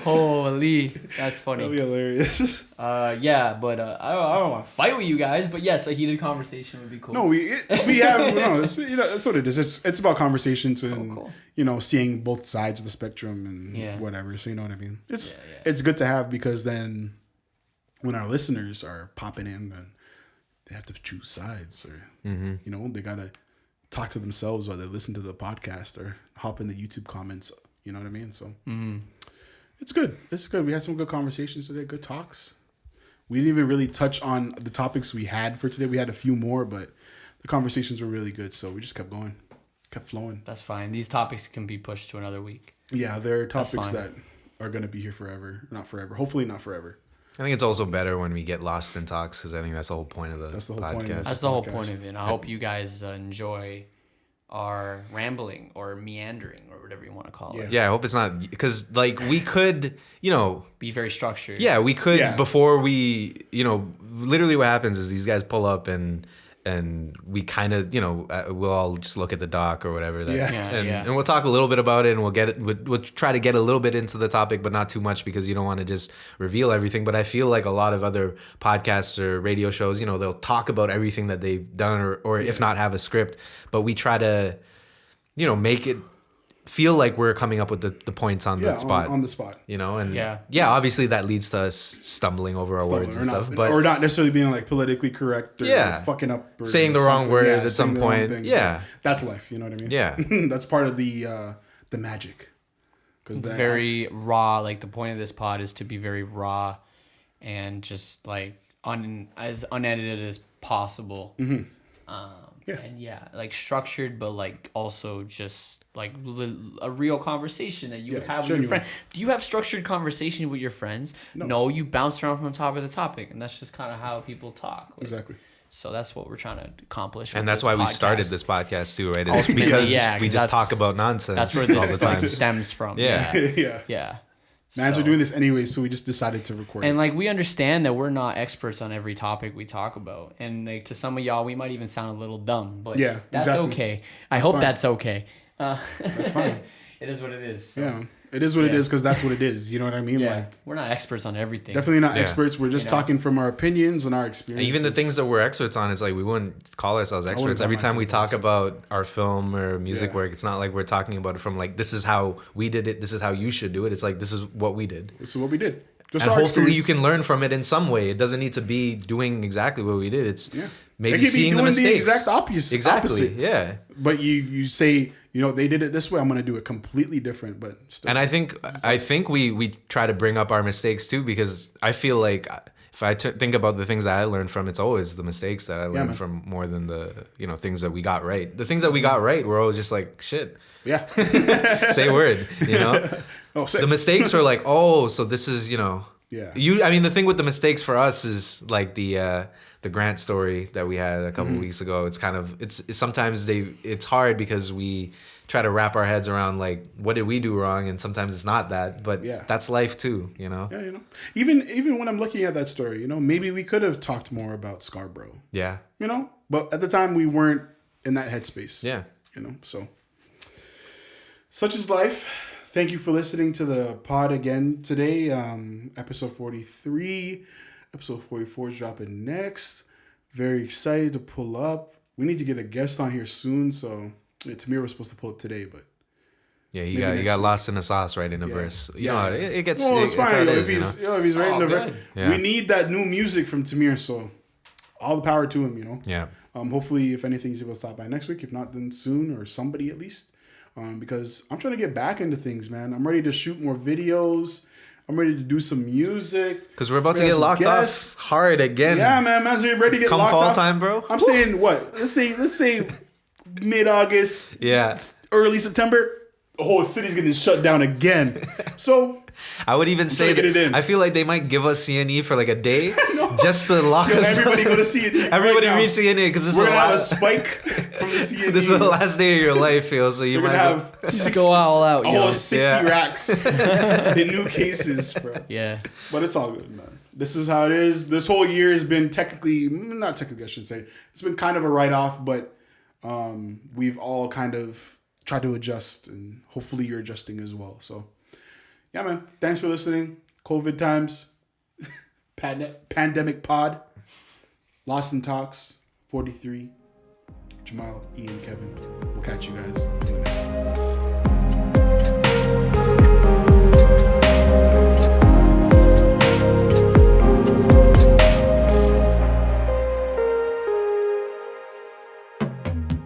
Speaker 1: Holy, that's funny.
Speaker 3: That'd be hilarious.
Speaker 1: But I don't want to fight with you guys. But yes, a heated conversation would be cool.
Speaker 3: No, we have that's what it is. It's about conversations and seeing both sides of the spectrum and whatever. So you know what I mean. It's good to have because then when our listeners are popping in, then they have to choose sides, or you know, they gotta talk to themselves while they listen to the podcast or hop in the YouTube comments. You know what I mean? So it's good. It's good. We had some good conversations today. Good talks. We didn't even really touch on the topics we had for today. We had a few more, but the conversations were really good. So we just kept going, kept flowing.
Speaker 1: That's fine. These topics can be pushed to another week.
Speaker 3: Yeah, there are topics that are going to be here forever. Not forever. Hopefully not forever.
Speaker 2: I think it's also better when we get lost in talks, because I think that's the whole point of the podcast.
Speaker 1: That's the whole point of it. And I hope you guys enjoy our rambling or meandering or whatever you want to call it.
Speaker 2: Yeah, I hope it's not, because like we could, you know,
Speaker 1: be very structured.
Speaker 2: Yeah, we could before we, you know, literally what happens is these guys pull up and we kind of, you know, we'll all just look at the doc or whatever. And we'll talk a little bit about it, and we'll try to get a little bit into the topic, but not too much, because you don't want to just reveal everything. But I feel like a lot of other podcasts or radio shows, you know, they'll talk about everything that they've done, or if not have a script, but we try to, you know, make it feel like we're coming up with the points on the spot.
Speaker 3: On the spot.
Speaker 2: You know, and obviously that leads to us stumbling over our words and stuff. But
Speaker 3: or not necessarily being like politically correct or fucking up or
Speaker 2: saying the wrong word at some point.
Speaker 3: That's life, you know what I mean?
Speaker 2: Yeah.
Speaker 3: That's part of the magic.
Speaker 1: It's very raw. Like the point of this pod is to be very raw and just like as unedited as possible. And like structured, but like also just like a real conversation that you would have with your friend. Do you have structured conversation with your friends? No, you bounce around from the top of the topic, and that's just kind of how people talk. Like,
Speaker 3: exactly.
Speaker 1: So that's what we're trying to accomplish.
Speaker 2: And that's why we started this podcast too, right? It's because we just talk about nonsense.
Speaker 1: That's where this like stems from.
Speaker 3: Yeah. Man, we're doing this anyway, so we just decided to record.
Speaker 1: And like we understand that we're not experts on every topic we talk about, and like to some of y'all, we might even sound a little dumb, but that's okay. I hope that's okay.
Speaker 3: That's fine.
Speaker 1: It is what it is. So.
Speaker 3: Yeah, it is what it is, because that's what it is. You know what I mean?
Speaker 1: Yeah,
Speaker 3: like
Speaker 1: we're not experts on everything.
Speaker 3: Definitely not experts. We're just talking from our opinions and our experiences.
Speaker 2: Even the things that we're experts on, it's like we wouldn't call ourselves experts. Every time we talk about our film or music work, it's not like we're talking about it from like, this is how we did it, this is how you should do it. It's like, this is what we did.
Speaker 3: This is what we did.
Speaker 2: Just and hopefully you can learn from it in some way. It doesn't need to be doing exactly what we did. It's maybe seeing the mistakes.
Speaker 3: The exact opposite.
Speaker 2: Exactly. Yeah.
Speaker 3: But you say, you know, they did it this way, I'm going to do it completely different, but still.
Speaker 2: And I think we try to bring up our mistakes too, because I feel like if I think about the things that I learned from, it's always the mistakes that I learned from more than the, you know, things that we got right. The things that we got right, we're always just like, shit.
Speaker 3: Yeah.
Speaker 2: Say a word, you know? The mistakes were like, oh, so this is, you know.
Speaker 3: Yeah.
Speaker 2: I mean, the thing with the mistakes for us is like the Grant story that we had a couple weeks ago. It's kind of it's sometimes it's hard because we try to wrap our heads around like, what did we do wrong, and sometimes it's not that, but that's life too, you know.
Speaker 3: Yeah, you know. Even when I'm looking at that story, you know, maybe we could have talked more about Scarborough.
Speaker 2: Yeah.
Speaker 3: You know, but at the time we weren't in that headspace.
Speaker 2: Yeah.
Speaker 3: You know, so such is life. Thank you for listening to the pod again today. Episode 43. Episode 44 is dropping next. Very excited to pull up. We need to get a guest on here soon. So Tamir was supposed to pull up today, but
Speaker 2: he got lost in the sauce right in the verse. You know, it gets.
Speaker 3: Well, it's fine.
Speaker 2: If
Speaker 3: he's right in the verse. We need that new music from Tamir. So all the power to him. You know.
Speaker 2: Yeah.
Speaker 3: Hopefully, if anything, he's able to stop by next week. If not, then soon, or somebody at least. Because I'm trying to get back into things, man. I'm ready to shoot more videos. I'm ready to do some music.
Speaker 2: Because we're about to get locked off hard again.
Speaker 3: Yeah, man. Man's ready to get locked off.
Speaker 2: Come fall time, bro.
Speaker 3: I'm saying what? Let's say mid-August.
Speaker 2: Yeah.
Speaker 3: Early September. The whole city's getting shut down again. So
Speaker 2: I would even say that I feel like they might give us CNE for like a day just to lock us
Speaker 3: everybody
Speaker 2: down.
Speaker 3: Go to CNE.
Speaker 2: Everybody reach CNE because this
Speaker 3: we're
Speaker 2: is
Speaker 3: gonna have a spike from the CNE.
Speaker 2: This is the last day of your life, Phil. So you might
Speaker 1: have just go all out.
Speaker 3: Oh, 60 racks in new cases, bro.
Speaker 1: Yeah,
Speaker 3: but it's all good, man. This is how it is. This whole year has been not technically, I should say. It's been kind of a write-off, but we've all kind of tried to adjust, and hopefully you're adjusting as well. So. Yeah, man. Thanks for listening. COVID times. Pandemic pod. Lost in Talks. 43. Jamal, Ian, Kevin. We'll catch you guys in the next one.